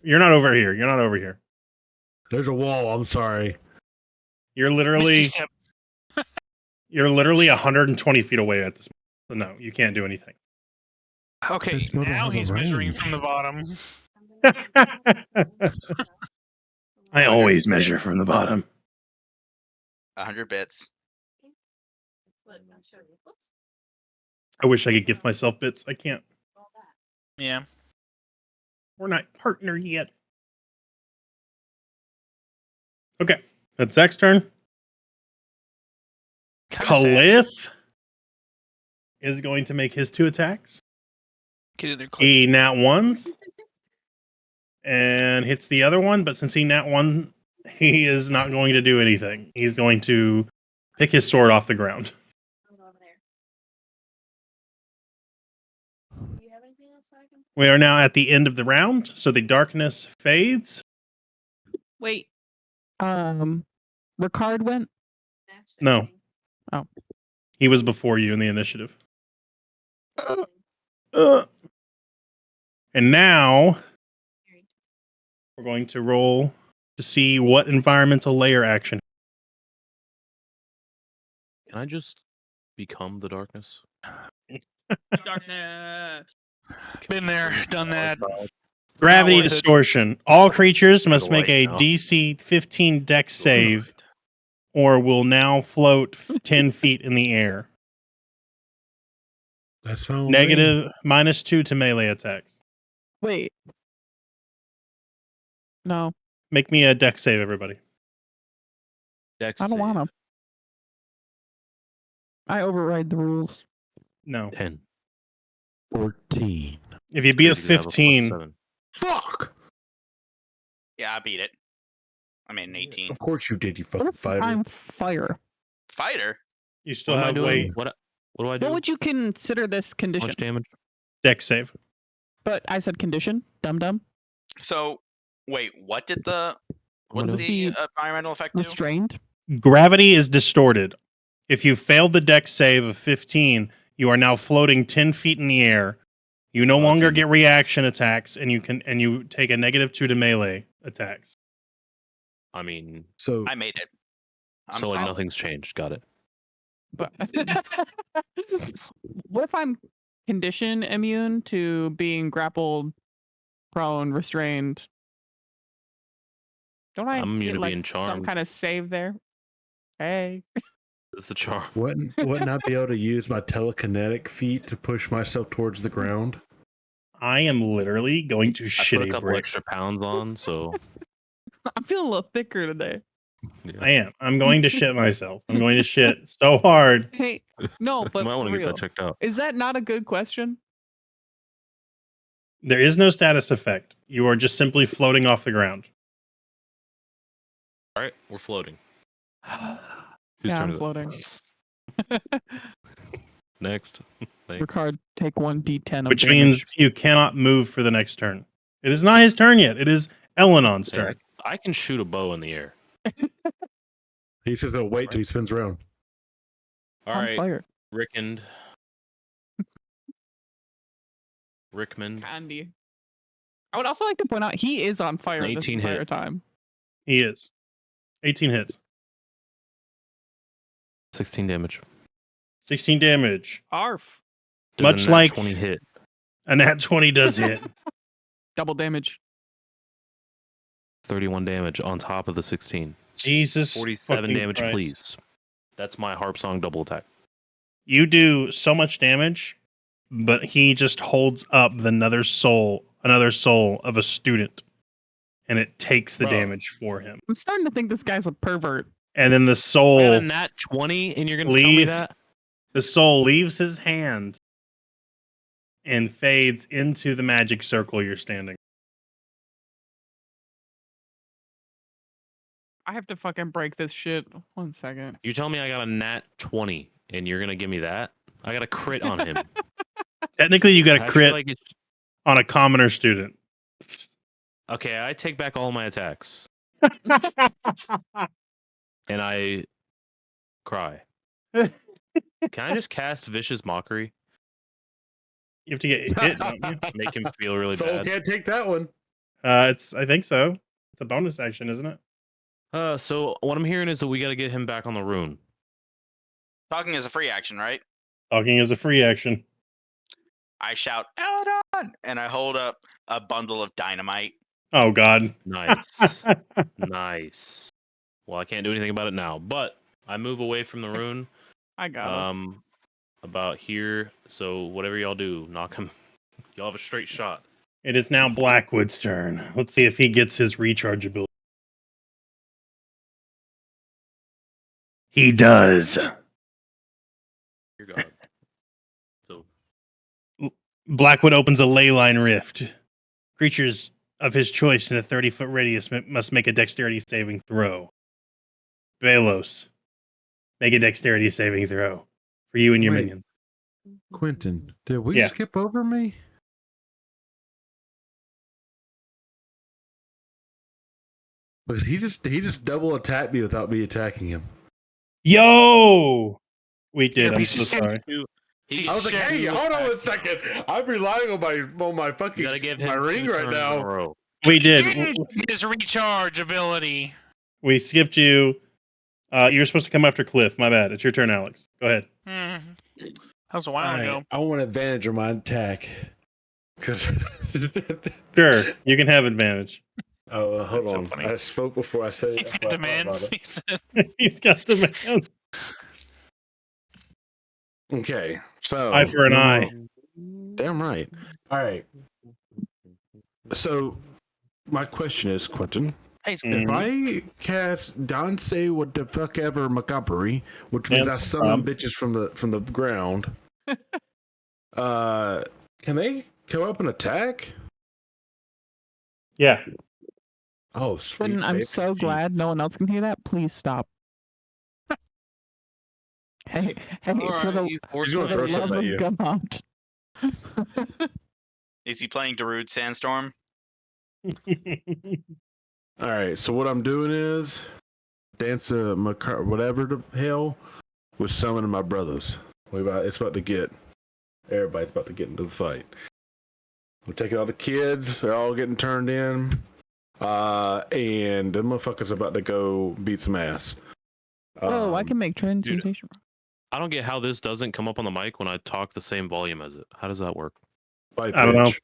You're not over here. You're not over here. There's a wall. I'm sorry. You're literally Misty Step. you're literally 120 feet away at this moment. So no, you can't do anything. Okay, This spell don't now have a he's measuring range. from the bottom. I always measure from the bottom. 100 bits. I wish I could gift myself bits. I can't. Yeah. We're not partnered yet. Okay, that's Zach's turn. Kinda sad. Caliph is going to make his 2 attacks. Get in there, Cliff. He nat ones and hits the other one, but since he nat one, he is not going to do anything. He's going to pick his sword off the ground. We are now at the end of the round, so the darkness fades. Wait. Ricard went. No. Oh. He was before you in the initiative. And now we're going to roll to see what environmental layer action. Can I just become the darkness? Darkness. Been there, done that. Gravity worth it. distortion. All creatures must The make a light now. DC 15 dex save or will now float 10 feet in the air. That's fine. with me. Negative -2 to melee attacks. Wait. No, Make me a dex save, everybody. Dex I don't want to. I override the rules. No. 10. 14. If you beat a Because you have +15, +7. Fuck. Yeah, I beat it. I made an 18. Of course you did, you What fucking if fighter. I'm fire? Fighter? you still What am I have doing? weight. What do I do? What would you consider this How condition? much damage? Dex save. But I said condition. Dum dum. So, wait, what did the What what am I did doing? the environmental effect do? Restrained. Gravity is distorted. If you failed the dex save of 15, you are now floating 10 feet in the air. You no Oh, that's longer easy. get reaction attacks, and you take a -2 to melee attacks. I mean, So I made it. I'm so like solid. nothing's changed. Got it. But what if I'm condition immune to being grappled, prone, restrained? Don't I I'm immune get to like being some charmed. kind of save there? Hey. It's the charm. wouldn't I be able to use my telekinetic feat to push myself towards the ground? I am literally going to I shit put a a couple brick. extra pounds on, so I'm feeling a little thicker today. yeah. I am. I'm going to shit myself. I'm going to shit so hard. Hey, no, but you might for want to get real, that checked out. is that not a good question? There is no status effect. You are just simply floating off the ground. All right, we're floating. Yeah, Whose turn I'm is it? floating. Next. Thanks. Ricard, take 1d10 of Which damage. means you cannot move for the next turn. It is not his turn yet. It is Elenon's Hey, turn. I can shoot a bow in the air. He says he'll wait till he spins around. All On right, fire. Rickmond. Rickmond. Candy. I would also like to point out he is on fire this 18 hit. entire time. He is. 18 hits. 16 damage. 16 damage. Arf. Does Much a nat like 20 hit. a nat 20 does hit. Double damage. 31 damage on top of the 16. Jesus. 47 fucking damage, Christ. please. That's my harp song double attack. You do so much damage, but he just holds up another soul of a student, and it takes the Bro. damage for him. I'm starting to think this guy's a pervert. And then the I got soul a nat 20 and you're going to tell me leaves that? the soul leaves his hand and fades into the magic circle you're standing. I have to fucking break this shit. 1 second. You tell me I got a nat 20 and you're going to give me that? I got a crit on him. Technically, you got I a feel crit like it's... on a commoner student. Okay, I take back all my attacks. And I cry. Can I just cast Vicious Mockery? You have to get hit, don't you? Make him feel really Soul bad. can't take that one. I think so. It's a bonus action, isn't it? So what I'm hearing is that we got to get him back on the rune. Talking is a free action, right? Talking is a free action. I shout, Eldon! And I hold up a bundle of dynamite. Oh God. Nice. Nice. Well, I can't do anything about it now, but I move away from the rune. I got us. About here. So whatever y'all do, knock him. Y'all have a straight shot. It is now Blackwood's turn. Let's see if he gets his recharge ability. He does. Dear God. So Blackwood opens a ley line rift. Creatures of his choice in a 30-foot radius must make a dexterity saving throw. Velos, make a dexterity saving throw for you and your Wait. minions. Quentin, did we Yeah. skip over me? Because he just double attacked me without me attacking him. Yo! We did. I'm He's so just sorry. He's I was like, hey, hold on 1 second. I'm relying on my you fucking gotta give him my ring 2 right turns in a now. row. We did. his recharge ability. We skipped you. You were supposed to come after Cliff. My bad. It's your turn, Alex. Go ahead. That was a while ago. I want advantage on my attack. Cause Sure, you can have advantage. oh, hold That's so on. funny. I spoke before I said He's I got thought about demands. it. He said, He's got demands. Okay, so Eye for an eye. Damn right. All right. So my question is, Quentin, hey, Mm. if I cast Don't Say What the Fuck Ever Macabre, which means Yeah, I summon bitches from the ground, can they come up and attack? Yeah. Oh, sweet. Quentin, I'm baby. so glad no one else can hear that. Please stop. Hey, for the, He's for gonna the throw love something at you. of God. Is he playing Darude Sandstorm? All right. So what I'm doing is dance a whatever the hell with summoning my brothers. It's about to get everybody's about to get into the fight. We're taking all the kids. They're all getting turned in. And the motherfuckers about to go beat some ass. Oh, I can make transmutation. I don't get how this doesn't come up on the mic when I talk the same volume as it. How does that work? By I don't know. pitch.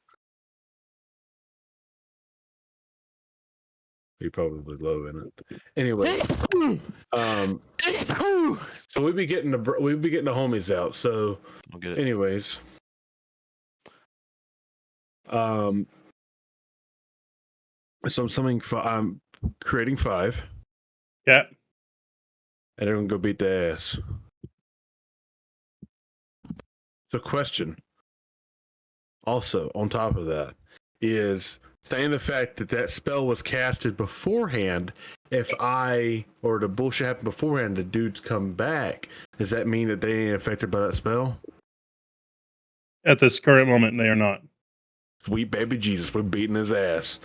You're probably low in it. Anyway, so we be getting the homies out. So, I'll get it. anyways, so I'm creating 5, Yeah. and they're gonna go beat the ass. So, question. Also, on top of that, is saying the fact that spell was casted beforehand. If the bullshit happened beforehand, the dudes come back. Does that mean that they ain't affected by that spell? At this current moment, they are not. Sweet baby Jesus, we're beating his ass.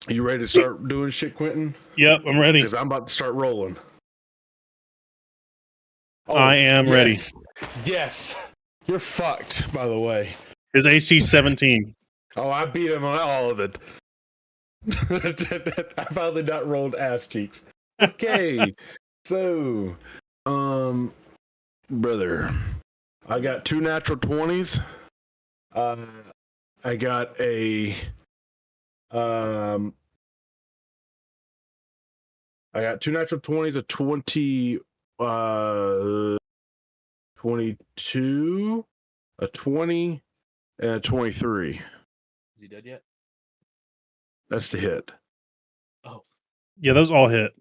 You ready to start doing shit, Quentin? Yep, I'm ready. Because I'm about to start rolling. I am ready. Yes. You're fucked, by the way. His AC 17. Oh, I beat him on all of it. I finally not rolled ass cheeks. Okay. So, brother, I got 2 natural 20s. I got a I got 2 natural 20s, a 22, a 20, and a 23. Is he dead yet? That's the hit. Oh. Yeah, those all hit.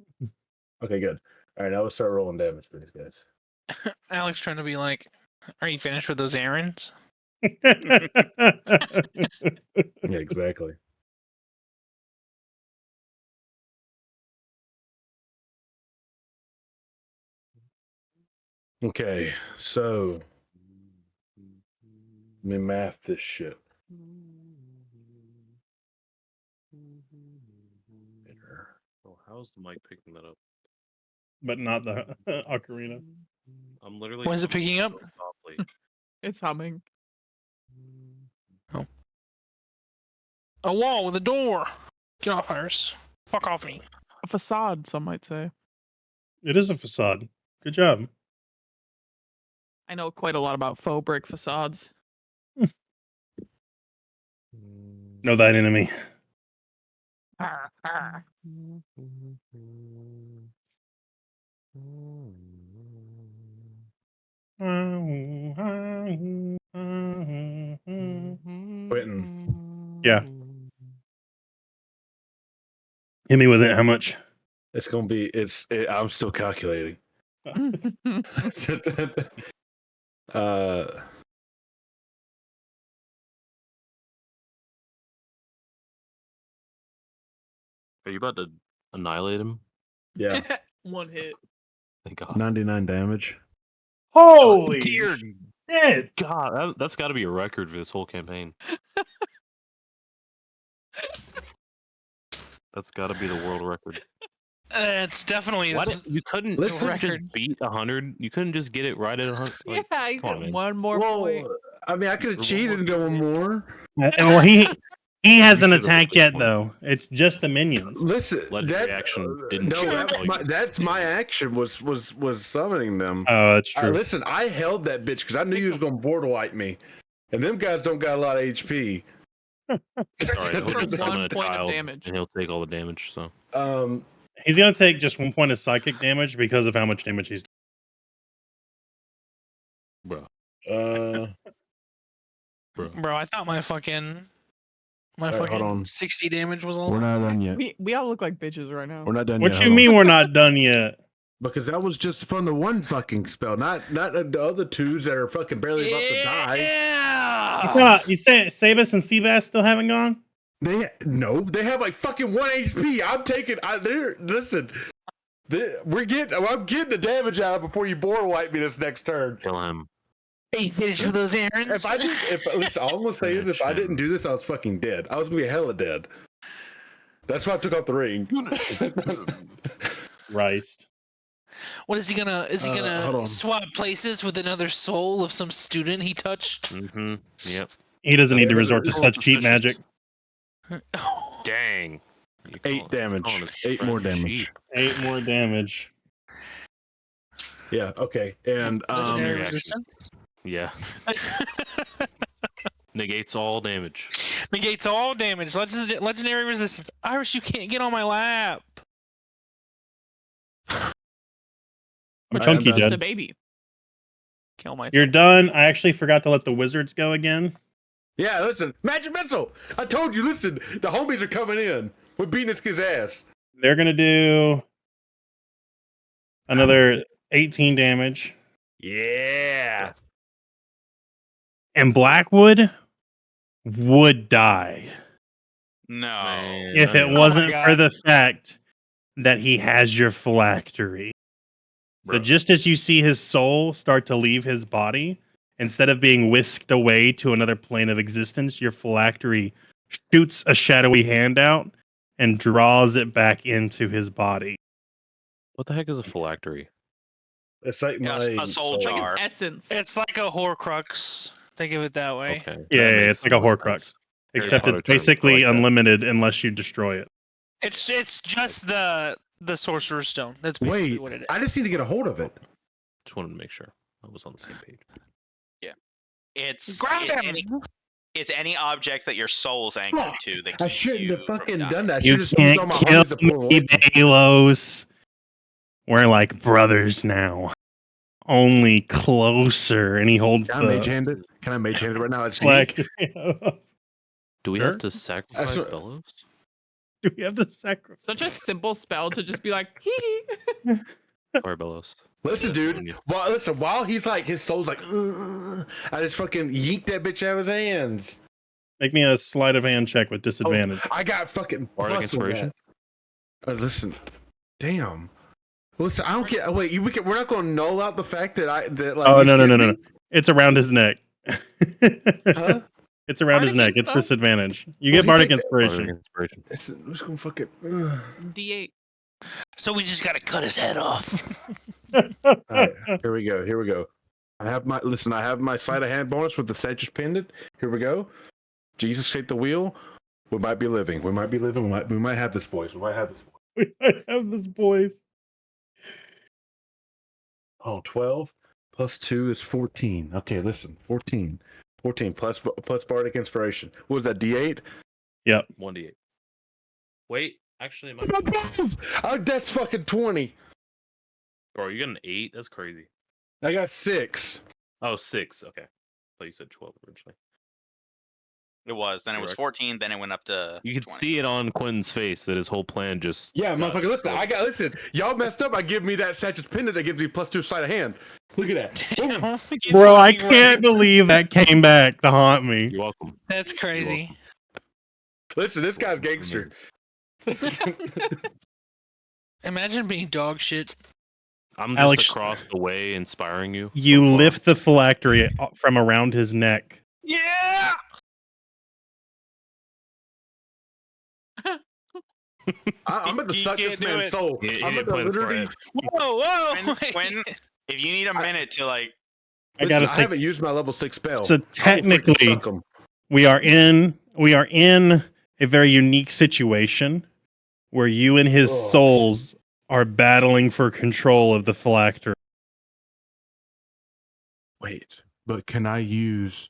Okay, good. All right, now let's start rolling damage for these guys. Alex trying to be like, "Are you finished with those errands?" Yeah, exactly. Okay, so let me math this shit. Oh, how's the mic picking that up? But not the ocarina. I'm literally. When's it humming picking up? so softly. It's humming. A wall with a door. Get off, Iris. Fuck off me. A facade, some might say. It is a facade. Good job. I know quite a lot about faux brick facades. Know thine enemy. Quentin, Yeah. Hit me with it. How much? it's gonna be. I'm still calculating. uh, Are you about to annihilate him? yeah, 1 hit. Thank God. 99 damage. Holy Dear shit! God, that's got to be a record for this whole campaign. That's got to be the world record. It's definitely Why didn't you couldn't Listen- just beat 100? You couldn't just get it right at 100. Like, Yeah, you come on, get man. one more point. Well, I mean, I could have One cheated more and go one more. Well, he hasn't You should've attacked at least yet, won. though. It's just the minions. Listen, Legendary that action didn't no, shoot that's until you my, get that's my 60. action was summoning them. Oh, that's true. Listen, I held that bitch because I knew he was gonna board wipe me, and them guys don't got a lot of HP. All right, he'll For just summon 1 a point of child, damage. and he'll take all the damage. So He's gonna take just 1 point of psychic damage because of how much damage he's. bro, uh, Bro, I thought my fucking hold on. 60 damage was all. We're not done yet. We all look like bitches right now. We're not done What yet. you hold on. mean we're not done yet? Because that was just from the one fucking spell, not the other twos that are fucking barely about to die. Yeah. You say Sabus and Seabass still haven't gone? They have like fucking 1 HP. I'm taking. Listen. I'm getting the damage out before you board wipe me this next turn. kill him. Are you finished with those errands? Listen, all I'm gonna say is if I didn't do this, I was fucking dead. I was gonna be hella dead. That's why I took off the ring. Christ. What is he gonna? Is he hold gonna on. swap places with another soul of some student he touched? Mm-hmm. Yep. He doesn't need to resort to Roll such cheap suspicious. magic. Dang. 8 damage. 8 more damage. 8 more damage. Yeah. Okay. And Legendary reaction. resistance? Yeah. Negates all damage. Negates all damage. Legendary resistance. Iris, you can't get on my lap. I'm Alright, chunky I'm done. Just a dead. baby. Kill myself. You're done. I actually forgot to let the wizards go again. yeah, listen, magic missile. I told you. Listen, the homies are coming in. We're beating this kid's ass. They're gonna do another 18 damage. Yeah. And Blackwood would die No. Man, if it I- wasn't God. for the fact that he has your phylactery. So Bro. just as you see his soul start to leave his body, instead of being whisked away to another plane of existence, your phylactery shoots a shadowy hand out and draws it back into his body. What the heck is a phylactery? It's like my a soul Like jar. its essence. It's like a Horcrux. Think of it that way. Okay. Yeah, that makes it's like a more Horcrux, sense. Harry except Potter it's terms, I basically like that. unlimited unless you destroy it. It's just the Sorcerer's Stone. That's basically Wait, what it is. I just need to get a hold of it. Just wanted to make sure I was on the same page. It's Grab him! it's any object that your soul's anchored to that keeps I shouldn't you have from fucking dying. done that. I You should have can't used all my kill homies to pull me, away. Balos. We're like brothers now. Only closer. And he holds Can I mage the hand it? Can I mage hand it right now? It's flag. Do we Sure. have to sacrifice what- Bellows? Do we have to sacrifice? Such a simple spell to just be like, hee. Or Bellows? Listen, dude. While he's like, his soul's like, I just fucking yeet that bitch out of his hands. Make me a sleight of hand check with disadvantage. I got fucking Bardic plus on inspiration? that. Listen, damn. Listen, I don't get. Wait, we're not going to null out the fact that like. Oh you no. skipped me? It's around his neck. Huh? It's around his Bardic neck. It's inspo? disadvantage. You Well, get he's bardic like- inspiration. Bardic inspiration. I'm just gonna fucking. D8. So we just gotta cut his head off. All right, here we go. I have my sleight of hand bonus with the Sage's pendant. Here we go. Jesus take the wheel. We might be living. We might have this, boys. We might have this. We might have this, boys. Oh, 12 plus 2 is 14. Okay, listen. 14 plus bardic inspiration. What was that, D8? Yep. 1d8. Wait, actually, it might be... Oh, that's fucking 20. Bro, you got an 8? That's crazy. I got 6. Oh, 6. Okay. I thought you said 12 originally. It was. Then it was Correct. 14. Then it went up to. You could 20. see it on Quentin's face that his whole plan just. Yeah, got motherfucker, listen. destroyed. Y'all messed up. I give me that Sage's pendant that gives me plus 2 sleight of hand. Look at that. Boom. Bro, I can't believe that came back to haunt me. You're welcome. That's crazy. Listen, this guy's gangster. Imagine being dog shit. I'm just Alex- across the way inspiring you. You from afar. lift the phylactery from around his neck. Yeah. I'm about to You suck can't this do man's it. soul. He I'm didn't about to plan this literally. Whoa, whoa. When, if you need a minute to like, I Listen, gotta I think. haven't used my level 6 spell. So I will freaking technically, suck 'em. we are in a very unique situation where you and his Ugh. souls are battling for control of the phylactery. Wait, but can I use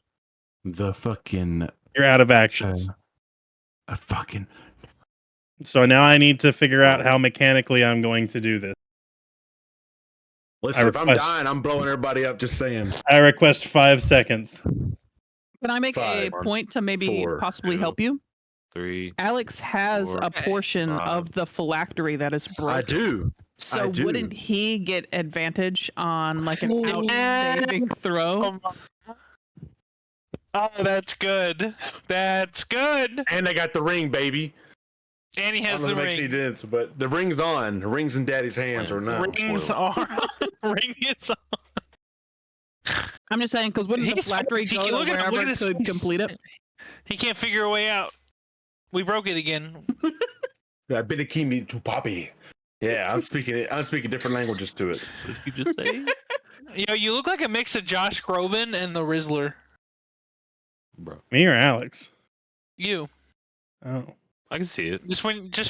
the fucking You're out of actions. a fucking? So now I need to figure out how mechanically I'm going to do this. Listen, if I'm request- dying, I'm blowing everybody up. Just saying. I request 5 seconds. Can I make a 5, point to maybe 4, possibly 2. help you? 3. Alex has 4, a portion 5. of the phylactery that is broken. I do. So do. wouldn't he get advantage on like an out saving throw? Oh, that's good. That's good. And I got the ring, baby. And he I has don't know the if it actually ring. did, but the ring's on. The ring's in Daddy's hands or not. Rings are. Ring is on. I'm just saying because wouldn't the He's phylactery he- go to look at him, look wherever at his could face. complete it? He can't figure a way out. We broke it again. I've been a kimi to Poppy. Yeah, I'm speaking different languages to it. What did you just say? You know, you look like a mix of Josh Groban and the Rizzler. Bro, Me or Alex? You. Oh. I can see it. Just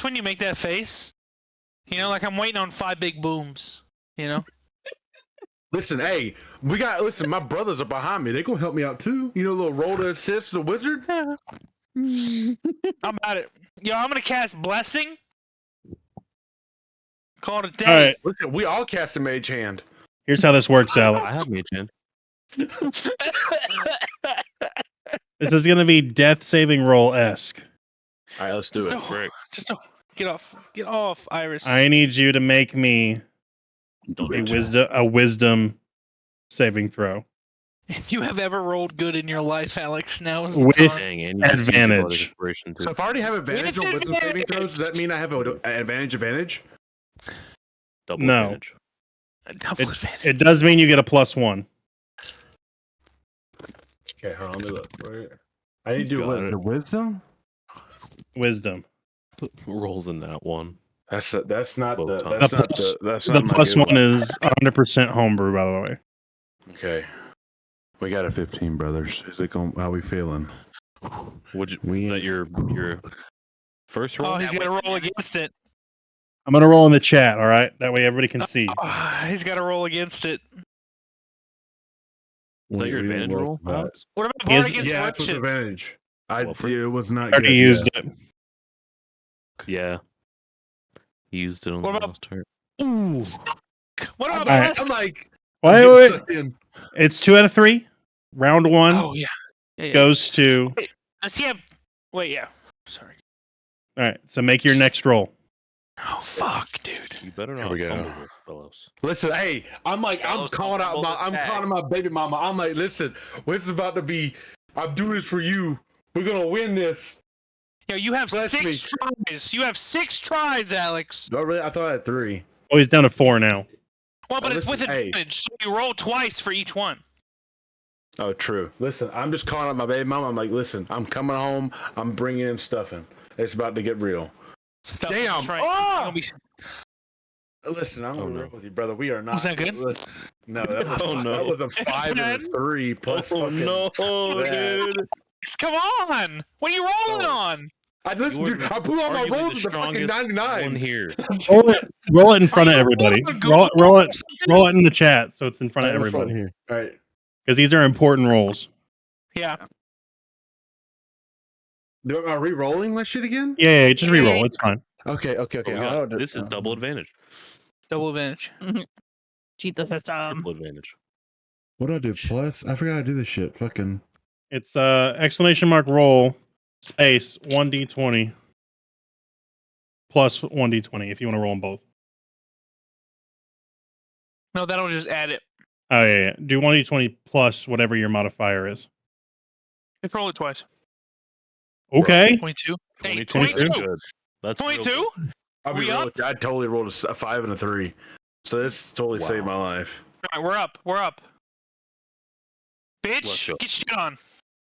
when you make that face, you know, like I'm waiting on 5 big booms. You know. Listen, hey, listen. My brothers are behind me. They gonna help me out too. You know, a little roll to assist the wizard. I'm about it. Yo, I'm gonna cast Blessing. Call it a day. All right. Listen, we all cast a mage hand. Here's how this works, Alex. I have Mage Hand. This is going to be death saving roll esque. All right, let's do it. Just get off, Iris. I need you to make me a wisdom saving throw. If you have ever rolled good in your life, Alex, now is the With- time. Dang, and you just used your Advantage. Bardic Inspiration, too. So if I already have advantage on wisdom saving throws, does that mean I have an advantage? Double No. advantage. Double advantage. It does mean you get a +1. Okay, hold on. Let me look. Right. I need He's to do got wisdom. it. Wisdom. Wisdom. rolls in that one. That's not Both the times. that's The not plus- the that's The not my plus good one is 100% homebrew, by the way. Okay. We got a 15, brothers. Is it going? How we feeling? Is that your first roll? Oh, he's got to roll against it. I'm gonna roll in the chat. All right, that way everybody can see. He's got to roll against it. Is that your advantage roll, Alex? What about He part is- against Yeah, that's with friendship? advantage. Well, It was not Already good. used yeah. it. Yeah. He used it on What the about- last turn. Ooh. What about All right. the I'm like, Wait, I'm wait. getting sucked in. It's 2 out of 3. Round 1 Oh yeah. goes to. Does he have? Wait, yeah. Sorry. All right, so make your next roll. Oh fuck, dude. You better Here not we go. fumble this, fellows. Listen, hey, I'm Fellas, calling out fumble my this I'm bag. calling my baby mama. I'm like, listen, this is about to be. I'm doing this for you. We're gonna win this. Yo, you have Bless 6 me. tries. You have 6 tries, Alex. No, really, I thought I had 3. Oh, he's down to 4 now. Well, but it's with listen, hey. advantage, so you roll twice for each one. Oh, true. Listen, I'm just calling out my baby mama. I'm like, listen, I'm coming home. I'm bringing in stuffing. It's about to get real. Stuff Damn. is right. Ah! You're gonna be- Listen, I'm Oh, gonna no. work with you, brother. We are not. Was that good? Listen, no, that was Oh, no. that was a 5 and a bad? 3 plus Oh fucking. no, bad. dude! Come on. What are you rolling Oh. on? I listen, You are dude. I blew all my Arguably rolls the with the fucking strongest 99. one here. Roll it in front of everybody. rolling a Google Roll it. or something? Roll it in the chat so it's in front of All right, what's wrong everybody. here? All right. Because these are important rolls. Yeah. Am I re-rolling that shit again? Yeah, just re-roll. It's fine. Okay. Oh, we got- this is double advantage. Double advantage. Cheat the system. Triple advantage. What do I do? Plus, I forgot how to do this shit. Fucking. It's exclamation mark roll space 1d20 plus 1d20 if you want to roll them both. No, that'll just add it. Oh yeah. Do 1d20 plus whatever your modifier is. Just roll it twice. Okay. 22. Hey, 22. 22. That's good. That's real 22? good. I'll be We real up? with you. I totally rolled a 5 and a 3. So this totally saved my life. All right, we're up. We're up. Let's Bitch, go. get shit on.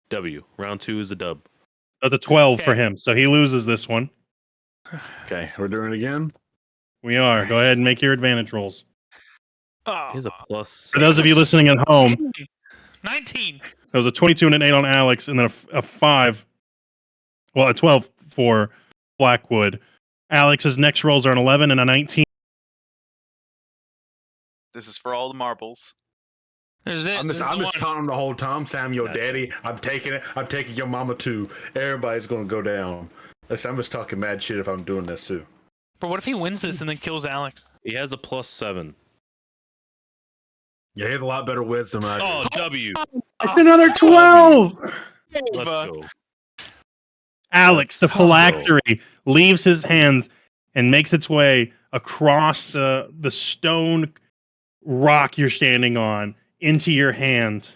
W. Round 2 is a dub. That's a 12 for Okay. him, so he loses this one. Okay, we're doing it again. We are. Go ahead and make your advantage rolls. Oh, He has a plus. For those of you listening at home, 19. there was a 22 and an 8 on Alex, and then a 5. Well, a 12 for Blackwood. Alex's next rolls are an 11 and a 19. This is for all the marbles. There's it. I'm just There's the one. telling him the whole time, Sam, your Gotcha. daddy. I'm taking it. I'm taking your mama too. Everybody's gonna go down. Listen, I'm just talking mad shit if I'm doing this too. But what if he wins this and then kills Alex? He has a plus 7. Yeah, he has a lot better wisdom than I do. Oh, W. It's another 12! Let's go. Alex, the Let's go. phylactery, leaves his hands and makes its way across the stone rock you're standing on into your hand.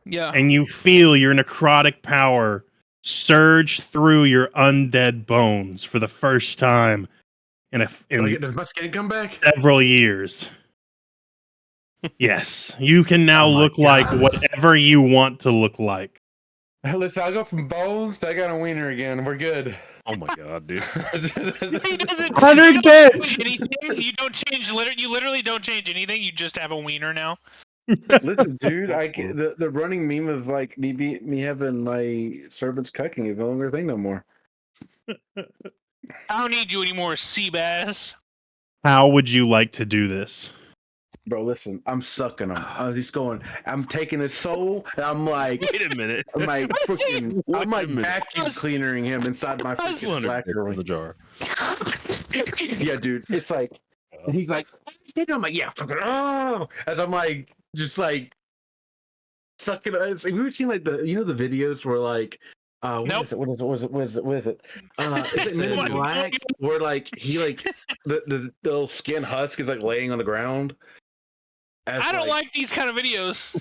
Yeah. And you feel your necrotic power surge through your undead bones for the first time in Does my skin come back? several years. Yes, you can now Oh my look like God. whatever you want to look like. Listen, I'll go from bones to I got a wiener again. We're good. Oh my god, dude. He doesn't. 100 you don't bits! change anything. You don't change. You literally don't change anything. You just have a wiener now. Listen, dude, the running meme of like me having my servants cucking is no longer a thing no more. I don't need you anymore, Seabass. How would you like to do this? Bro, listen, I'm sucking him. I was just going. I'm taking his soul, and I'm like, Wait a minute. I'm like freaking, Wait I'm like a minute. vacuum cleaning him inside my freaking black from the jar. Yeah, dude, it's like, and he's like, I'm like, yeah, fucking, oh, as I'm like, just like sucking. It's like, we've seen like the the videos where like. What Nope. is it? What is it? It's like Men in Black, where like he like the little skin husk is like laying on the ground. As, I don't like these kind of videos.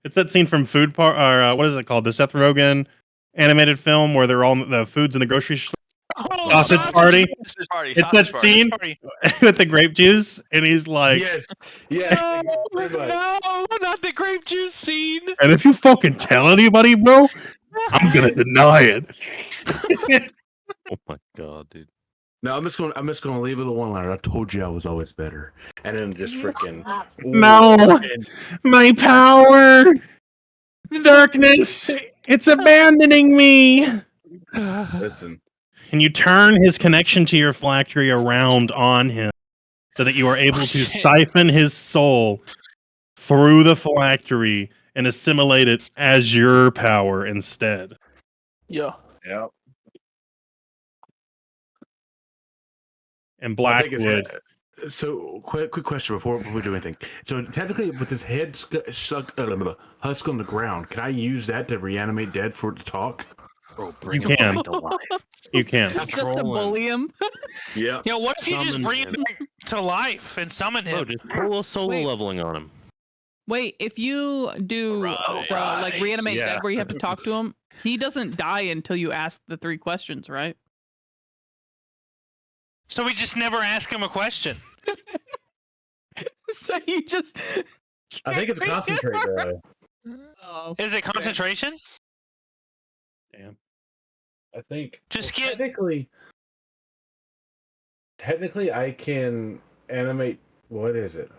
It's that scene from Food Part, or what is it called? The Seth Rogen animated film where they're all the foods in the grocery store. Oh, Sausage party. Sausage party. It's that sausage party. scene Sorry. with the grape juice, and he's like, Yes. No, not the grape juice scene. and if you fucking tell anybody, bro, I'm gonna deny it. Oh my god, dude. No, I'm just gonna leave it a one liner. I told you I was always better, and then just freaking No. My power, the darkness, it's abandoning me. listen. And you turn his connection to your phylactery around on him so that you are able to shit. siphon his soul through the phylactery and assimilate it as your power instead. Yeah. Yeah. And I think Blackwood, so, quick question before we do anything. So, technically, with his head husk on the ground, can I use that to reanimate dead for it to talk? Bro, you can. You can. Just to Control him. bully him. Yeah. Yeah, what if you just Summon bring him. him back to life and summon Bro, him? just pull a solo Wait. leveling on him. Wait, if you do like reanimate Yeah. dead where you have to talk to him, he doesn't die until you ask the 3 questions, right? So we just never ask him a question. So you just I think it's a concentrate though. Oh, Is it concentration? Damn. I think Just well, get technically I can animate. What is it?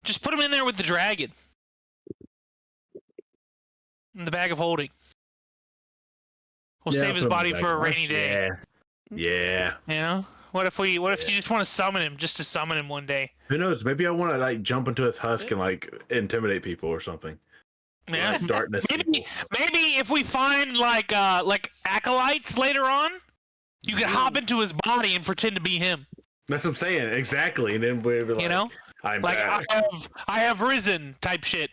just put him in there with the dragon. In the bag of holding. We'll Yeah, save his put him in body the for a bag. rainy day. Yeah. You know? What if you just want to summon him just to summon him one day? Who knows? Maybe I want to like jump into his husk and like intimidate people or something. Yeah. Like, darkness. Maybe people. if we find like acolytes later on, you can hop into his body and pretend to be him. That's what I'm saying. Exactly. And then we'll be like, You know? I'm Like back. I have risen type shit.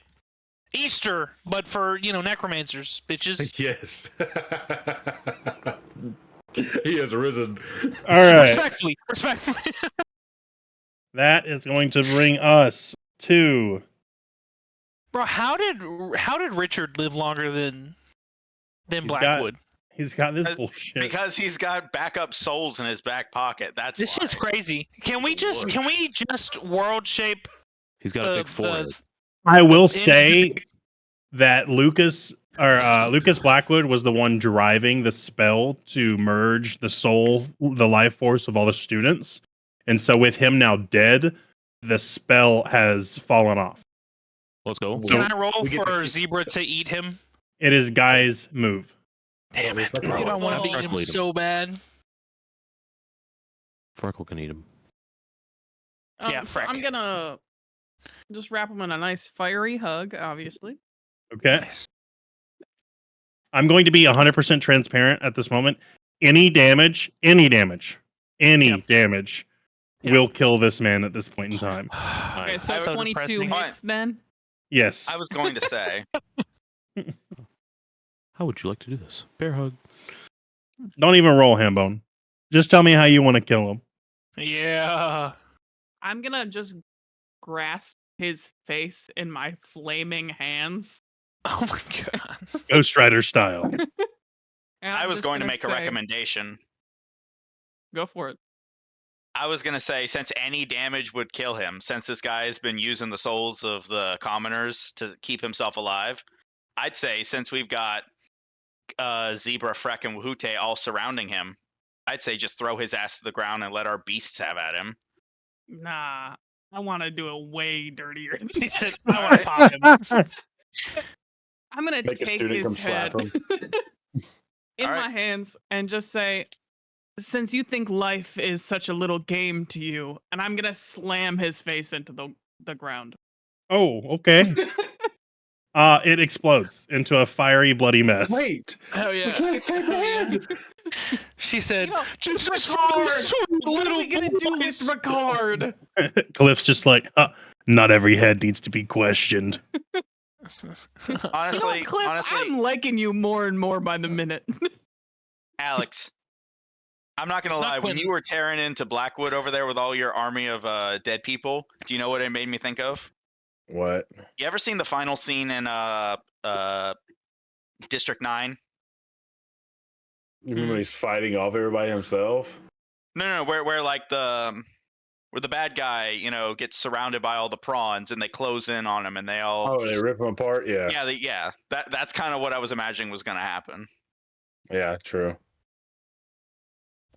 Easter, but for necromancers, bitches. Yes. He has risen. All right. Respectfully. That is going to bring us to Bro, how did Richard live longer than He's got- Blackwood? he's got this bullshit. Because he's got backup souls in his back pocket. That's This why. shit's crazy. Can we just world shape He's got a big forehead. I will the say that Lucas Blackwood was the one driving the spell to merge the life force of all the students. And so with him now dead, the spell has fallen off. Let's go. Can I roll we get for to- Zebra to eat him? It is Guy's move. Damn it. Bro, I want to eat him Freckle eat him. so bad. Freckle can eat him. Yeah, so I'm Freck. gonna just wrap him in a nice fiery hug, obviously. Okay. Nice. I'm going to be 100% transparent at this moment. Any damage Yep. will kill this man at this point in time. Okay, Nice. so So 22 depressing. hits then. Yes. I was going to say. How would you like to do this? Bear hug. Don't even roll, Hambone. Just tell me how you want to kill him. Yeah. I'm gonna just grasp his face in my flaming hands. Oh my god. Ghost Rider style. and I I'm was just going to gonna make a say- recommendation. Go for it. I was going to say, since any damage would kill him, since this guy has been using the souls of the commoners to keep himself alive, I'd say since we've got Zebra, Freck, and Wahute all surrounding him, I'd say just throw his ass to the ground and let our beasts have at him. Nah, I want to do it way dirtier. than He that. said, I want to pop him. I'm gonna Make a take student his come head slap him. in All right. my hands and just say, since you think life is such a little game to you, and I'm gonna slam his face into the ground. Oh, okay. It explodes into a fiery, bloody mess. Wait. Hell yeah. can't say bad. She said, You know, "This is for Ricard! the sweet What are little we gonna do with boys." Ricard? Cliff's just like, not every head needs to be questioned. Honestly, Cliff, honestly, I'm liking you more and more by the minute. Alex, I'm not gonna Not lie. When when- you were tearing into Blackwood over there with all your army of dead people, do you know what it made me think of? What? You ever seen the final scene in District 9? You mean when he's fighting off everybody himself? No, where like the where the bad guy, gets surrounded by all the prawns and they close in on him and they all They rip them apart. Yeah. yeah. That's kind of what I was imagining was going to happen. Yeah. True.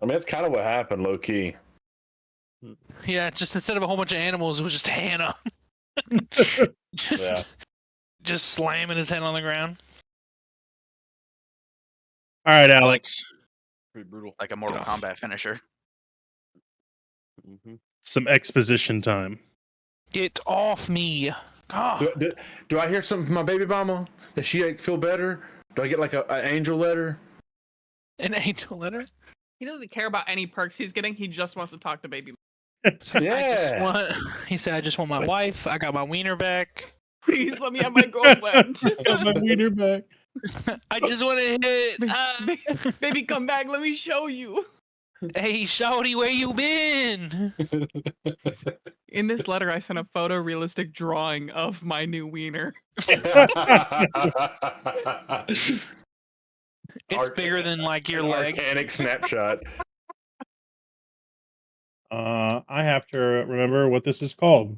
I mean, that's kind of what happened, low key. Yeah, just instead of a whole bunch of animals, it was just Hannah. just slamming his head on the ground. All right, Alex. Pretty brutal. Like a Mortal Kombat finisher. Some exposition time. Get off me. Oh. Do I hear something from my baby mama? Does she feel better? Do I get like an angel letter? An angel letter? He doesn't care about any perks he's getting. He just wants to talk to baby. He said, I just want my wife. I got my wiener back. Please let me have my girlfriend. I got my wiener back. I just want to hit. Baby, come back. Let me show you. Hey, shawty, where you been? In this letter, I sent a photorealistic drawing of my new wiener. It's bigger than like your leg. Organic snapshot. I have to remember what this is called.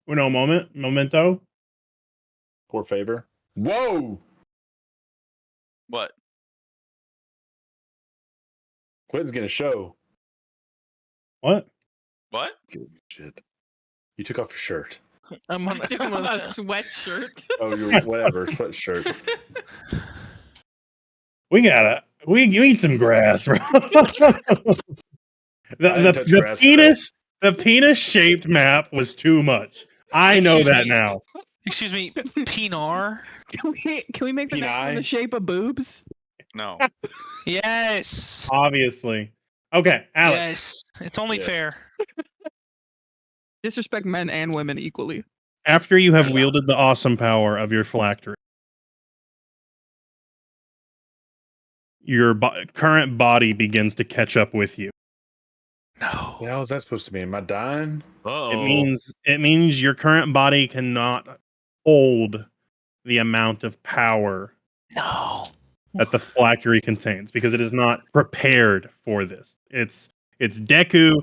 Memento. Poor favor. Whoa! What? Quentin's gonna show. What? What? Shit. You took off your shirt. I'm on a sweatshirt. Oh, your whatever sweatshirt. We need some grass, bro. The penis-shaped map was too much. I know that now. Excuse me, Pinar? Can we make the next one the shape of boobs? No. Yes. Obviously. Okay, Alex. Yes. It's only fair. Disrespect men and women equally. After you have wielded the awesome power of your phylactery, your current body begins to catch up with you. No. What the hell is that supposed to mean? Am I dying? It means your current body cannot hold the amount of power that the phylactery contains because it is not prepared for this. It's Deku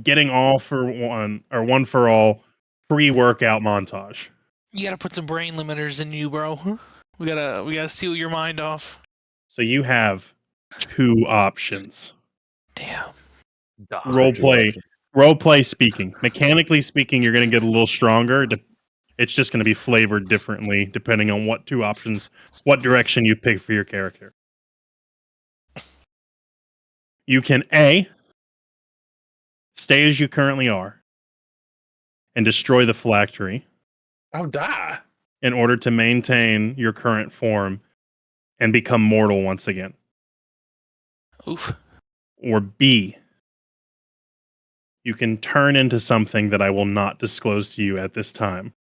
getting all for one or one for all pre-workout montage. You gotta put some brain limiters in you, bro. We gotta seal your mind off. So you have two options. Damn. Role play speaking. Mechanically speaking, you're gonna get a little stronger. It's just gonna be flavored differently depending on what direction you pick for your character. You can A, stay as you currently are and destroy the phylactery. I'll die. In order to maintain your current form and become mortal once again. Oof. Or B, you can turn into something that I will not disclose to you at this time.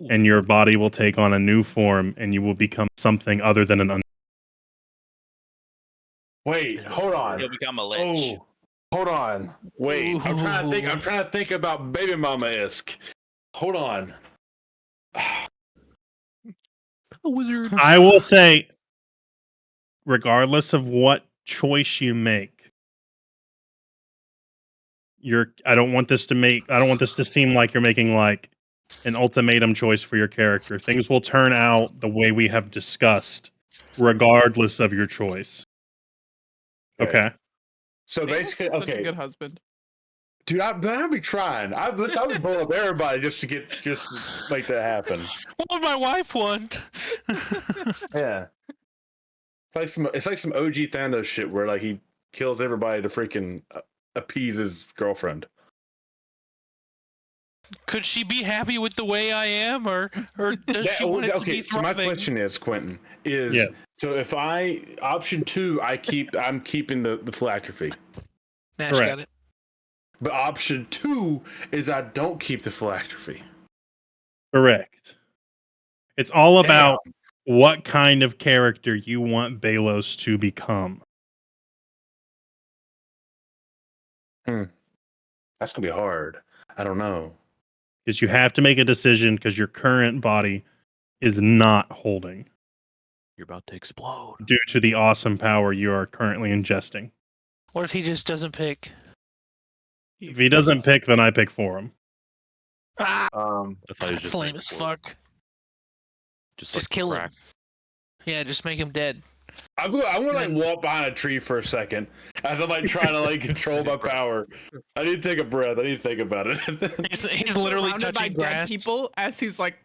And your body will take on a new form and you will become something other than an Wait, hold on. He'll become a lich. Oh, hold on. Wait, I'm trying to think about Baby Mama-esque. Hold on. A wizard. I will say, regardless of what choice you make, I don't want this to seem like you're making like an ultimatum choice for your character. Things will turn out the way we have discussed, regardless of your choice. Okay. So basically, such a good husband. Dude, I'll be trying. I'll be blowing up everybody just to make that happen. What would my wife want? Yeah. It's like some OG Thanos shit where like he kills everybody to freaking appease his girlfriend. Could she be happy with the way I am, or does she want it to be thriving? So my question is, Quentin, so if option 2, I'm keeping the phylactery. Nash got it. But option 2 is I don't keep the phylactery. Correct. It's all about what kind of character you want Belos to become. That's gonna be hard. I don't know. Because you have to make a decision because your current body is not holding. You're about to explode. Due to the awesome power you are currently ingesting. What if he just doesn't pick? If he doesn't pick, then I pick for him. Ah, I thought he was that's just lame as fuck. Just Just like kill crack. him. Yeah, just make him dead. I'm gonna like walk behind a tree for a second as I'm like trying to like control my power. I need to take a breath. I need to think about it. He's literally Surrounded by touching dead grass. people as he's like,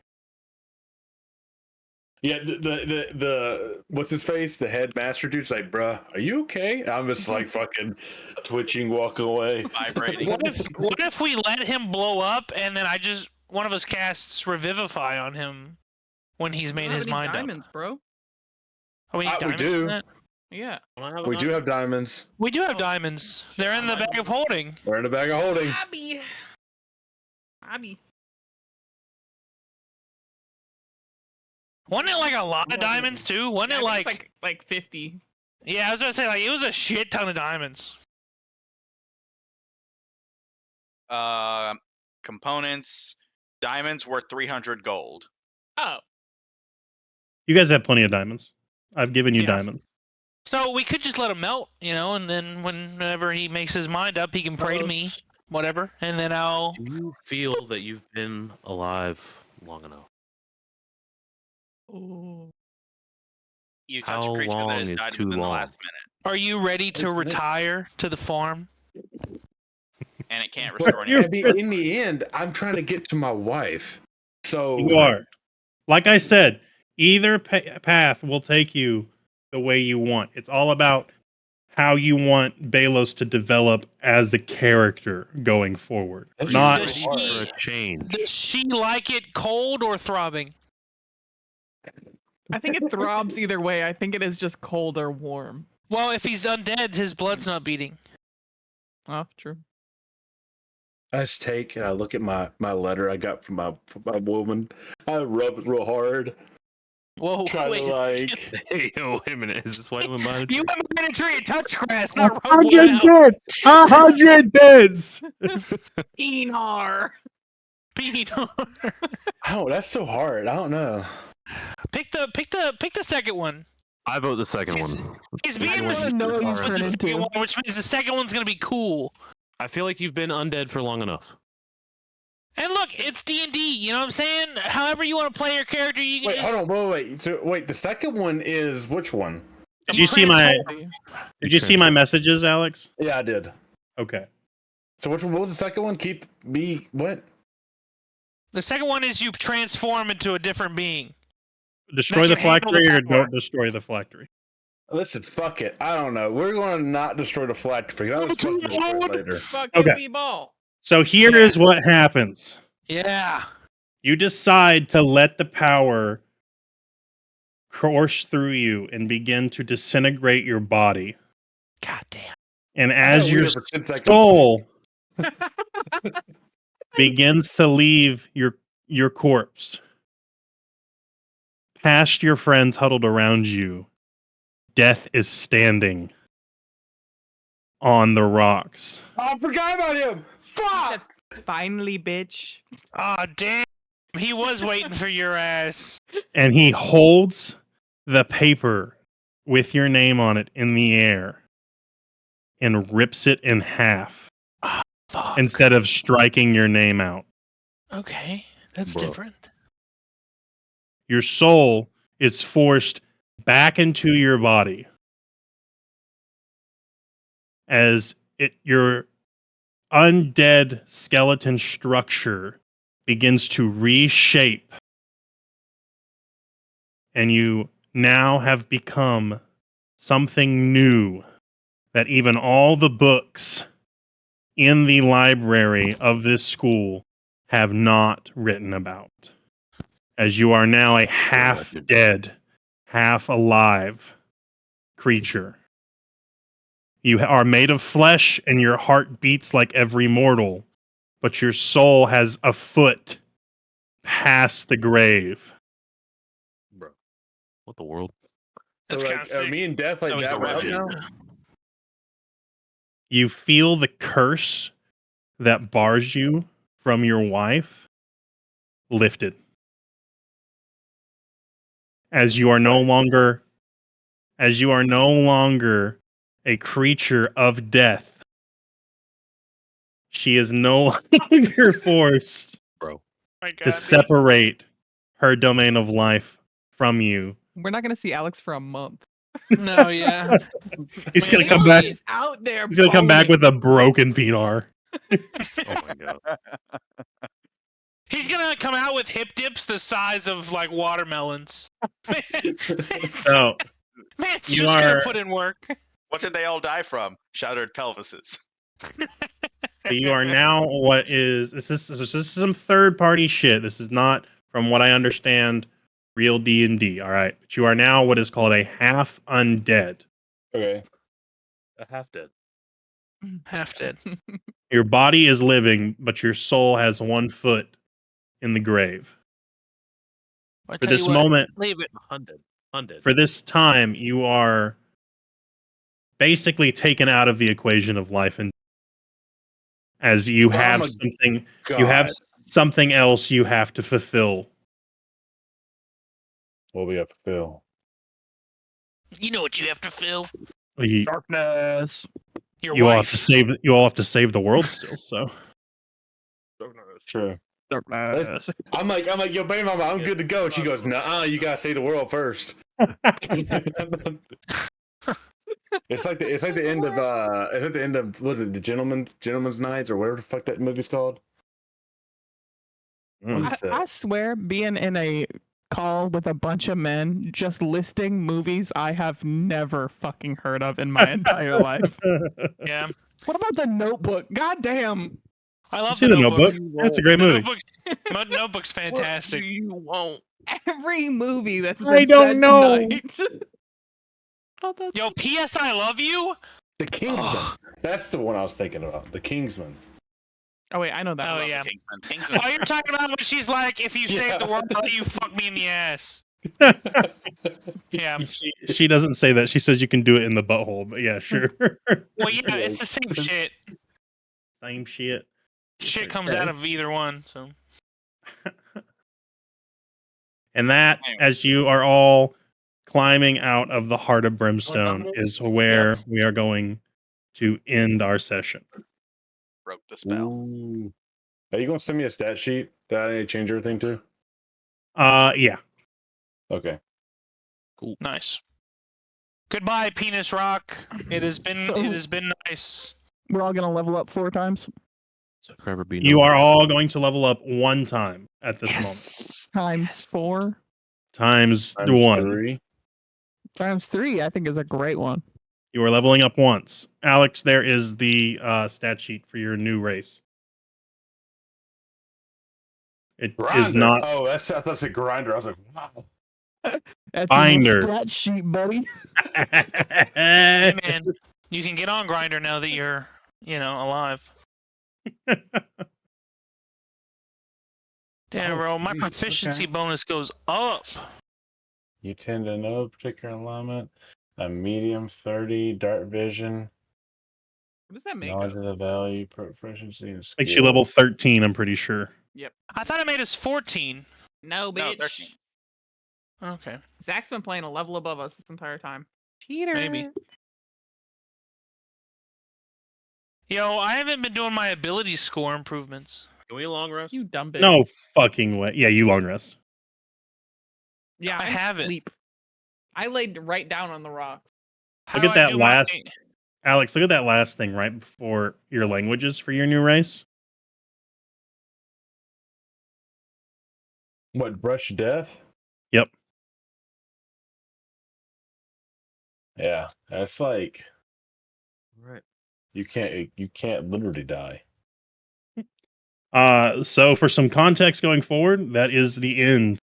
Yeah, the what's his face? The headmaster dude's like, bruh, are you okay? I'm just like fucking twitching, walking away. Vibrating. What if we let him blow up and then one of us casts Revivify on him when he's "I made don't have his any mind diamonds, bro." up? Oh, we need We diamonds do. for that? Yeah. We do have diamonds. We do have diamonds. They're in the bag of holding. We're in the bag of holding. Abby. Wasn't it like a lot of diamonds too? Wasn't Yeah, it I think like? it's like 50. Yeah, I was gonna say like it was a shit ton of diamonds. Components. Diamonds worth 300 gold. Oh. You guys have plenty of diamonds. I've given you Yeah. diamonds. So we could just let him melt, and then whenever he makes his mind up, he can pray to me, whatever, and then I'll. Do you feel that you've been alive long enough? Ooh. You touch How a creature that long has is died too within the long? last minute, Are you ready to retire to the farm? and it can't restore any. In the end, I'm trying to get to my wife. So You are. Like I said, either path will take you the way you want. It's all about how you want Balos to develop as a character going forward. Not Does For she, a change. does she like it cold or throbbing? I think it throbs either way. I think it is just cold or warm. Well, if he's undead, his blood's not beating. Oh, true. I just take and I look at my letter I got from my woman. I rub it real hard. Whoa, Try wait to a like. second. Hey, yo, wait a minute. Is this why you went behind a tree? You went behind a tree and touch grass, not rub one out. bits! 100 bits! Enar. Peanut. Oh, that's so hard. I don't know. Pick the second one. I vote the second He's- one. He's being wanna mysterious know what he's with turned the second into. one, which means the second one's gonna be cool. I feel like you've been undead for long enough. And look, it's D&D. You know what I'm saying? However you want to play your character, you can Wait, just. hold on, wait. So wait, the second one is which one? Did you see my transform. Did you see my messages, Alex? Yeah, I did. Okay. So which one? What was the second one? Keep me what? The second one is you transform into a different being. Destroy the can handle the phylactery or power. don't destroy the phylactery. Listen, fuck it. I don't know. We're going to not destroy the phylactery. I'll just fucking destroy it later. Fuck Okay. it, we ball. So here is what happens. Yeah. You decide to let the power course through you and begin to disintegrate your body. God damn. And I had as a your wiener for 10 seconds. soul begins to leave your corpse, past your friends huddled around you, death is standing on the rocks. Oh, I forgot about him. Fuck. Finally, bitch. Oh, damn. He was waiting for your ass. And he holds the paper with your name on it in the air and rips it in half Fuck. instead of striking your name out. Okay, that's Bro. different. Your soul is forced back into your body as your undead skeleton structure begins to reshape, and you now have become something new that even all the books in the library of this school have not written about. As you are now a half dead, half alive creature. You are made of flesh and your heart beats like every mortal, but your soul has a foot past the grave. Bro. What the world? That's So, kind like, of sick. me and Death like So he's that a right legend. now? You feel the curse that bars you from your wife lifted. As you are no longer a creature of death. she is no longer forced Bro. My God, to separate her domain of life from you. We're not gonna see Alex for a month. No, yeah. He's gonna Man, come back. He's out there. He's gonna come back boning. with a broken penar. Oh my god. He's gonna come out with hip dips the size of like watermelons. So Man's you just gonna are- put in work. What did they all die from? Shattered pelvises. you are now what is this is some third party shit. This is not, from what I understand, real D&D. All right, but you are now what is called a half undead. Okay. A half dead. Half dead. Your body is living, but your soul has 1 foot in the grave. I For tell you this what, moment, leave it. Undead. Undead. for this time, you are basically taken out of the equation of life, and as you have my something, God. you have something else you have to fulfill. What we have to fill. You know what you have to fill? You, Darkness. Your you all wife. have to save. You all have to save the world still. So True. Darkness. I'm like, yo, baby mama, I'm good to go. And she goes, nah, you gotta save the world first. It's like the end of it's at the end of, was it the Gentleman's Nights or whatever the fuck that movie's called? Mm. What's that? I swear, being in a call with a bunch of men just listing movies I have never fucking heard of in my entire life. Yeah. What about The Notebook? God damn. I love See the the Notebook. Notebook? That's a great The movie. Notebook's fantastic. What you won't. Every movie that's been I don't said know. tonight. Yo, P.S. I love you. The Kingsman. Oh. That's the one I was thinking about. The Kingsman. Oh wait, I know that. Oh, one. yeah. Kingsman. Kingsman. Oh, you're talking about when she's like, if you save the Yeah. world, I'll let you fuck me in the ass. Yeah. She doesn't say that. She says you can do it in the butthole. But yeah, sure. Well, yeah, it's the same shit. Same shit. Shit comes out of either one. So And that, as you are all climbing out of the heart of brimstone, is where we are going to end our session. Broke the spell. Ooh. Are you gonna send me a stat sheet that I need to change everything to? Yeah. Okay. cool. Nice. Goodbye, Penis Rock. It has been nice. We're all gonna level up 4 times. So forever be You known. are all going to level up 1 time at this moment. Yes. Times 4. Times Times 1. 3. Times 3, I think, is a great one. You are leveling up once. Alex, there is the stat sheet for your new race. It Grinder. is not Oh, I thought it said grinder. I was like, wow. That's Binder. your stat sheet, buddy. Hey, man, you can get on Grinder now that you're, alive. Damn, Oh, bro, my sweet. proficiency Okay. bonus goes up. You tend to know a particular alignment. A medium 30, dark vision, What does that make knowledge us? of the value, proficiency, and skill. Makes you level 13, I'm pretty sure. I thought it made us 14. No, bitch. 13. Okay. Zach's been playing a level above us this entire time. Cheater. Maybe. Yo, I haven't been doing my ability score improvements. Can we long rest? You dumb bitch. No fucking way. Yeah, you long rest. Yeah, I I'm have it. asleep. I laid right down on the rocks. How Look at do I that do my- last- Alex, look at that last thing right before your languages for your new race. What, brush death? Yep. Yeah, that's like Right. you can't literally die. So for some context going forward, that is the end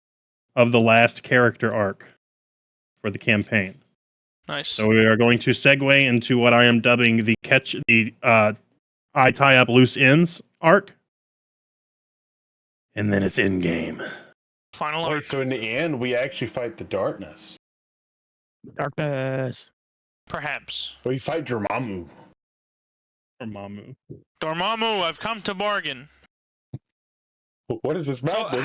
of the last character arc for the campaign. Nice. So we are going to segue into what I am dubbing the I tie up loose ends arc. And then it's in game. Final arc. Wait, so in the end, we actually fight the darkness. Darkness. Perhaps. We fight Dormammu. Or Mamu. Dormammu, I've come to bargain. What is this So mountain?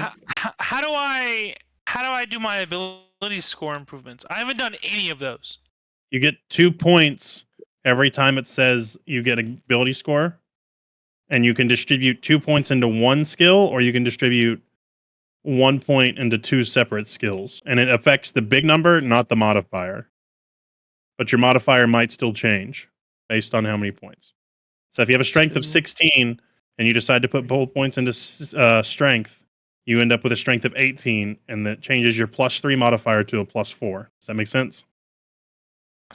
how do I do my ability score improvements? I haven't done any of those. You get 2 points every time it says you get an ability score. and you can distribute 2 points into one skill, or you can distribute 1 point into 2 separate skills, and it affects the big number, not the modifier. But your modifier might still change based on how many points. So if you have a strength of 16 and you decide to put both points into strength, you end up with a strength of 18, and that changes your +3 modifier to a +4. Does that make sense?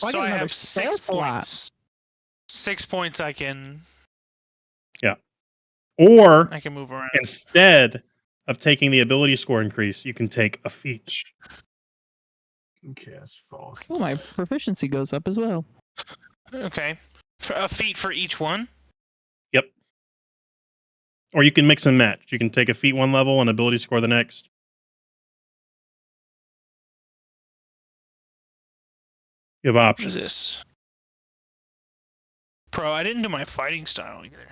Oh, I So get I another have spell 6 slot. points. 6 points I can Or move around. instead of taking the ability score increase, you can take a feat. Cast false. Oh, my proficiency goes up as well. Okay. A feat for each one. Yep. Or you can mix and match. You can take a feat one level and ability score the next. You have What options. is this? Pro, I didn't do my fighting style either.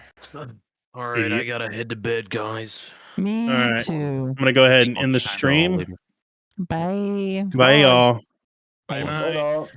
All right, Idiot. I gotta head to bed, guys. Me All right. too. I'm gonna go ahead and end the So, stream. later. Bye. Bye, y'all. Bye. Bye.